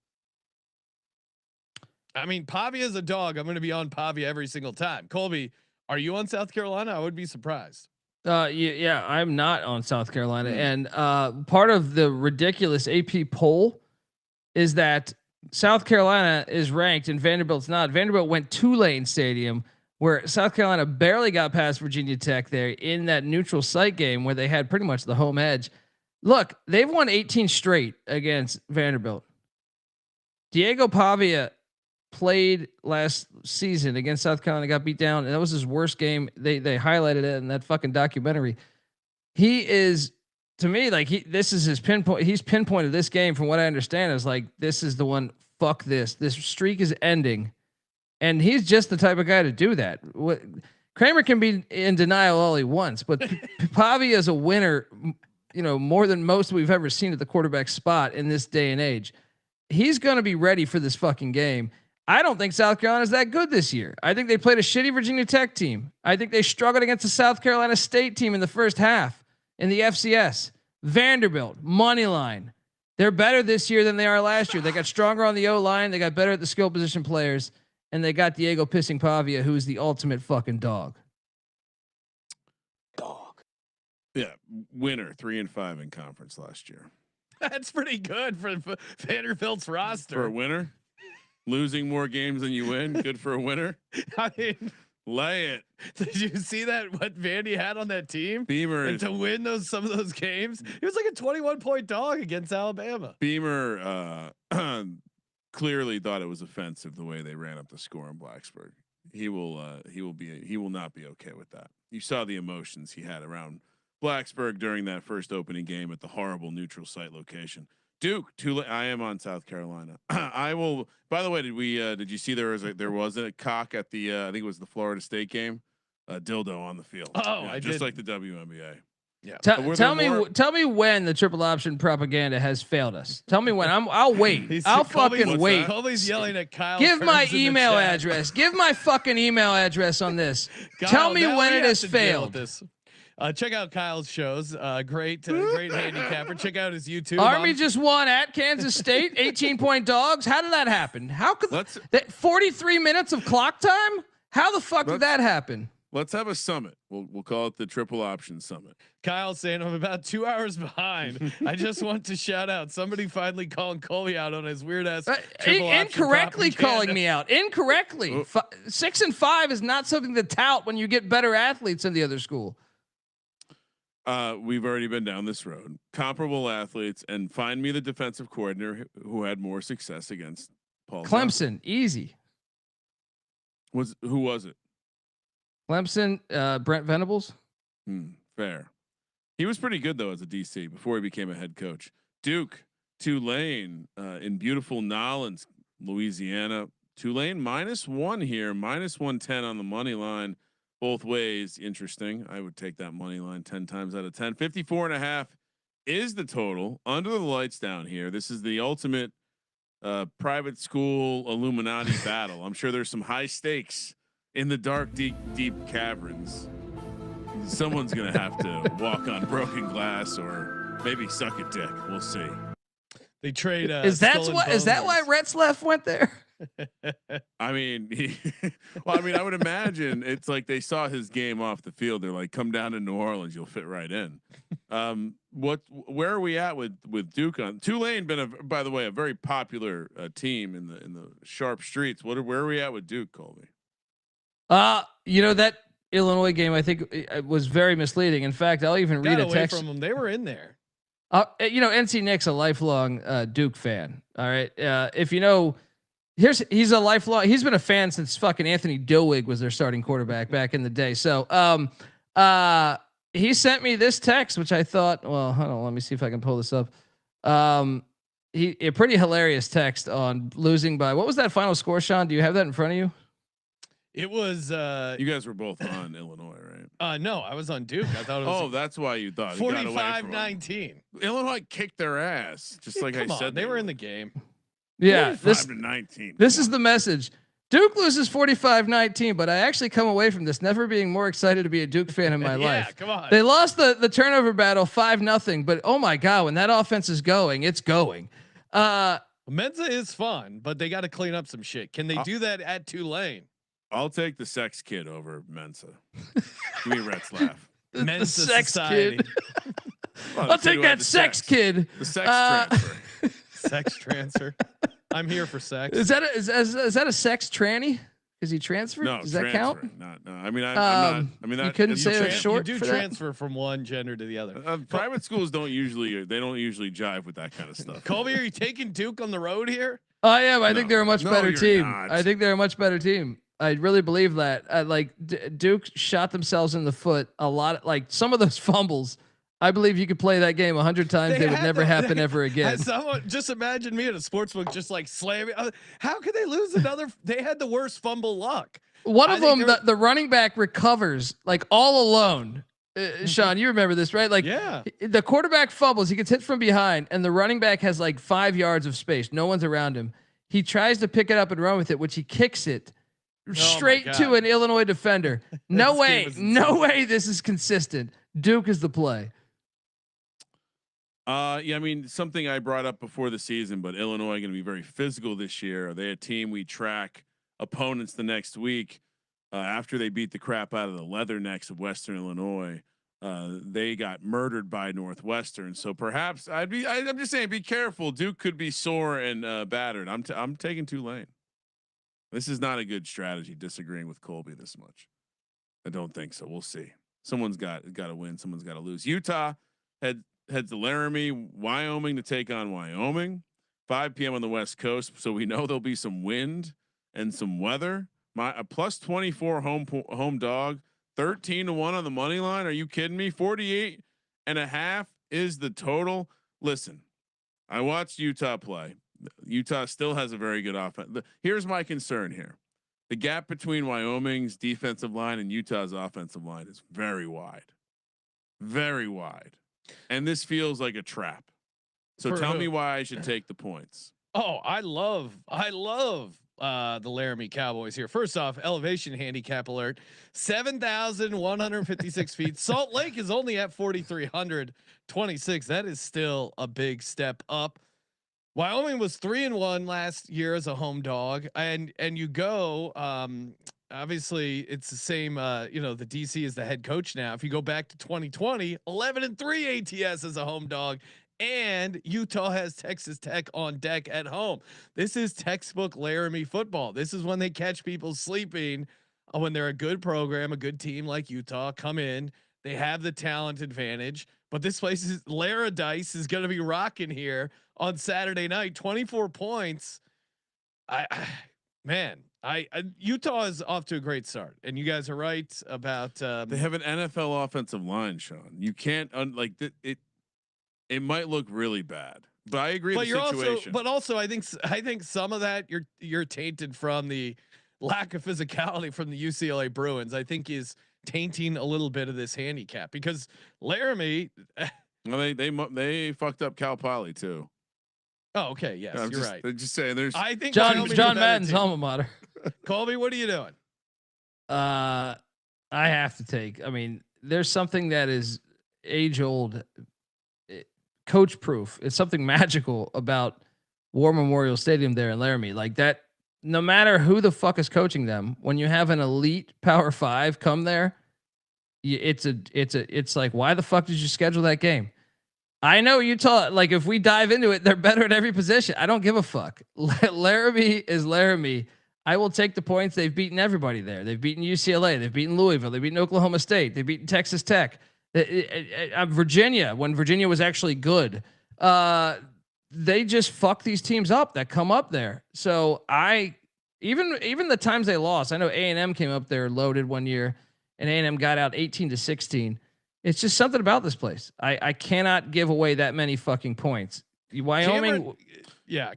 I mean, Pavia is a dog. I'm going to be on Pavia every single time. Colby, are you on South Carolina? I would be surprised. Yeah, I'm not on South Carolina. And part of the ridiculous AP poll is that South Carolina is ranked and Vanderbilt's not. Vanderbilt went Tulane Stadium, where South Carolina barely got past Virginia Tech there in that neutral site game where they had pretty much the home edge. Look, they've won 18 straight against Vanderbilt. Diego Pavia played last season against South Carolina, got beat down, and that was his worst game. They highlighted it in that fucking documentary. He is, to me, like this is his pinpoint. He's pinpointed this game, from what I understand, is like, this is the one. Fuck this. This streak is ending. And he's just the type of guy to do that. Kramer can be in denial all he wants, but Pavia is a winner, more than most we've ever seen at the quarterback spot in this day and age. He's going to be ready for this fucking game. I don't think South Carolina is that good this year. I think they played a shitty Virginia Tech team. I think they struggled against the South Carolina State team in the first half in the FCS. Vanderbilt, money line. They're better this year than they are last year. They got stronger on the O-line. They got better at the skill position players. And they got Diego pissing Pavia, who's the ultimate fucking dog. Yeah, winner 3-5 in conference last year. That's pretty good for Vanderbilt's roster. For a winner, losing more games than you win. Good for a winner. I mean, lay it. Did you see that? What Vandy had on that team? Beamer, and to win some of those games, he was like a 21-point dog against Alabama. Beamer clearly thought it was offensive the way they ran up the score in Blacksburg. He will not be okay with that. You saw the emotions he had around Blacksburg during that first opening game at the horrible neutral site location. Duke, I am on South Carolina. I will. By the way, did you see there was a cock at the I think it was the Florida State game, a dildo on the field. Oh, I just did. like the WNBA. Yeah. Tell me when the triple option propaganda has failed us. Tell me when. I'll wait. I'll fucking wait. Colby's yelling at Kyle. Give my email address. Give my fucking email address on this. Kyle, tell me when it has failed. Check out Kyle's shows. Great handicapper. Check out his YouTube. Army just won at Kansas State. 18-point dogs. How did that happen? How could that 43 minutes of clock time? How the fuck did that happen? Let's have a summit. We'll call it the triple option summit. Kyle saying I'm about 2 hours behind. I just want to shout out somebody finally calling Colby out on his weird ass incorrectly calling me out. Incorrectly. 6 and 5 is not something to tout when you get better athletes in the other school. We've already been down this road. Comparable athletes, and find me the defensive coordinator who had more success against Paul Clemson. Easy. Who was it? Clemson, Brent Venables. Fair. He was pretty good though as a DC before he became a head coach. Duke, Tulane, in beautiful Nolens, Louisiana. Tulane -1 here, -110 on the money line, both ways. Interesting. I would take that money line 10 times out of 10. 54.5 is the total. Under the lights down here. This is the ultimate private school Illuminati battle. I'm sure there's some high stakes in the dark, deep caverns. Someone's gonna have to walk on broken glass or maybe suck a dick. We'll see. They trade. Is that why Retzlaff went there? I mean, I would imagine it's like they saw his game off the field. They're like, come down to New Orleans, you'll fit right in. Where are we at with Duke on Tulane? By the way, a very popular team in the sharp streets. Where are we at with Duke, Colby? That Illinois game, I think it was very misleading. In fact, I'll even read a text from them. They were in there. NC Nick's a lifelong Duke fan. All right. If you know, he's been a fan since fucking Anthony Dilwig was their starting quarterback back in the day. So, he sent me this text, which I thought, well, hold on, let me see if I can pull this up. A pretty hilarious text on losing by, what was that final score, Sean? Do you have that in front of you? It was. You guys were both on Illinois, right? No, I was on Duke. I thought it was. Oh, that's why you thought 45-19. Illinois kicked their ass, just like I said. They were in the game. Yeah, 45-19. This is the message. Duke loses 45-19, but I actually come away from this never being more excited to be a Duke fan in my life. Come on. They lost the turnover battle 5-0, but oh my God, when that offense is going, it's going. Mensa is fun, but they got to clean up some shit. Can they do that at Tulane? I'll take the sex kid over Mensa. Give me Retzlaff. The sex kid. I'll take that sex kid. The sex transfer. Sex transfer. I'm here for sex. Is that a sex tranny? Is he transferred? No, does that count? No. I mean, I'm not. I mean, you couldn't say it was short. You do transfer from one gender to the other. Private schools don't usually jive with that kind of stuff. Colby, are you taking Duke on the road here? I am. I think they're a much better team. I think they're a much better team. I really believe that. Duke shot themselves in the foot a lot. Like some of those fumbles, I believe you could play that game 100 times. They would never happen ever again. Someone just imagine me at a sportsbook, just like slamming. How could they lose another? They had the worst fumble luck. One of them, the running back recovers like all alone. Sean, you remember this, right? Like, yeah, the quarterback fumbles, he gets hit from behind, and the running back has like 5 yards of space. No one's around him. He tries to pick it up and run with it, which he kicks it straight to an Illinois defender. No way this is consistent. Duke is the play. Yeah, I mean, something I brought up before the season, but Illinois going to be very physical this year. Are they a team we track opponents the next week after they beat the crap out of the Leathernecks of Western Illinois? They got murdered by Northwestern. So perhaps I'm just saying, be careful. Duke could be sore and battered. I'm taking Tulane. This is not a good strategy, disagreeing with Colby this much. I don't think so. We'll see. Someone's got to win. Someone's got to lose. Utah heads to Laramie, Wyoming to take on Wyoming. 5 p.m. on the West Coast. So we know there'll be some wind and some weather. A +24 home dog, 13-1 on the money line. Are you kidding me? 48.5 is the total. Listen, I watched Utah play. Utah still has a very good offense. Here's my concern here. The gap between Wyoming's defensive line and Utah's offensive line is very wide. Very wide. And this feels like a trap. So tell me why I should take the points. Oh, I love the Laramie Cowboys here. First off, elevation handicap alert, 7,156 feet. Salt Lake is only at 4,326. That is still a big step up. Wyoming was 3-1 last year as a home dog, and you go obviously it's the same. The DC is the head coach now. If you go back to 2020, 11-3 ATS as a home dog, and Utah has Texas Tech on deck at home. This is textbook Laramie football. This is when they catch people sleeping. When they're a good program, a good team like Utah come in, they have the talent advantage. But this place is Laradice is going to be rocking here on Saturday night. 24 points. Utah is off to a great start, and you guys are right about. They have an NFL offensive line, Sean. You can't it. It might look really bad, but I agree. But also, I think some of that you're tainted from the lack of physicality from the UCLA Bruins. I think is tainting a little bit of this handicap because Laramie. Well, they fucked up Cal Poly too. Oh, okay. Yes, you're right. They're just saying there's. I think John Madden's alma mater. Colby, what are you doing? I have to take. I mean, there's something that is age old, coach proof. It's something magical about War Memorial Stadium there in Laramie. Like that, no matter who the fuck is coaching them, when you have an elite Power 5 come there, it's like, why the fuck did you schedule that game? I know Utah, like if we dive into it, they're better at every position. I don't give a fuck. Laramie is Laramie. I will take the points. They've beaten everybody there. They've beaten UCLA. They've beaten Louisville. They've beaten Oklahoma State. They've beaten Texas Tech. Virginia, when Virginia was actually good. They just fuck these teams up that come up there. So even the times they lost, I know A&M came up there loaded one year and A&M got out 18-16. It's just something about this place. I cannot give away that many fucking points. Wyoming.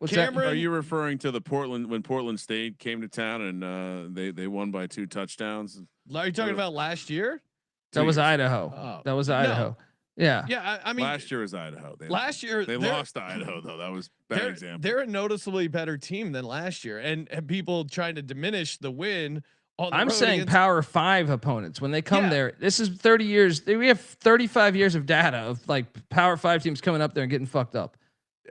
Cameron. Are you referring to when Portland State came to town and they won by 2 touchdowns? Are you talking about last year? That was Idaho. That was Idaho. No. Yeah. Yeah. I mean, last year was Idaho. Last year they lost to Idaho though. That was a bad example. They're a noticeably better team than last year, and people trying to diminish the win. I'm saying Power 5 opponents when they come there. This is 30 years. We have 35 years of data of like Power 5 teams coming up there and getting fucked up.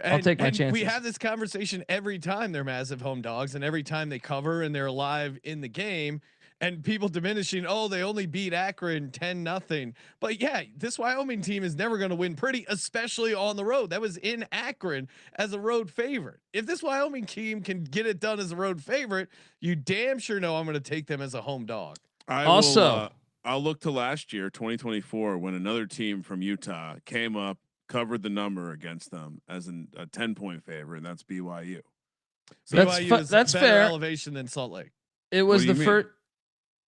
I'll take my chances. We have this conversation every time they're massive home dogs, and every time they cover and they're alive in the game. And people diminishing, they only beat Akron 10-0. But yeah, this Wyoming team is never going to win pretty, especially on the road. That was in Akron as a road favorite. If this Wyoming team can get it done as a road favorite, you damn sure know I'm going to take them as a home dog. I'll look to last year, 2024, when another team from Utah came up, covered the number against them as a 10-point favorite, and that's BYU. So BYU is that's better fair elevation than Salt Lake. It was the first.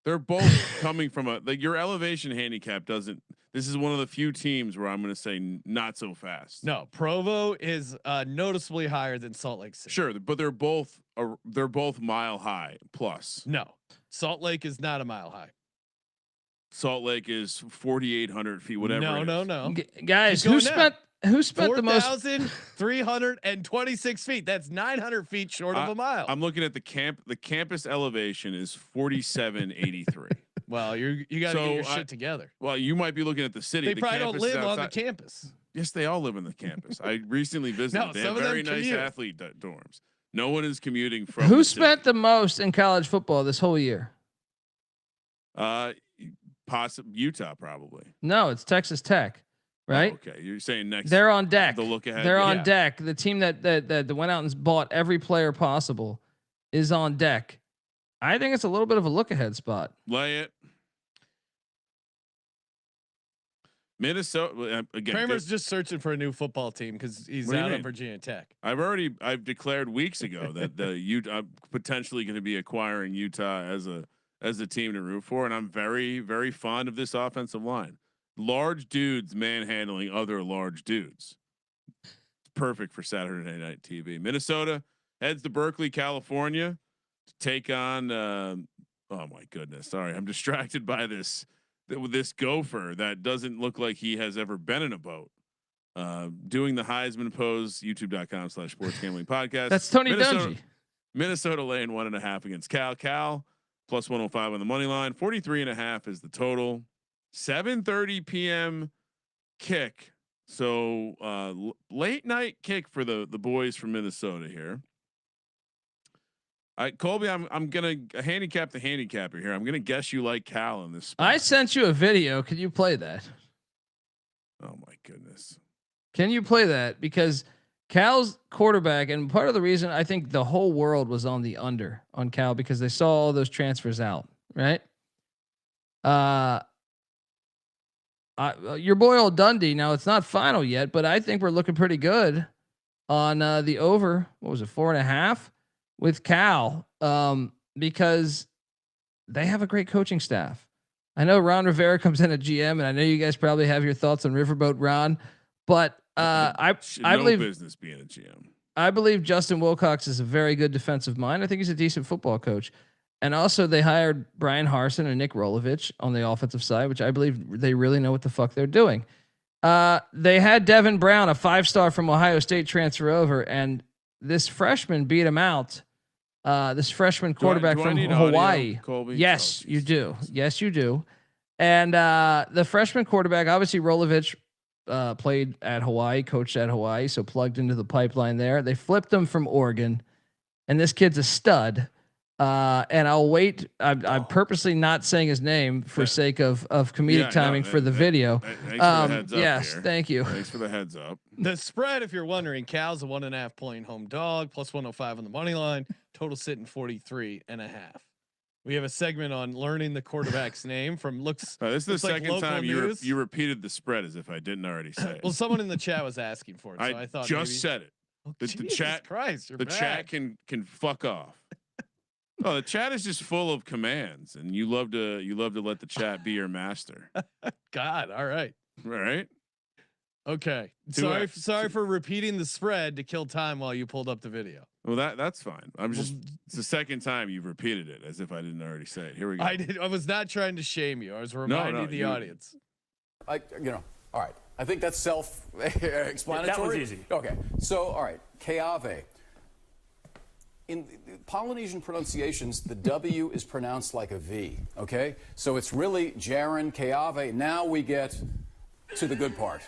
They're both coming from your elevation handicap doesn't. This is one of the few teams where I'm going to say not so fast. No, Provo is noticeably higher than Salt Lake City. Sure, but they're both mile high plus. No, Salt Lake is not a mile high. Salt Lake is 4,800 feet. Whatever. No. Guys, who spent the most? 4,326 feet. That's 900 feet short of a mile. I'm looking at the campus elevation is 4,783. Well, you got to get your shit together. Well, you might be looking at the city. They probably don't live on the campus. Yes, they all live on the campus. I recently visited. They have very nice athlete dorms. No one is commuting from. Who spent the most in college football this whole year? Utah probably. No, it's Texas Tech. Right. Oh, okay. You're saying next. They're on deck. The look ahead. They're on deck. The team that went out and bought every player possible is on deck. I think it's a little bit of a look ahead spot. Lay it. Minnesota again. Kramer's just searching for a new football team because he's out of Virginia Tech. I've declared weeks ago that I'm potentially going to be acquiring Utah as a team to root for, and I'm very, very fond of this offensive line. Large dudes manhandling other large dudes. It's perfect for Saturday Night TV. Minnesota heads to Berkeley, California to take on. Oh my goodness! Sorry, I'm distracted by this gopher that doesn't look like he has ever been in a boat. Doing the Heisman pose. YouTube.com/sports gambling podcast. That's Tony Dungy. Minnesota laying 1.5 against Cal. Cal plus 105 on the money line. 43.5 is the total. 7:30 p.m. kick. So late night kick for the boys from Minnesota here. Colby, I'm gonna handicap the handicapper here. I'm gonna guess you like Cal in this spot. I sent you a video. Can you play that? Oh my goodness. Can you play that? Because Cal's quarterback, and part of the reason I think the whole world was on the under on Cal because they saw all those transfers out, right? Your boy old Dundee. Now it's not final yet, but I think we're looking pretty good on the over. What was it, 4.5 with Cal? Because they have a great coaching staff. I know Ron Rivera comes in at GM, and I know you guys probably have your thoughts on Riverboat Ron, but I believe business being a GM. I believe Justin Wilcox is a very good defensive mind. I think he's a decent football coach. And also they hired Brian Harsin and Nick Rolovich on the offensive side, which I believe they really know what the fuck they're doing. They had Devin Brown, a 5-star from Ohio State, transfer over, and this freshman beat him out. This freshman quarterback from Hawaii. Audio, yes, you do. Yes, you do. And the freshman quarterback, obviously Rolovich played at Hawaii, coached at Hawaii, so plugged into the pipeline there. They flipped him from Oregon, and this kid's a stud. And I'll wait. I'm purposely not saying his name for sake of comedic timing for the video. Thanks for the heads up yes, here. thank you. Thanks for the heads up. The spread, if you're wondering, Cal's a 1.5 point home dog, plus 105 on the money line. Total sitting 43.5. We have a segment on learning the quarterback's name from looks. This is the second like time you repeated the spread as if I didn't already say it. Well, someone in the chat was asking for it, so I thought just said it. Oh, the chat, Christ, the chat can fuck off. Oh, the chat is just full of commands, and you love to let the chat be your master. God, all right. Okay. Sorry for repeating the spread to kill time while you pulled up the video. Well, that's fine. It's the second time you've repeated it as if I didn't already say it. Here we go. I was not trying to shame you. I was reminding the audience. All right. I think that's self-explanatory. That was easy. Okay. So, all right. Keave. In Polynesian pronunciations, the W is pronounced like a V, okay? So it's really Jaren, Keave. Now we get to the good part.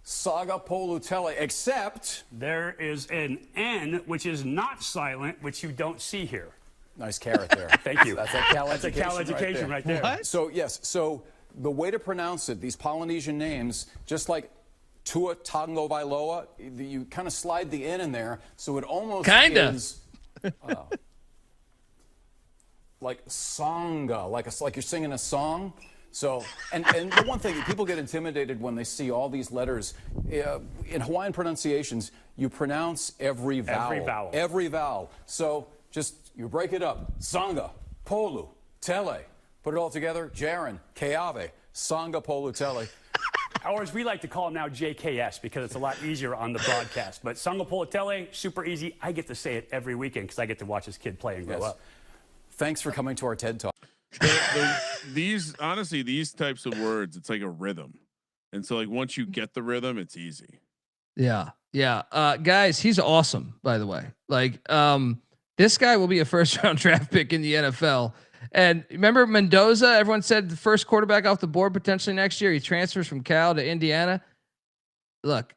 Saga Polutele, except... There is an N, which is not silent, which you don't see here. Nice carrot there. Thank you. That's a Cal That's education, a Cal education right there. What? So, yes. So the way to pronounce it, these Polynesian names, just like Tua Tango Vailoa, you kind of slide the N in there, so it almost is like sangha, like you're singing a song. So, and the one thing, people get intimidated when they see all these letters. In Hawaiian pronunciations, you pronounce every vowel. Every vowel. So just, you break it up. Sangha, Polu, Tele. Put it all together. Jaren, Keave, Sangha, Polu, Tele. Or as we like to call him now, JKS, because it's a lot easier on the broadcast. But Sangha Politele, super easy. I get to say it every weekend because I get to watch this kid play and grow up. Thanks for coming to our TED Talk. These types of words, it's like a rhythm. And so like once you get the rhythm, it's easy. Yeah. Guys, he's awesome, by the way. Like, this guy will be a first-round draft pick in the NFL. And remember Mendoza? Everyone said the first quarterback off the board potentially next year. He transfers from Cal to Indiana. Look,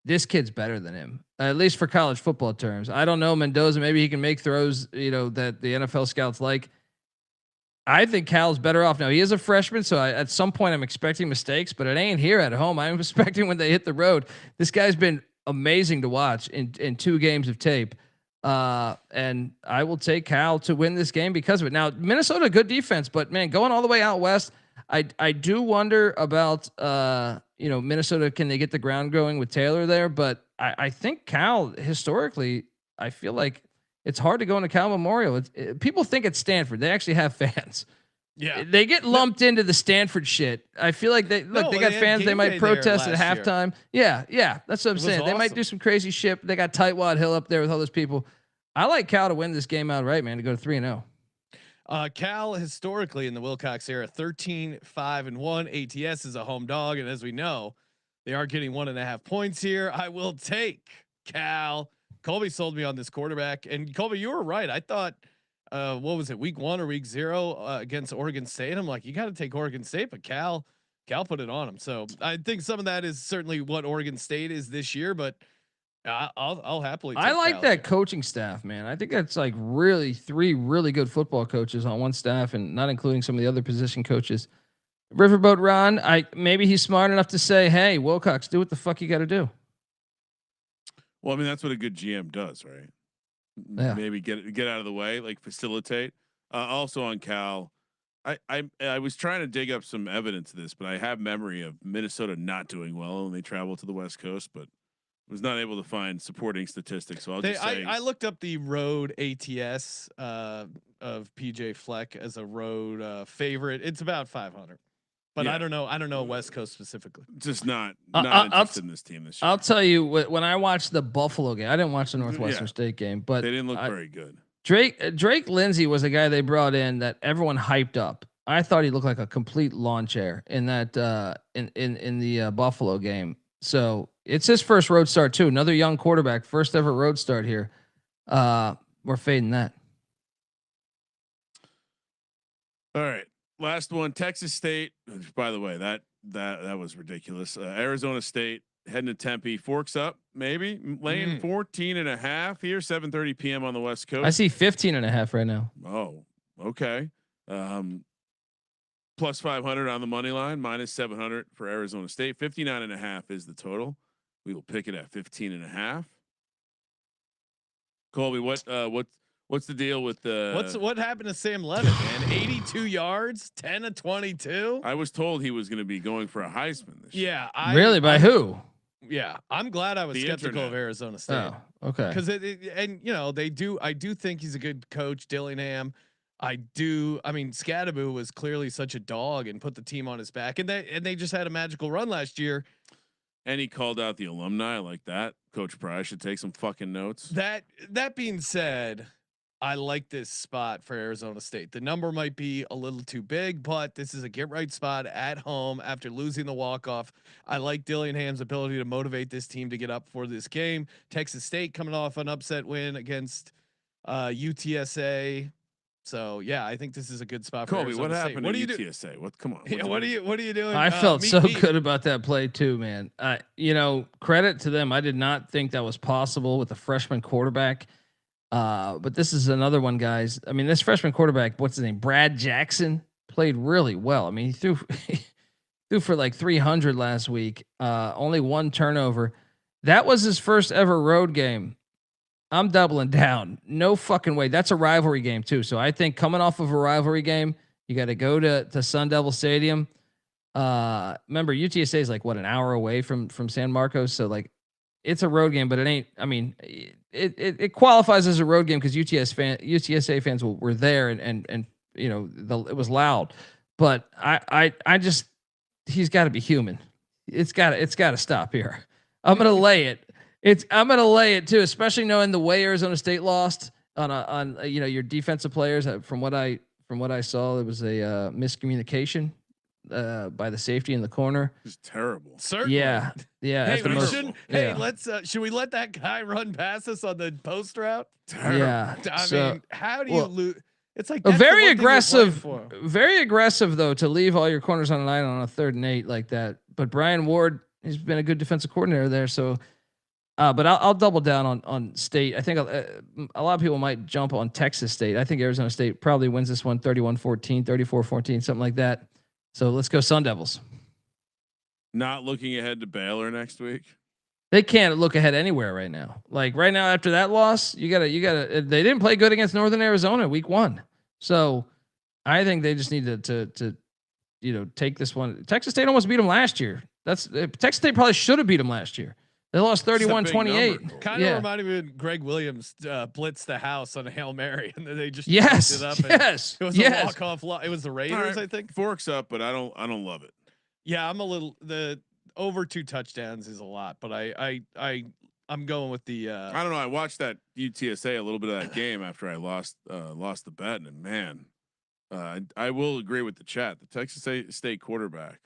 this kid's better than him, at least for college football terms. I don't know Mendoza. Maybe he can make throws, that the NFL scouts like. I think Cal's better off now. He is a freshman, so at some point I'm expecting mistakes, but it ain't here at home. I'm expecting when they hit the road. This guy's been amazing to watch in 2 games of tape. And I will take Cal to win this game because of it. Now, Minnesota, good defense, but man, going all the way out west, I do wonder about, Minnesota, can they get the ground going with Taylor there? But I think Cal, historically, I feel like it's hard to go into Cal Memorial. People think it's Stanford. They actually have fans. Yeah. They get lumped into the Stanford shit. I feel like they got fans. They might protest at halftime. Yeah. That's what I'm saying. They might do some crazy shit. They got Tightwad Hill up there with all those people. I like Cal to win this game outright, man, to go to 3-0. Cal historically in the Wilcox era, 13-5-1. ATS is a home dog. And as we know, they are getting 1.5 points here. I will take Cal. Colby sold me on this quarterback, and Colby, you were right. I thought, what was it, week 1 or week 0 against Oregon State? I'm like, you got to take Oregon State, but Cal put it on him. So I think some of that is certainly what Oregon State is this year, but I'll happily. I like that coaching staff, man. I think that's like really 3 really good football coaches on one staff, and not including some of the other position coaches. Riverboat Ron, maybe he's smart enough to say, "Hey, Wilcox, do what the fuck you got to do." Well, I mean, that's what a good GM does, right? Yeah. Maybe get out of the way, like facilitate. Also on Cal, I was trying to dig up some evidence of this, but I have memory of Minnesota not doing well when they travel to the West Coast, but was not able to find supporting statistics. So just say I looked up the road ATS of PJ Fleck as a road favorite. It's about 500. But yeah. I don't know West Coast specifically. Just not interested in this team this year. I'll tell you when I watched the Buffalo game, I didn't watch the Northwestern State game, but they didn't look very good. Drake Lindsay was a guy they brought in that everyone hyped up. I thought he looked like a complete lawn chair in that in the Buffalo game. So it's his first road start too. Another young quarterback, first ever road start here. We're fading that. All right. Last one, Texas State. By the way, that was ridiculous. Arizona State heading to Tempe. Forks up, maybe laying 14.5 here. 7:30 p.m. on the West Coast. I see 15.5 right now. Oh, okay. Plus 500 on the money line. Minus 700 for Arizona State. 59.5 is the total. We will pick it at 15.5. Colby, what's the deal with the? What happened to Sam Levitt, man? 82 yards, 10 of 22. I was told he was going to be going for a Heisman this year. Yeah, really? By who? Yeah, I'm glad I was skeptical of Arizona State. Oh, okay. Because and you know I do think he's a good coach, Dillingham. I mean, Scadaboo was clearly such a dog and put the team on his back, and they just had a magical run last year. And he called out the alumni like that. Coach Price should take some fucking notes. That being said, I like this spot for Arizona State. The number might be a little too big, but this is a get right spot at home after losing the walk-off. I like Dillingham's ability to motivate this team to get up for this game. Texas State coming off an upset win against UTSA. So yeah, I think this is a good spot for Colby, Arizona what State. happened what to do UTSA? What come on. Yeah, what are you doing? I felt so good about that play too, man. Credit to them. I did not think that was possible with a freshman quarterback. But this is another one, guys. I mean, this freshman quarterback, what's his name? Brad Jackson, played really well. I mean, he threw for like 300 last week. Only 1 turnover. That was his first ever road game. I'm doubling down. No fucking way. That's a rivalry game too. So I think coming off of a rivalry game, you got to go to Sun Devil Stadium. Remember UTSA is like an hour away from San Marcos. So like it's a road game, but it ain't, I mean, it qualifies as a road game because UTSA fans were there and you know, it was loud, but I just, he's got to be human. It's got to stop here. I'm going to lay it. I'm going to lay it too, especially knowing the way Arizona State lost on you know, your defensive players. From what I saw, there was a miscommunication by the safety in the corner. It's terrible. Certainly. Yeah. Hey, let's should we let that guy run past us on the post route? Terrible. Yeah. I mean, how do you lose? It's like very aggressive though, to leave all your corners on an island on a 3rd and 8 like that. But Brian Ward, he's been a good defensive coordinator there. So, but I'll double down on State. I think a lot of people might jump on Texas State. I think Arizona State probably wins this one 31-14, 34-14, something like that. So let's go Sun Devils. Not looking ahead to Baylor next week. They can't look ahead anywhere right now. Like right now, after that loss, you gotta. They didn't play good against Northern Arizona week 1, so I think they just need to take this one. Texas State almost beat them last year. Texas State probably should have beat them last year. They lost 31-28. Kind of reminded me of Greg Williams blitzed the house on a Hail Mary, and then they just yes, it up. Yes, it was a walk-off. It was the Raiders, I think. Forks up, but I don't love it. Yeah, I'm a little the over 2 touchdowns is a lot, but I'm going with the. I don't know. I watched that UTSA a little bit of that game after I lost the bet, and man, I will agree with the chat. The Texas State quarterback.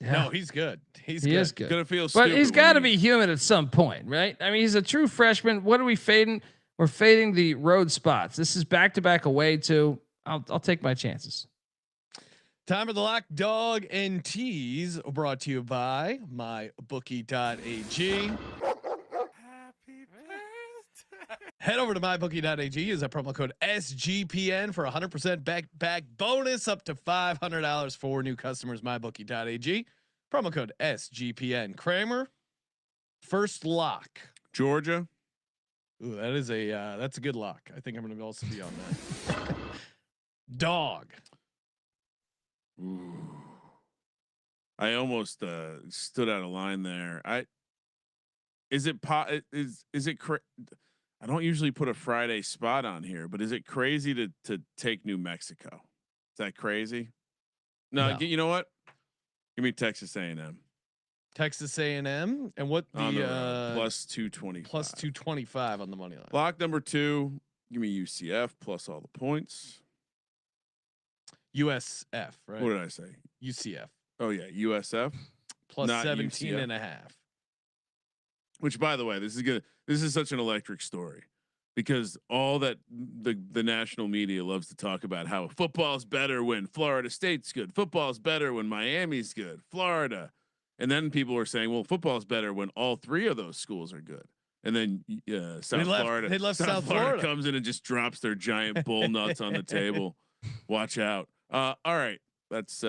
Yeah. No, he's good. He is good. Gonna feel but he's got to be human at some point, right? I mean, he's a true freshman. What are we fading? We're fading the road spots. This is back-to-back away too. I'll take my chances. Time for the Lock, Dog, and Tease, brought to you by mybookie.ag. Head over to mybookie.ag. Use that promo code SGPN for 100% back bonus up to $500 for new customers. Mybookie.ag. Promo code SGPN. Kramer, first lock. Georgia. Ooh, that's a good lock. I think I'm going to also be on that. Dog. Ooh. I almost stood out of line there. Is it I don't usually put a Friday spot on here, but is it crazy to take New Mexico? Is that crazy? No. You know what? Give me Texas A&M. Texas A&M, and what the plus 220, plus 225 on the money line. Lock number 2. Give me UCF plus all the points. USF, right? What did I say? UCF. Oh yeah, USF plus 17 and a half. Which, by the way, this is such an electric story because all that the national media loves to talk about how football's better when Florida State's good. Football's better when Miami's good. Florida. And then people are saying, well, football's better when all 3 of those schools are good. And then South Florida comes in and just drops their giant bull nuts on the table. Watch out. All right. Let's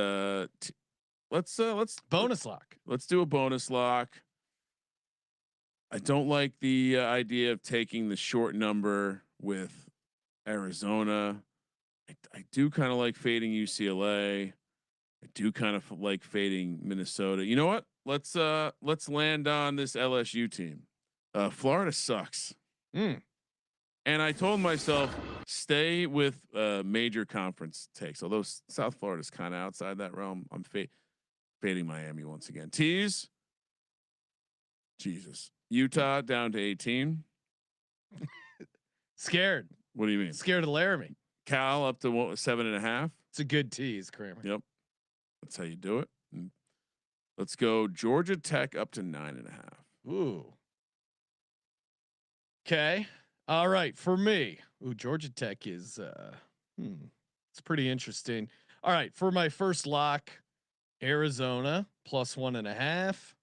bonus lock. Let's do a bonus lock. I don't like the idea of taking the short number with Arizona. I do kind of like fading UCLA. I do kind of like fading Minnesota. You know what? Let's land on this LSU team. Florida sucks. And I told myself stay with major conference takes. Although South Florida's kind of outside that realm, I'm fading Miami once again. Tease. Jesus. Utah down to 18. Scared. What do you mean? Scared of Laramie. Cal up to 7.5. It's a good tease, Kramer. Yep. That's how you do it. And let's go Georgia Tech up to 9.5. Ooh. Okay. All right. For me, Georgia Tech is it's pretty interesting. All right. For my first lock, Arizona plus 1.5.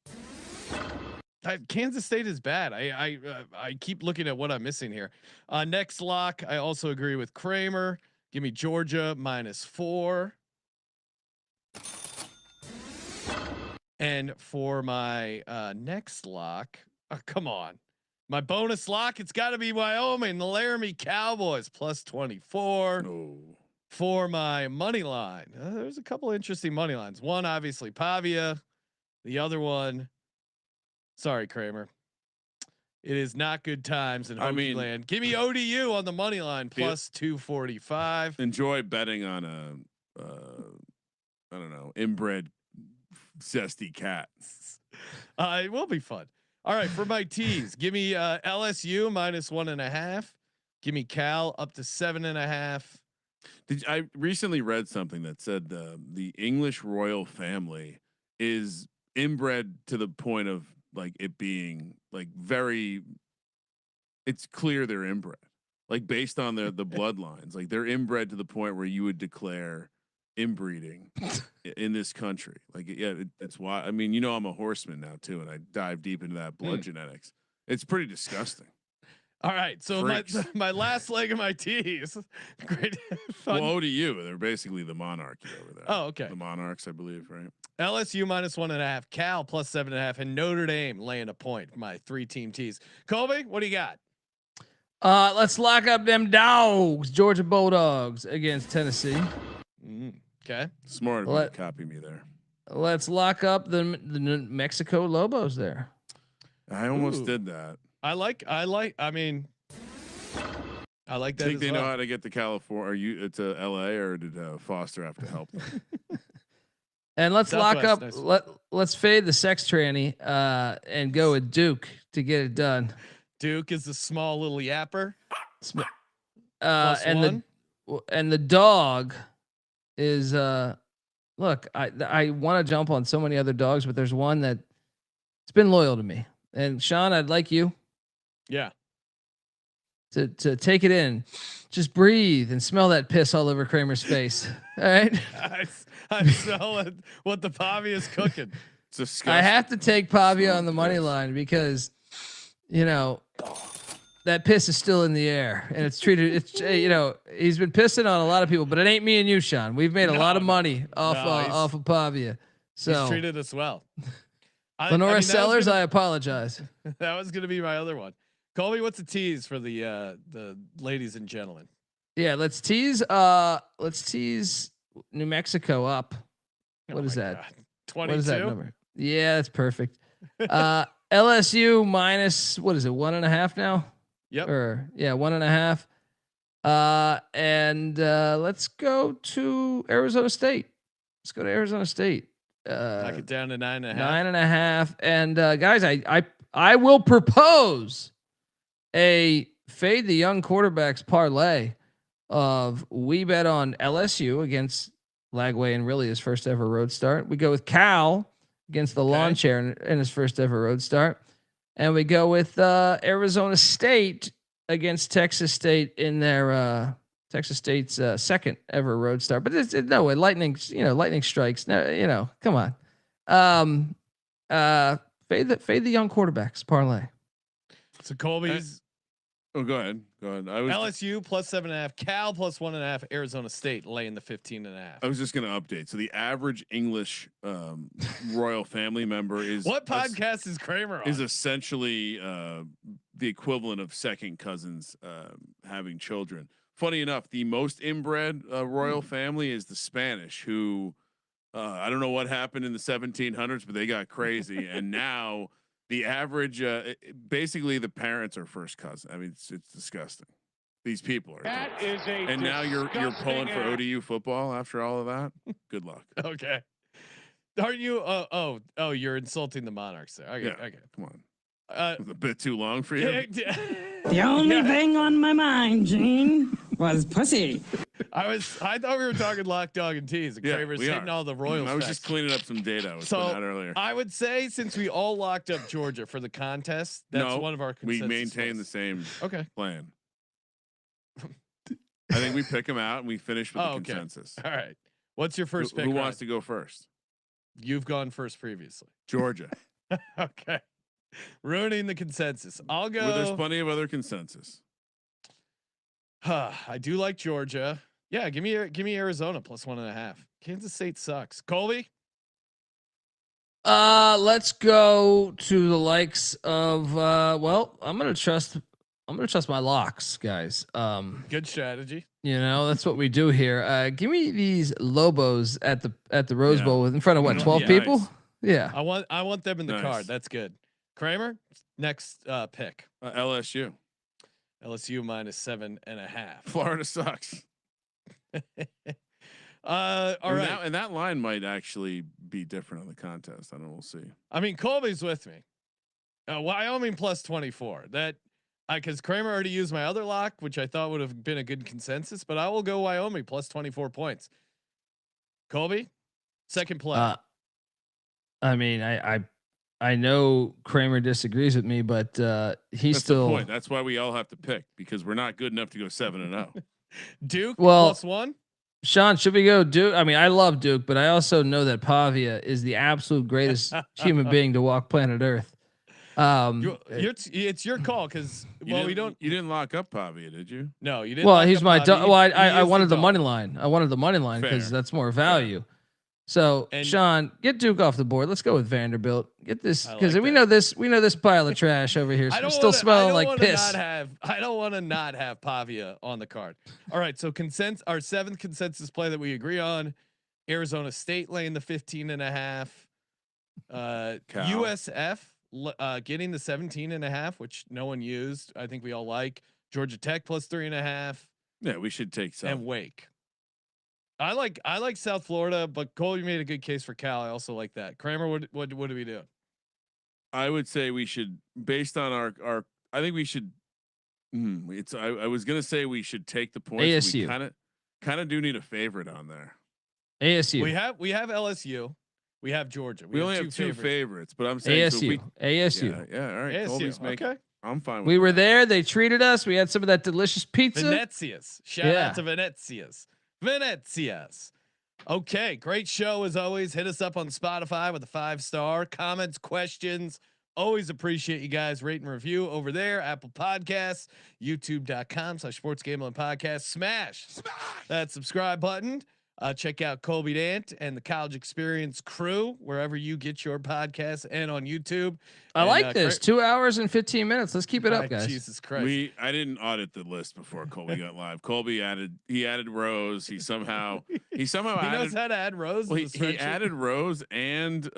Kansas State is bad. I keep looking at what I'm missing here. Next lock, I also agree with Kramer. Give me Georgia -4. And for my next lock, come on, my bonus lock, it's got to be Wyoming, the Laramie Cowboys plus 24. Oh. For my money line, there's a couple interesting money lines. One, obviously Pavia. The other one, sorry, Kramer, it is not good times in Hokie land. Give me ODU on the money line plus 245. Enjoy betting on I don't know, inbred zesty cat. It will be fun. All right, for my tease, give me LSU -1.5. Give me Cal up to 7.5. I recently read something that said the English royal family is inbred to the point of like it being like it's clear they're inbred, like based on the bloodlines, like they're inbred to the point where you would declare inbreeding in this country. Like, yeah, it's why. I mean, I'm a horseman now too, and I dive deep into that blood genetics. It's pretty disgusting. All right, so my last leg of my tease, great fun. Well, ODU, they're basically the monarchy over there. Oh, okay. The Monarchs, I believe, right? LSU -1.5, Cal plus 7.5, and Notre Dame laying a point. My 3-team tease. Colby, what do you got? Let's lock up them dogs, Georgia Bulldogs against Tennessee. Okay, smart of you to copy me there. Let's lock up the New Mexico Lobos there. I almost did that. I like. I mean, I like that. Think they know how to get to California? Are you to LA, or did Foster have to help them? And let's lock up. Let's fade the sex tranny and go with Duke to get it done. Duke is the small little yapper. And the dog is look. I want to jump on so many other dogs, but there's one that it's been loyal to me. And Sean, I'd like you. Yeah. To take it in, just breathe and smell that piss all over Kramer's face. All right. I smell what the Pavia is cooking. It's disgusting. I have to take Pavia on the money line because, that piss is still in the air, and it's treated. It's he's been pissing on a lot of people, but it ain't me and you, Sean. We've made a lot of money off of Pavia. So he's treated us well. Lenora Sellers, I apologize. That was going to be my other one. Colby, what's a tease for the ladies and gentlemen? Yeah, let's tease New Mexico up. What is that? 22. What is that number? Yeah, that's perfect. LSU minus, what is it? 1.5 now? Yep. 1.5. And let's go to Arizona State. Let's go to Arizona State. Knock it down to 9.5. 9.5. And guys, I will propose a fade the young quarterbacks parlay of we bet on LSU against Lagway and really his first ever road start. We go with Cal against the lawn chair in his first ever road start. And we go with Arizona State against Texas State in their Texas State's second ever road start. But it's no way. Lightning strikes. No, come on. Fade the young quarterbacks parlay. So Colby's. Oh, go ahead. LSU plus 7.5, Cal plus 1.5, Arizona State laying the 15.5. I was just going to update. So the average English royal family member is what podcast is Kramer on? Is essentially the equivalent of second cousins having children. Funny enough, the most inbred royal family is the Spanish, who I don't know what happened in the 1700s, but they got crazy, and now. The average, basically, the parents are first cousin. I mean, it's disgusting. These people are. And now you're pulling for ODU football after all of that. Good luck. Okay. Aren't you? You're insulting the Monarchs there. Okay. Yeah. Okay. Come on. It was a bit too long for you. The only thing on my mind, Gene, was pussy. I thought we were talking Lock, Dog, and Tease. And Kramer's hitting all the Royals. I was just cleaning up some data I was putting out earlier. I would say since we all locked up Georgia for the contest, that's one of our consensus. We maintain the same plan. I think we pick them out and we finish with the consensus. All right. What's your first pick? Who wants to go first? You've gone first previously. Georgia. Okay. Ruining the consensus. I'll go. Well, there's plenty of other consensus. I do like Georgia. Yeah, give me Arizona plus 1.5. Kansas State sucks. Colby. Let's go to the likes of I'm gonna trust my locks, guys. Good strategy. That's what we do here. Give me these Lobos at the Rose Bowl in front of what, 12 people? Nice. Yeah. I want them in the card. That's good. Kramer, next pick. LSU. LSU minus 7.5. Florida sucks. All right. And that line might actually be different on the contest. I don't know. We'll see. I mean, Colby's with me. Wyoming plus 24. That because Kramer already used my other lock, which I thought would have been a good consensus, but I will go Wyoming plus 24 points. Colby, second play. I mean, I know Kramer disagrees with me, but he's still. The point. That's why we all have to pick, because we're not good enough to go 7-0. Duke plus 1. Sean, should we go Duke? I mean, I love Duke, but I also know that Pavia is the absolute greatest human being to walk planet Earth. It's your call because we don't. You didn't lock up Pavia, did you? No, you didn't. Well, he's my. I wanted the money line. I wanted the money line because that's more value. Fair. So, Sean, get Duke off the board. Let's go with Vanderbilt. Get this because we know this pile of trash over here. Still smelling like piss. I don't want to not have Pavia on the card. All right, so our seventh consensus play that we agree on: Arizona State laying the 15.5. USF getting the 17.5, which no one used. I think we all like. Georgia Tech plus 3.5. Yeah, we should take some. And Wake. I like South Florida, but Cole, you made a good case for Cal. I also like that. Kramer, what do we do? I would say we should, based on our I think we should. I was gonna say we should take the points. ASU. We kind of do need a favorite on there. ASU. We have LSU. We have Georgia. We only have two favorites, but I'm saying ASU. ASU. Yeah. All right. ASU. Okay. I'm fine with we were that. there. They treated us. We had some of that delicious pizza. Venezia's. Shout out to Venezia's. Okay, great show as always. Hit us up on Spotify with a 5-star. Comments, questions, Always appreciate you guys rate and review over there. Apple Podcasts, youtube.com/sportsgambling podcast. Smash that subscribe button. Check out Colby Dant and the College Experience crew wherever you get your podcasts and on YouTube. I like this 2 hours and 15 minutes. Let's keep it up, guys. Jesus Christ. I didn't audit the list before Colby got live. Colby added rows. He somehow he knows how to add rows. Well, he added rows and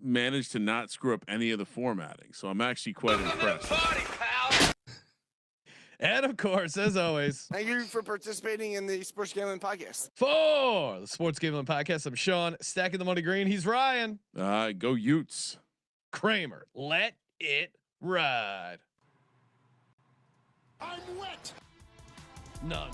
managed to not screw up any of the formatting. So I'm actually quite impressed. And of course, as always, thank you for participating in the Sports Gambling Podcast. For the Sports Gambling Podcast, I'm Sean, stacking the money green. He's Ryan. Go Utes. Kramer, let it ride. I'm wet. None.